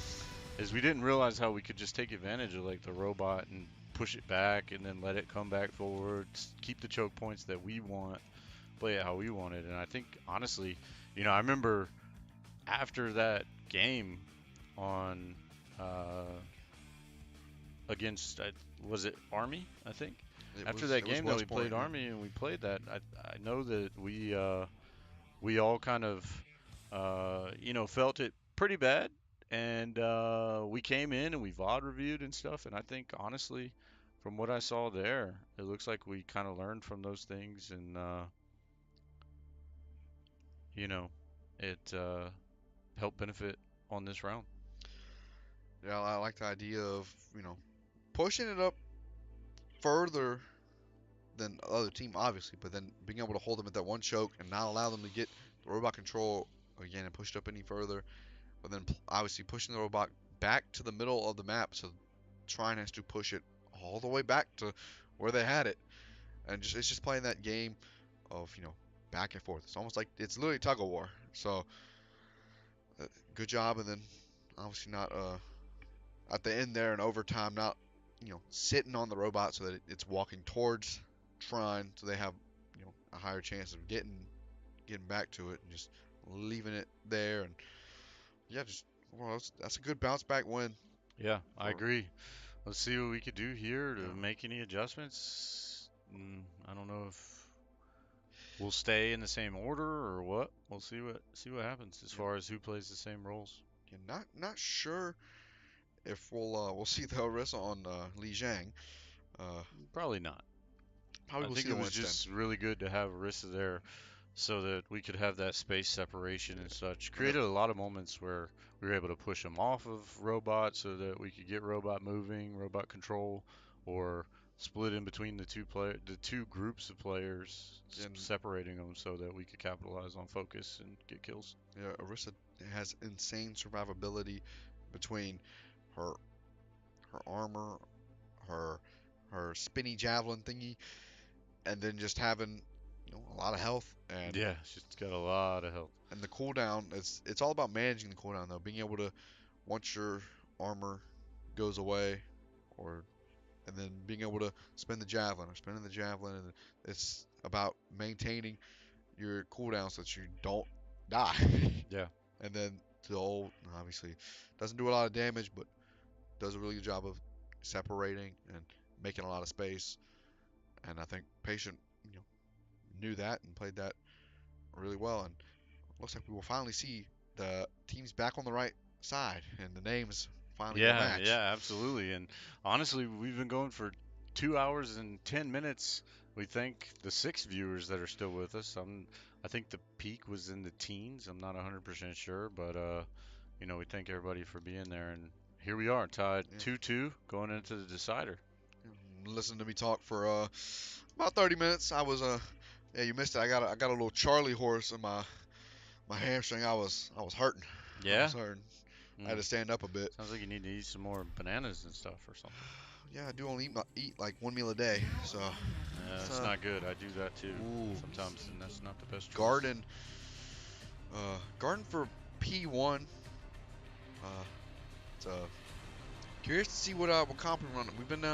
S5: Is we didn't realize how we could just take advantage of like the robot and push it back and then let it come back forward, keep the choke points that we want, play it how we want it. And I think honestly, I remember after that game on against was it Army, I think. After that game that we played Army and we played that, I know that we all kind of felt it pretty bad, and we came in and we VOD reviewed and stuff, and I think honestly from what I saw there, it looks like we kind of learned from those things, and it helped benefit on this round.
S4: Yeah, I like the idea of, pushing it up further than the other team, obviously, but then being able to hold them at that one choke and not allow them to get the robot control again and push it up any further. But then obviously pushing the robot back to the middle of the map, so Trine has to push it all the way back to where they had it. And it's just playing that game of, back and forth. It's almost like it's literally tug of war. So good job, and then obviously not at the end there in overtime, not sitting on the robot so that it's walking towards Trine, so they have a higher chance of getting back to it, and just leaving it there. And yeah, that's a good bounce back win.
S5: Yeah, I agree. Let's see what we could do here to make any adjustments. I don't know if we'll stay in the same order or what. We'll see what happens as far as who plays the same roles.
S4: Yeah, not sure if we'll see the Orisa on Li Jiang.
S5: Probably not.
S4: Probably
S5: I
S4: we'll
S5: think
S4: see
S5: it
S4: the
S5: was
S4: Winston.
S5: just really good to have Orisa there so that we could have that space separation and such. Created a lot of moments where we were able to push them off of robot so that we could get robot moving, robot control, or split in between the two groups of players, separating them so that we could capitalize on focus and get kills.
S4: Yeah, Orisa has insane survivability between her armor, her spinny javelin thingy, and then just having a lot of health. And
S5: Yeah, she's got a lot of health.
S4: and the cooldown, it's all about managing the cooldown though, being able to, once your armor goes away, and then being able to spin the javelin, and it's about maintaining your cooldown so that you don't die.
S5: Yeah.
S4: And then the ult obviously doesn't do a lot of damage, but does a really good job of separating and making a lot of space. And I think Patient knew that and played that really well, and looks like we will finally see the teams back on the right side and the names finally will match.
S5: Yeah, absolutely. And honestly, we've been going for 2 hours and 10 minutes. We thank the 6 viewers that are still with us. I think the peak was in the teens. I'm not 100% sure, but we thank everybody for being there. And here we are, tied 2-2, going into the decider.
S4: Listen to me talk for about 30 minutes. I was yeah, you missed it. I got a little Charlie horse in my hamstring. I was hurting.
S5: Yeah.
S4: I was hurting. I had to stand up a bit.
S5: Sounds like you need to eat some more bananas and stuff or something.
S4: Yeah, I do only eat like one meal a day, so
S5: Yeah,
S4: It's,
S5: that's not good. I do that too
S4: ooh.
S5: sometimes, and that's not the best choice.
S4: Garden. Garden for P1. It's curious to see what comp we run. We've been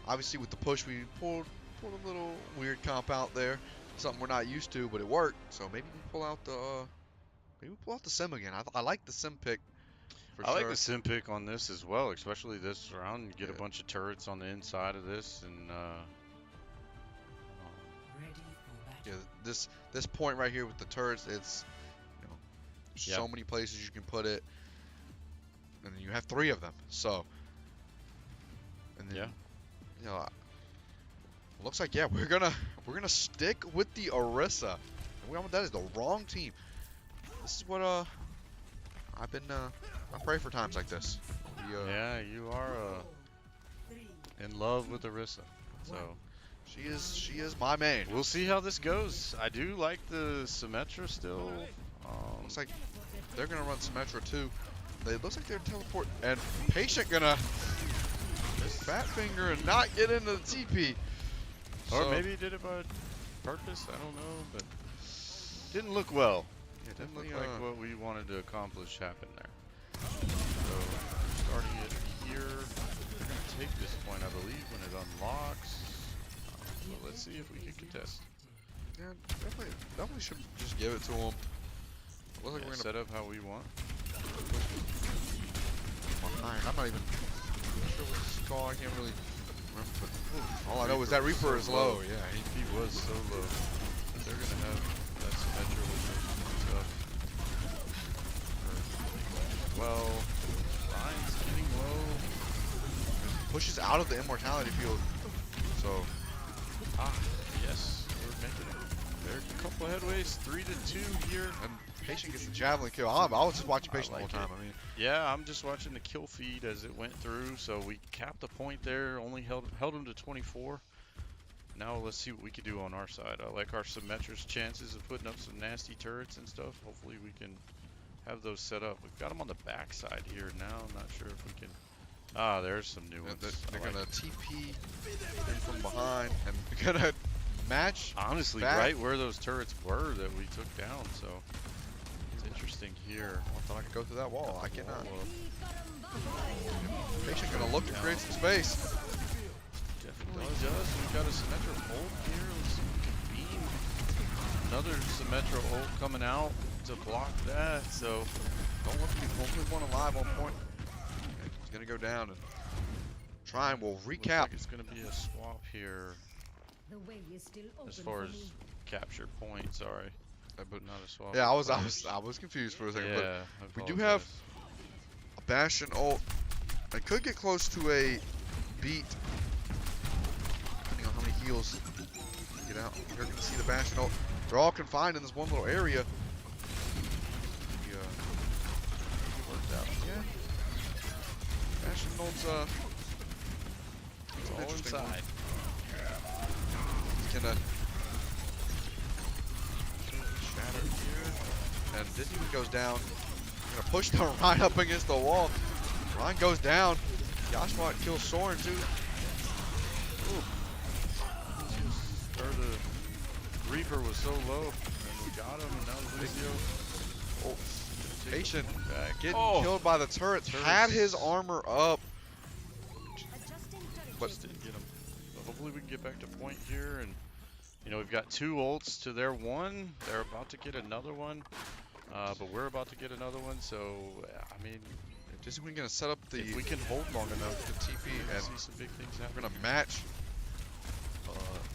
S4: obviously with the push we pulled a little weird comp out there. Something we're not used to, but it worked. So maybe we pull out the sim again. I like the sim pick for
S5: I
S4: sure.
S5: like the sim pick on this as well, especially this round. You get
S4: Yeah.
S5: a bunch of turrets on the inside of this, and
S3: Ready for battle.
S4: Yeah, this point right here with the turrets, it's there's
S5: Yeah.
S4: so many places you can put it, and then you have 3 of them. So, and then
S5: yeah.
S4: looks like we're gonna stick with the Orisa. And that is the wrong team. This is what I've been I pray for times like this.
S5: Yeah, you are in love with Orisa. So
S4: she is my main.
S5: we'll see how this goes. I do like the Symmetra still.
S4: Looks like they're gonna run Symmetra too. Looks like they're teleport and Patient gonna fat finger and not get into the TP.
S5: Or
S4: So-
S5: maybe he did it by purpose. I don't know, but didn't look well.
S4: Yeah,
S5: Didn't look
S4: definitely,
S5: like what we wanted to accomplish happened there. So starting it here. We're gonna take this point, I believe, when it unlocks. So let's see if we can contest.
S4: Yeah, definitely should just give it to them. Looks like
S5: Yeah,
S4: we're gonna
S5: set up how we want.
S4: behind. I'm not even sure what this is called. I can't really remember. But all I know is that Reaper is low. Yeah,
S5: He was so low. But they're gonna have that Symmetra with stuff. Well, Trine's getting low.
S4: pushes out of the immortality field. So
S5: Yes, we're making it. They're a couple headways, 3-2 here.
S4: and Patient gets the javelin kill. I was just watching Patient
S5: like
S4: the whole
S5: it.
S4: time. I mean,
S5: Yeah, I'm just watching the kill feed as it went through. So we capped the point there, only held him to 24. Now let's see what we can do on our side. I like our Symmetra's chances of putting up some nasty turrets and stuff. Hopefully we can have those set up. We've got them on the back side here now. I'm not sure if we can. Ah, there's some new ones.
S4: they're
S5: I like
S4: gonna
S5: it.
S4: TP in from behind and gonna match.
S5: Honestly,
S4: back.
S5: right where those turrets were that we took down. So it's interesting here.
S4: I thought I could go through that wall. I cannot.
S5: Well,
S4: Patient gonna look to create some space.
S5: definitely does. We've got a Symmetra ult here. Let's see if we can beam. Another Symmetra ult coming out to block that. So
S4: Don't want to be hopefully one alive on point. He's gonna go down and Trine will
S5: looks
S4: recap.
S5: like it's going to be a swap here
S7: The way is still open
S5: as far
S7: for
S5: as
S7: me.
S5: capture point. Sorry,
S4: But
S5: not a swap.
S4: yeah,
S5: of
S4: I
S5: players.
S4: was confused for a second.
S5: Yeah,
S4: But
S5: I
S4: we do have
S5: apologize.
S4: a Bastion ult. I could get close to a beat. Depending on how many heals get out. You're gonna see the Bastion ult. They're all confined in this one little area. It worked out. Yeah. Bastion ult's
S5: It's
S4: an
S5: all
S4: interesting one.
S5: inside.
S4: He's gonna shatter here. And this even goes down. Gonna push the Ryan up against the wall. Ryan goes down. Joshua kills Soren too. Ooh.
S5: Or the Reaper was so low, and we got him, and now Lucio.
S4: Oh, Patient
S5: Back.
S4: getting
S5: Oh,
S4: killed by the turrets.
S5: Turrets.
S4: Had his armor up.
S7: Adjusting turret
S4: But-
S5: just didn't get him. So hopefully we can get back to point here, and you know we've got 2 ults to their 1. They're about to get another one, but we're about to get another one. So I mean,
S4: Just we're gonna set up the
S5: if we can hold long enough,
S4: the TP
S5: we'll
S4: and
S5: see some big things
S4: we're
S5: happen.
S4: gonna match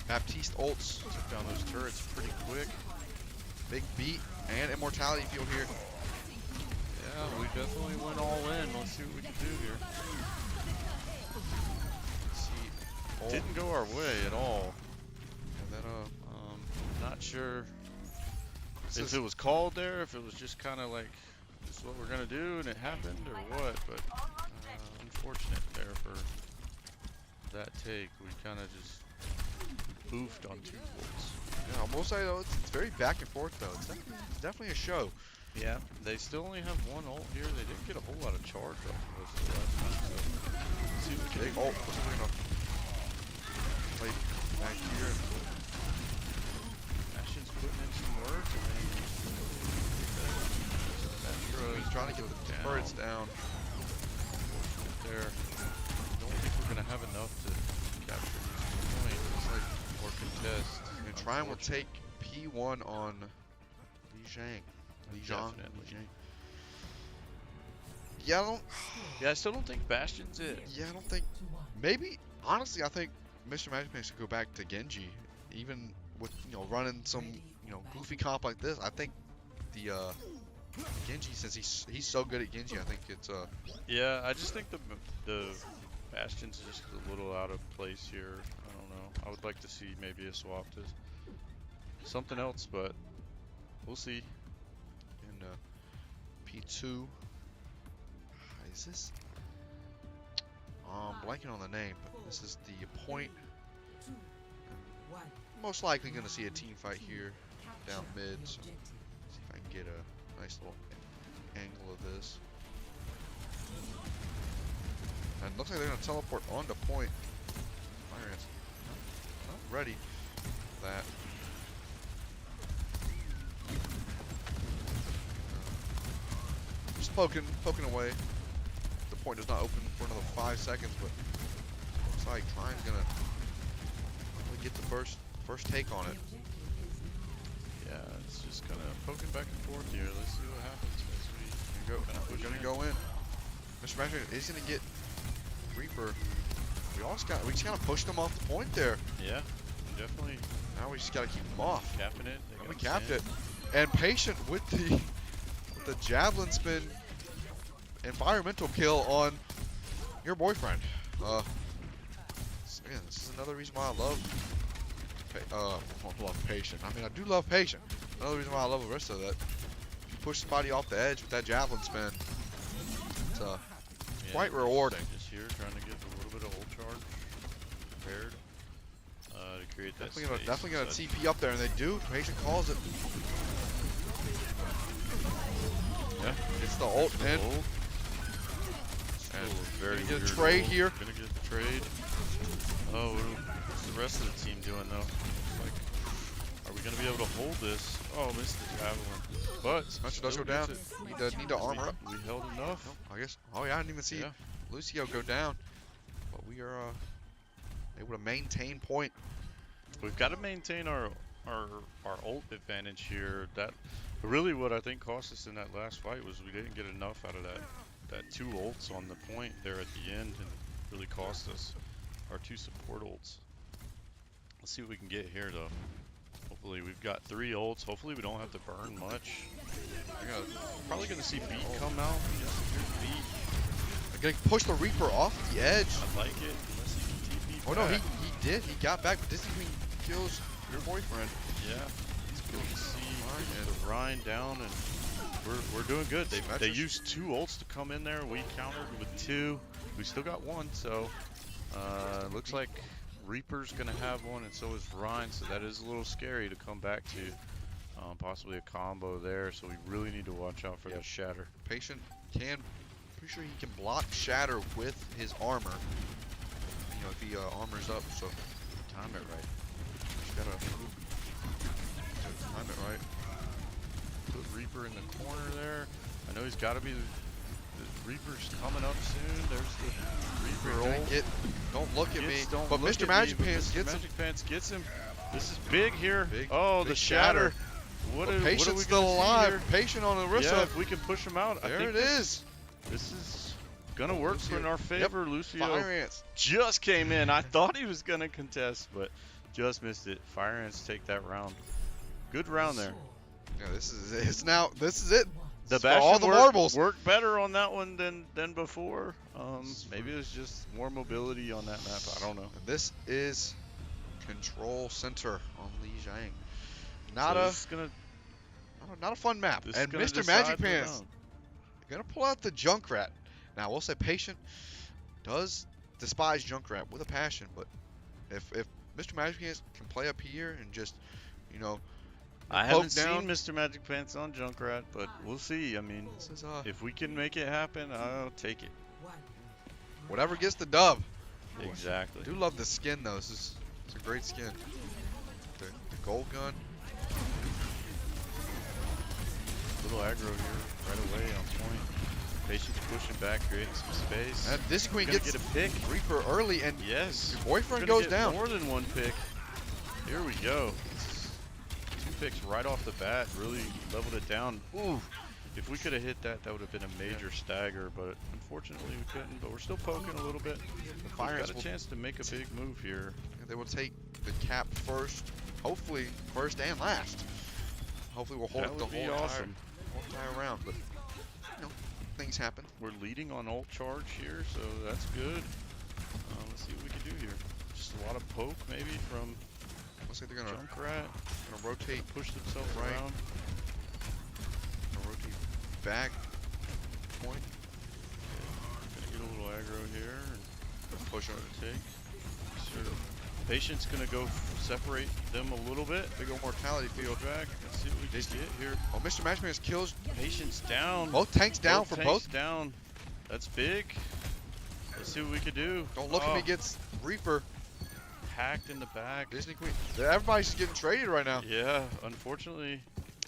S4: Baptiste ults.
S5: Took down those turrets pretty quick.
S4: Big beat and immortality field here.
S5: Yeah, we definitely went all in. Let's see what we can do here.
S4: Let's see. Ult.
S5: Didn't go our way at all.
S4: And then
S5: Not sure
S4: this
S5: if
S4: is-
S5: it was called there, if it was just kind of like, this is what we're gonna do and it happened, or what. But unfortunate there for that take. We kind of just boofed on 2 volts.
S4: yeah, I will say though, it's very back and forth though. It's definitely a show.
S5: Yeah, they still only have 1 ult here. They didn't get a whole lot of charge off of us the last time, so let's see what we can
S4: Big
S5: do.
S4: ult. What's he gonna play? back here.
S5: Bastion's putting in some work.
S4: He's trying to get the turrets down. There.
S5: Don't think we're gonna have enough to capture this point. It's like or contest.
S4: And Trine will take P1 on Li Zhang.
S5: Definitely.
S4: Yeah,
S5: I still don't think Bastion's it.
S4: I don't think. Maybe, honestly, I think Mr. Magic Man should go back to Genji. Even with, running some, goofy comp like this, I think the Genji, since he's so good at Genji, I think it's
S5: Yeah, I just think the Bastion's just a little out of place here. I don't know. I would like to see maybe a swap to something else, but we'll see.
S4: And P2. Is this? Blanking on the name, but this is the point. Most likely going to see a team fight here down mid. So see if I can get a nice little angle of this. And it looks like they're going to teleport onto point. Fire ants not ready for that. Just poking away. The point does not open for another 5 seconds, but looks like Trine's gonna really get the first take on it.
S5: Yeah, it's just kind of poking back and forth here. Let's see what happens as
S4: We're gonna go in. Mr. Magic is gonna get Reaper. We just gotta push them off the point there.
S5: Yeah, definitely.
S4: Now we just gotta keep them off.
S5: Capping it.
S4: And we capped it. And Patient with the javelin spin environmental kill on your boyfriend. Again, this is another reason why I love Patient. I mean, I do love Patient. Another reason why I love Arista, that you push somebody off the edge with that javelin spin. It's quite rewarding.
S5: Just here trying to get a little bit of ult charge prepared to create that
S4: Definitely gonna TP up there, and they do. Patient calls it.
S5: Yeah,
S4: it's the ult in.
S5: And very
S4: gonna get a trade here.
S5: Gonna get the trade. Oh, what's the rest of the team doing though? Like, are we gonna be able to hold this? Oh, missed the javelin. But
S4: Smasher does go down. Need to armor up.
S5: We held enough.
S4: I guess. Oh yeah, I didn't even see Lucio go down. But we are able to maintain point.
S5: We've got to maintain our ult advantage here. That really what I think cost us in that last fight was we didn't get enough out of that 2 ults on the point there at the end, and really cost us our 2 support ults. Let's see what we can get here though. Hopefully we've got 3 ults. Hopefully we don't have to burn much. We're probably gonna see Beat come out. Yes, here's Beat.
S4: They're gonna push the Reaper off the edge.
S5: I like it. Unless he can TP
S4: Oh no,
S5: back.
S4: he did. He got back, but this even kills your boyfriend.
S5: Yeah, it's good to see the Rhine down, and we're doing good. They used 2 ults to come in there. We countered with 2. We still got 1, so looks like Reaper's gonna have 1, and so is Rhine. So that is a little scary to come back to possibly a combo there. So we really need to watch out for that Shatter.
S4: Patient can, pretty sure he can block Shatter with his armor. If he armors up, so time it right. Just gotta time it right.
S5: Put Reaper in the corner there. I know he's got to be. The Reaper's coming up soon. There's the Reaper ult.
S4: Don't look at me. But Mr. Magic Pants gets him.
S5: Magic Pants gets him. This is big here.
S4: Big,
S5: oh,
S4: big
S5: the Shatter.
S4: What are we still alive. Patient on the Arista.
S5: Yeah, if we can push him out.
S4: There
S5: I think
S4: it is.
S5: This is gonna work in our favor. Lucio
S4: Fire Ants
S5: just came in. I thought he was gonna contest, but just missed it. Fire Ants take that round. Good round there.
S4: Yeah, this is it. This is it.
S5: The
S4: Bastion all the marbles
S5: worked better on that one than before. Maybe it was just more mobility on that map. I don't know.
S4: And this is Control Center on Li Zhang. Not a fun map. And Mr. Magic Pants gonna pull out the Junkrat. Now we'll say Patient does despise Junkrat with a passion, but if Mr. Magic Pants can play up here and just
S5: I haven't seen Mr. Magic Pants on Junkrat, but we'll see. I mean, if we can make it happen, I'll take it.
S4: Whatever gets the dub.
S5: Exactly.
S4: I do love the skin though. This is It's a great skin. The gold gun.
S5: Little aggro here, right away on point. Patience pushing back, creating some space.
S4: And this queen
S5: Gonna
S4: gets
S5: get a pick.
S4: Reaper early, and
S5: Yes.
S4: your boyfriend
S5: Gonna
S4: goes
S5: get
S4: down.
S5: More than one pick. Here we go. 2 picks right off the bat, really leveled it down. Ooh. If we could have hit that, that would have been a major stagger, but unfortunately we couldn't. But we're still poking a little bit.
S4: The
S5: We've
S4: Fire
S5: got
S4: Ants
S5: a chance to make a big move here.
S4: They will take the cap first, hopefully first and last. Hopefully we'll hold
S5: That
S4: it the
S5: would be
S4: whole
S5: awesome.
S4: entire round, but you know, things happen.
S5: We're leading on ult charge here, so that's good. Let's see what we can do here. Just a lot of poke maybe from
S4: Looks like they're gonna
S5: Junkrat.
S4: rotate,
S5: Push themselves
S4: right.
S5: around.
S4: gonna rotate back point,
S5: Gonna get a little aggro here and
S4: push on
S5: take. Sort of Patience gonna go separate them a little bit.
S4: big old mortality field.
S5: Back. Let's see what we can get here.
S4: Oh, Mr. Matchmaker kills
S5: Patience down.
S4: both tanks down for
S5: tanks
S4: both.
S5: down. That's big. Let's see what we can do.
S4: Don't look if he gets Reaper.
S5: Hacked in the back.
S4: Disney Queen. Everybody's just getting traded right now.
S5: Yeah, unfortunately.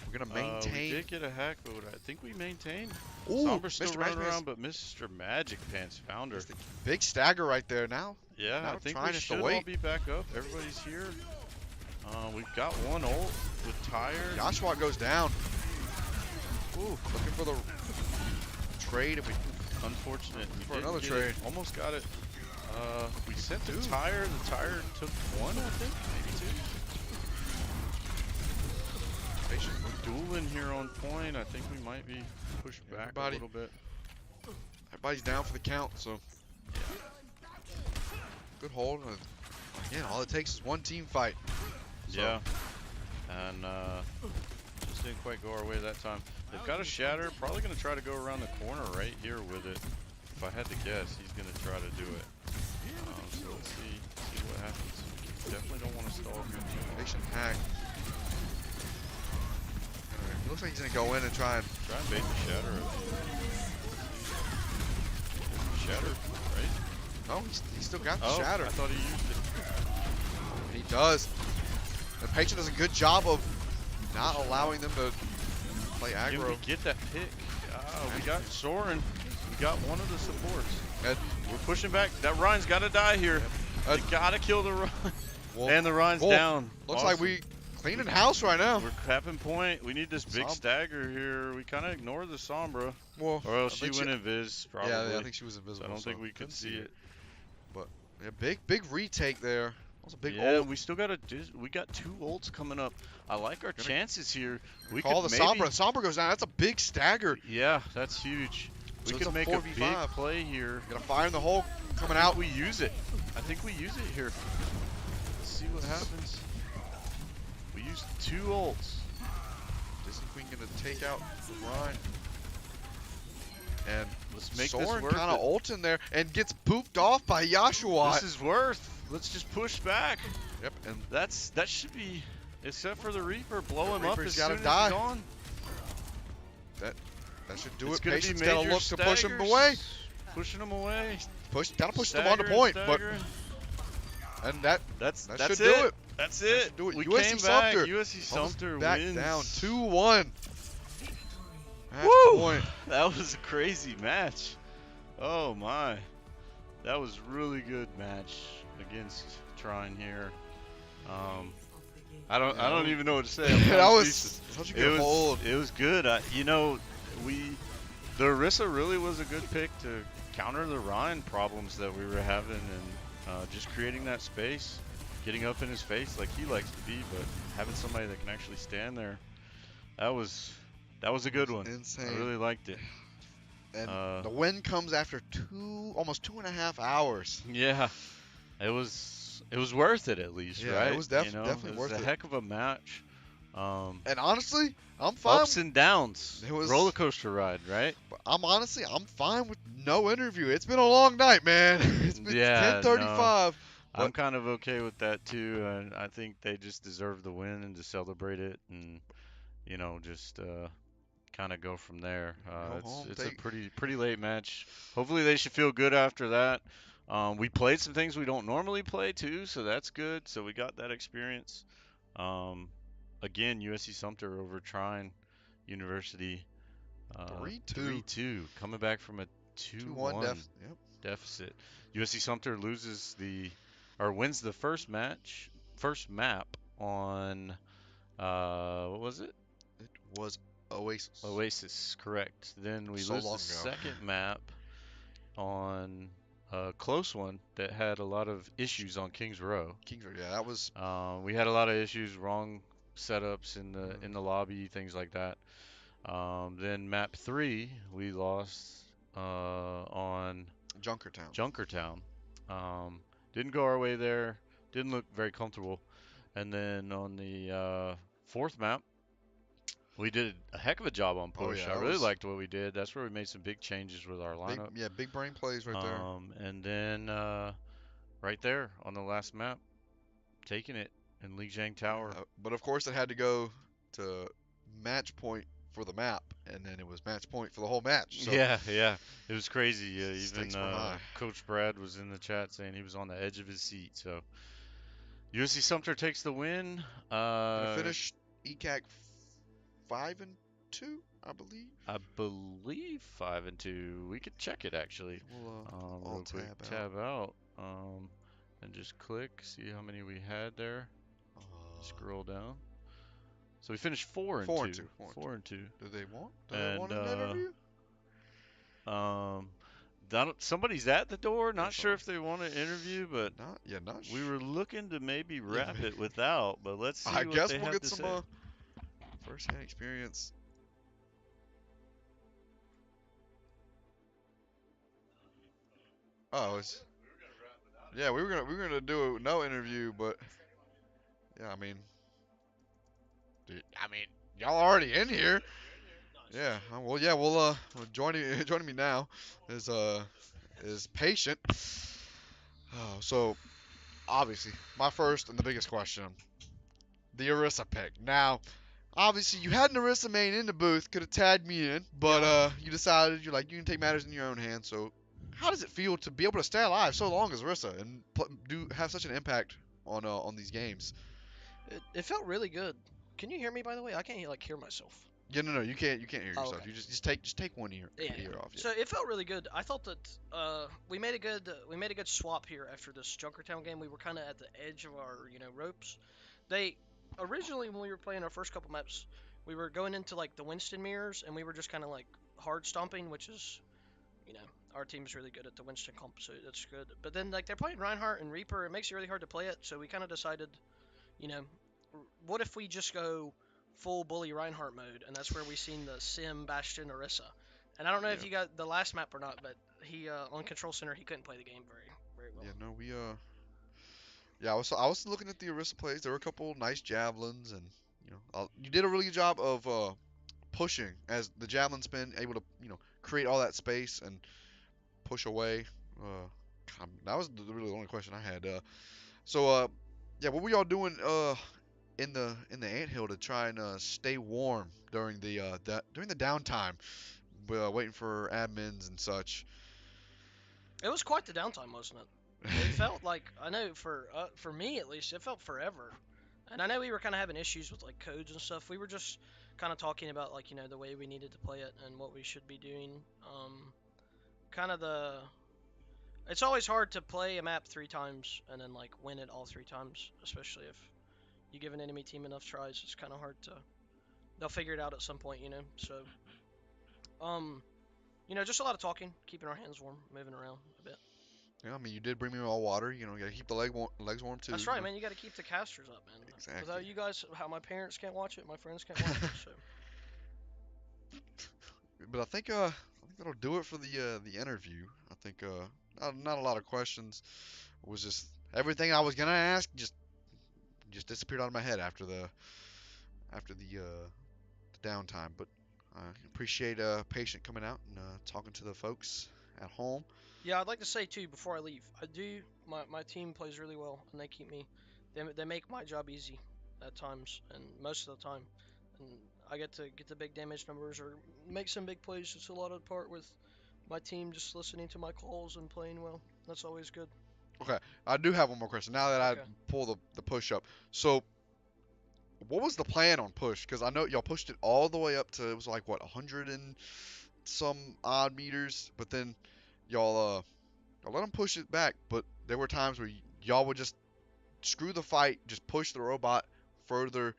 S4: We're gonna
S5: We
S4: maintain.
S5: did get a hack, but I think we maintained.
S4: Ooh,
S5: Sombra's still
S4: Mr.
S5: running
S4: Matchmaker's
S5: around, but Mr. Magic Pants found her.
S4: big stagger right there now.
S5: Yeah,
S4: Now
S5: I think
S4: Trine
S5: we
S4: has to
S5: should all
S4: wait.
S5: be back up. Everybody's here. We've got one ult with Tired.
S4: Joshua goes down. Ooh, looking for the trade. If we
S5: Unfortunate. We
S4: For
S5: didn't
S4: another
S5: get
S4: trade.
S5: it. Almost got it. We sent the Tired. The Tired took one, I think, maybe two. We're dueling here on point. I think we might be pushed back a little bit.
S4: everybody's down for the count, so good hold. Again, all it takes is one team fight. So,
S5: Yeah. And just didn't quite go our way that time. They've got a shatter. Probably going to try to go around the corner right here with it. If I had to guess, he's going to try to do it. So let's see what happens. Definitely don't want to stall here too much.
S4: Patient hack. It looks like he's gonna go in and try and
S5: Bait the shatter. Shatter, right?
S4: no, he's still got the
S5: Oh,
S4: shatter.
S5: I thought he used it.
S4: He does. And Patient does a good job of not allowing them to play
S5: Can we
S4: aggro.
S5: get that pick? We got Soren. We got one of the supports.
S4: And
S5: We're pushing back. That Ryan's got to die here. They got to kill the Ryan. And the Ryan's down.
S4: Looks like we cleaning house right now.
S5: We're capping point. We need this big
S4: Sombra.
S5: Stagger here. We kind of ignored the Sombra.
S4: Well,
S5: Or else
S4: I
S5: she
S4: think
S5: went invis, probably.
S4: Yeah, I think she was
S5: So
S4: invisible.
S5: I don't think we could
S4: couldn't
S5: see it.
S4: But yeah, big retake there. That was a big
S5: Yeah,
S4: ult.
S5: we still got we got 2 ults coming up. I like our chances here. We
S4: Call
S5: could
S4: the
S5: maybe,
S4: Sombra. Sombra goes down. That's a big stagger.
S5: Yeah, that's huge.
S4: So
S5: We
S4: it's
S5: could
S4: a
S5: make a
S4: 4v5.
S5: big play here.
S4: Got a fire in the hole coming
S5: I
S4: out.
S5: think we use it. I think we use it here. Let's see what happens. We used 2 ults.
S4: Disney Queen gonna take out Ryan. And
S5: Let's make
S4: Soren
S5: this worth
S4: kind of
S5: it.
S4: ults in there and gets booped off by Joshua.
S5: This is worth. Let's just push back.
S4: Yep, and
S5: That should be, except for the Reaper, blow him up
S4: Reaper's
S5: as
S4: gotta
S5: soon as
S4: die.
S5: he's gone.
S4: that should do
S5: It's
S4: it.
S5: gonna be
S4: Patience
S5: major
S4: gotta look to push him
S5: staggers.
S4: away.
S5: Pushing him away.
S4: Gotta push them on the
S5: Staggering,
S4: point, but
S5: staggering.
S4: and that
S5: That's
S4: should
S5: it.
S4: do it.
S5: That's
S4: That
S5: it.
S4: should do it.
S5: We
S4: USC
S5: came
S4: Sumter
S5: back. USC Sumter
S4: back
S5: wins.
S4: down 2-1. Match
S5: Woo!
S4: point.
S5: That was a crazy match. Oh my. That was really good match against Trine here. I don't even know what to say. I'm
S4: That
S5: kinda
S4: was
S5: speechless.
S4: such a good hold.
S5: It was good. The Orisa really was a good pick to counter the Ryan problems that we were having, and just creating that space, getting up in his face like he likes to be, but having somebody that can actually stand there. That was a good one.
S4: Insane.
S5: I really liked it.
S4: And the win comes after almost 2.5 hours.
S5: Yeah, it was worth it at least,
S4: Yeah,
S5: right?
S4: it was definitely
S5: it
S4: worth
S5: was
S4: it.
S5: a heck of a match.
S4: And honestly, I'm fine.
S5: Ups and downs.
S4: It was-
S5: roller coaster ride, right?
S4: I'm fine with no interview. It's been a long night, man. It's been
S5: Yeah,
S4: 10:35.
S5: I'm kind of okay with that too, and I think they just deserve the win and to celebrate it, and just kind of go from there.
S4: Go home,
S5: It's a
S4: take-
S5: pretty late match. Hopefully they should feel good after that. We played some things we don't normally play too, so that's good. So we got that experience. Um, again, USC Sumter over Trine University,
S4: 3-2.
S5: 3-2, coming back from a
S4: 2-1
S5: 2-1
S4: Yep.
S5: deficit. USC Sumter wins the first map on what was it?
S4: It was Oasis.
S5: Oasis, correct. Then we
S4: So
S5: lose
S4: long
S5: the
S4: ago.
S5: second map on a close one that had a lot of issues on Kings Row.
S4: Kingsford, yeah, that was.
S5: We had a lot of issues, wrong setups in the lobby, things like that. Then map 3, we lost on
S4: Junkertown.
S5: Junkertown. Didn't go our way there. Didn't look very comfortable. And then on the fourth map, we did a heck of a job on
S4: Oh,
S5: push.
S4: yeah,
S5: I
S4: that
S5: really
S4: was
S5: liked what we did. That's where we made some big changes with our
S4: big,
S5: lineup.
S4: yeah, big brain plays right there.
S5: And then right there on the last map, taking it in Lijiang Tower.
S4: But of course, it had to go to match point for the map, and then it was match point for the whole match. So
S5: Yeah, yeah, it was crazy. Even
S4: stakes were high.
S5: Coach Brad was in the chat saying he was on the edge of his seat. So USC Sumter takes the win.
S4: And it finished ECAC 5-2, I believe.
S5: I believe 5-2. We could check it actually.
S4: We'll
S5: Real quick, tab out. And just click, see how many we had there. Scroll down. So we finished 4-2. 4-2.
S4: Do they want an interview?
S5: Somebody's at the door. Not sure if they want an interview, but we were looking to maybe wrap it without. But let's see
S4: I
S5: what
S4: guess
S5: they
S4: we'll
S5: have
S4: get
S5: to
S4: some
S5: say.
S4: first-hand experience. Oh, yeah, we were gonna do no interview, but yeah, I mean, y'all already in here. Yeah, well, yeah, joining me now is Patient. So obviously, my first and the biggest question, the Orisa pick. Now, obviously, you had an Orisa main in the booth, could have tagged me in, but you decided you can take matters in your own hands. So, how does it feel to be able to stay alive so long as Orisa and have such an impact on these games?
S8: It felt really good. Can you hear me, by the way? I can't hear myself.
S4: Yeah, no, you can't hear yourself.
S8: Okay.
S4: You just take one ear off. Yeah.
S8: So it felt really good. I thought that we made a good swap here after this Junkertown game. We were kind of at the edge of our ropes. They originally, when we were playing our first couple maps, we were going into like the Winston mirrors, and we were just kind of like hard stomping, which is our team's really good at the Winston comp, so that's good. But then like they're playing Reinhardt and Reaper, it makes it really hard to play it. So we kind of decided, what if we just go full bully Reinhardt mode, and that's where we seen the Sim, Bastion, Orisa. And I don't know if you got the last map or not, but he on Control Center he couldn't play the game very well.
S4: Yeah, no, yeah, I was looking at the Orisa plays. There were a couple nice javelins, and you did a really good job of pushing as the javelin's been able to create all that space and push away. That was really the only question I had. Yeah, what were y'all doing in the anthill to try and stay warm during the downtime, waiting for admins and such?
S8: It was quite the downtime, wasn't it? It felt like, I know for me at least, it felt forever. And I know we were kind of having issues with like codes and stuff. We were just kind of talking about like the way we needed to play it and what we should be doing. It's always hard to play a map 3 times and then like win it all 3 times, especially if you give an enemy team enough tries. It's kind of hard to. They'll figure it out at some point, So, just a lot of talking, keeping our hands warm, moving around a bit.
S4: Yeah, I mean, you did bring me all water. You gotta keep the legs warm too.
S8: That's right, man. You got to keep the casters up, man.
S4: Exactly.
S8: Without you guys, how my parents can't watch it, my friends can't watch it. So.
S4: But I think that'll do it for the interview. I think not a lot of questions. It was just everything I was gonna ask just disappeared out of my head after the downtime. But I appreciate Patient coming out and talking to the folks at home.
S8: Yeah, I'd like to say too before I leave, my team plays really well and they keep me, they make my job easy at times and most of the time, and I get to get the big damage numbers or make some big plays. It's a lot of part with my team just listening to my calls and playing well. That's always good.
S4: Okay, I do have one more question. Now that I
S8: Okay.
S4: pull the push up, so what was the plan on push? Because I know y'all pushed it all the way up to it was like what 100 and some odd meters, but then y'all let them push it back. But there were times where y'all would just screw the fight, just push the robot further,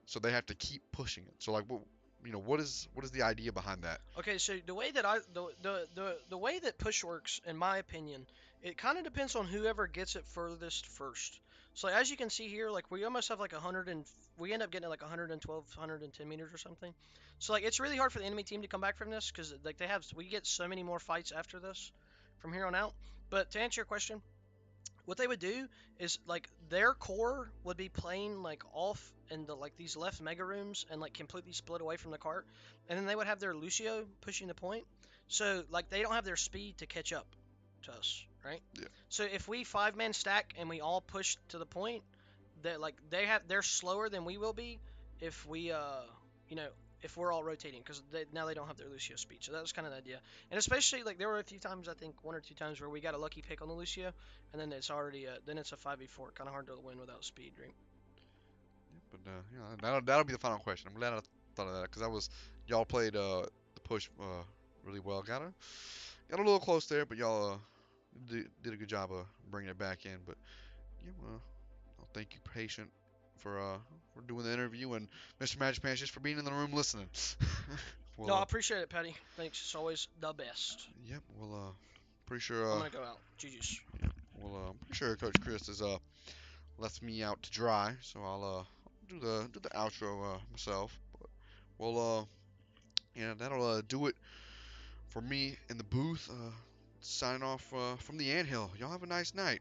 S4: so they have to keep pushing it. So like, what is the idea behind that?
S8: Okay, so the way that the way that push works, in my opinion, it kind of depends on whoever gets it furthest first. So as you can see here, like we almost have like 100 and we end up getting like 112, 110 meters or something. So like it's really hard for the enemy team to come back from this because like we get so many more fights after this from here on out. But to answer your question, what they would do is like their core would be playing like off in the like these left mega rooms and like completely split away from the cart, and then they would have their Lucio pushing the point. So like they don't have their speed to catch up to us, right?
S4: Yeah.
S8: So if we 5-man stack and we all push to the point, that like they're slower than we will be if we you know if we're all rotating because now they don't have their Lucio speed. So that was kind of the idea. And especially like there were a few times, I think 1 or 2 times, where we got a lucky pick on the Lucio, and then it's already then it's a 5v4. Kind of hard to win without speed, right?
S4: But that'll be the final question. I'm glad I thought of that because y'all played the push really well. Got a little close there, but y'all did a good job of bringing it back in. But yeah, well, I'll thank you, patient, for doing the interview, and Mr. Magic Pants just for being in the room listening.
S8: No,
S4: well,
S8: I appreciate it, Patty. Thanks. It's always the best.
S4: yep. Well, pretty sure.
S8: I'm gonna go out. GG's.
S4: I'm pretty sure Coach Chris has left me out to dry, so I'll do the outro myself. But well, yeah, that'll do it for me in the booth. Signing off from the anthill. Y'all have a nice night.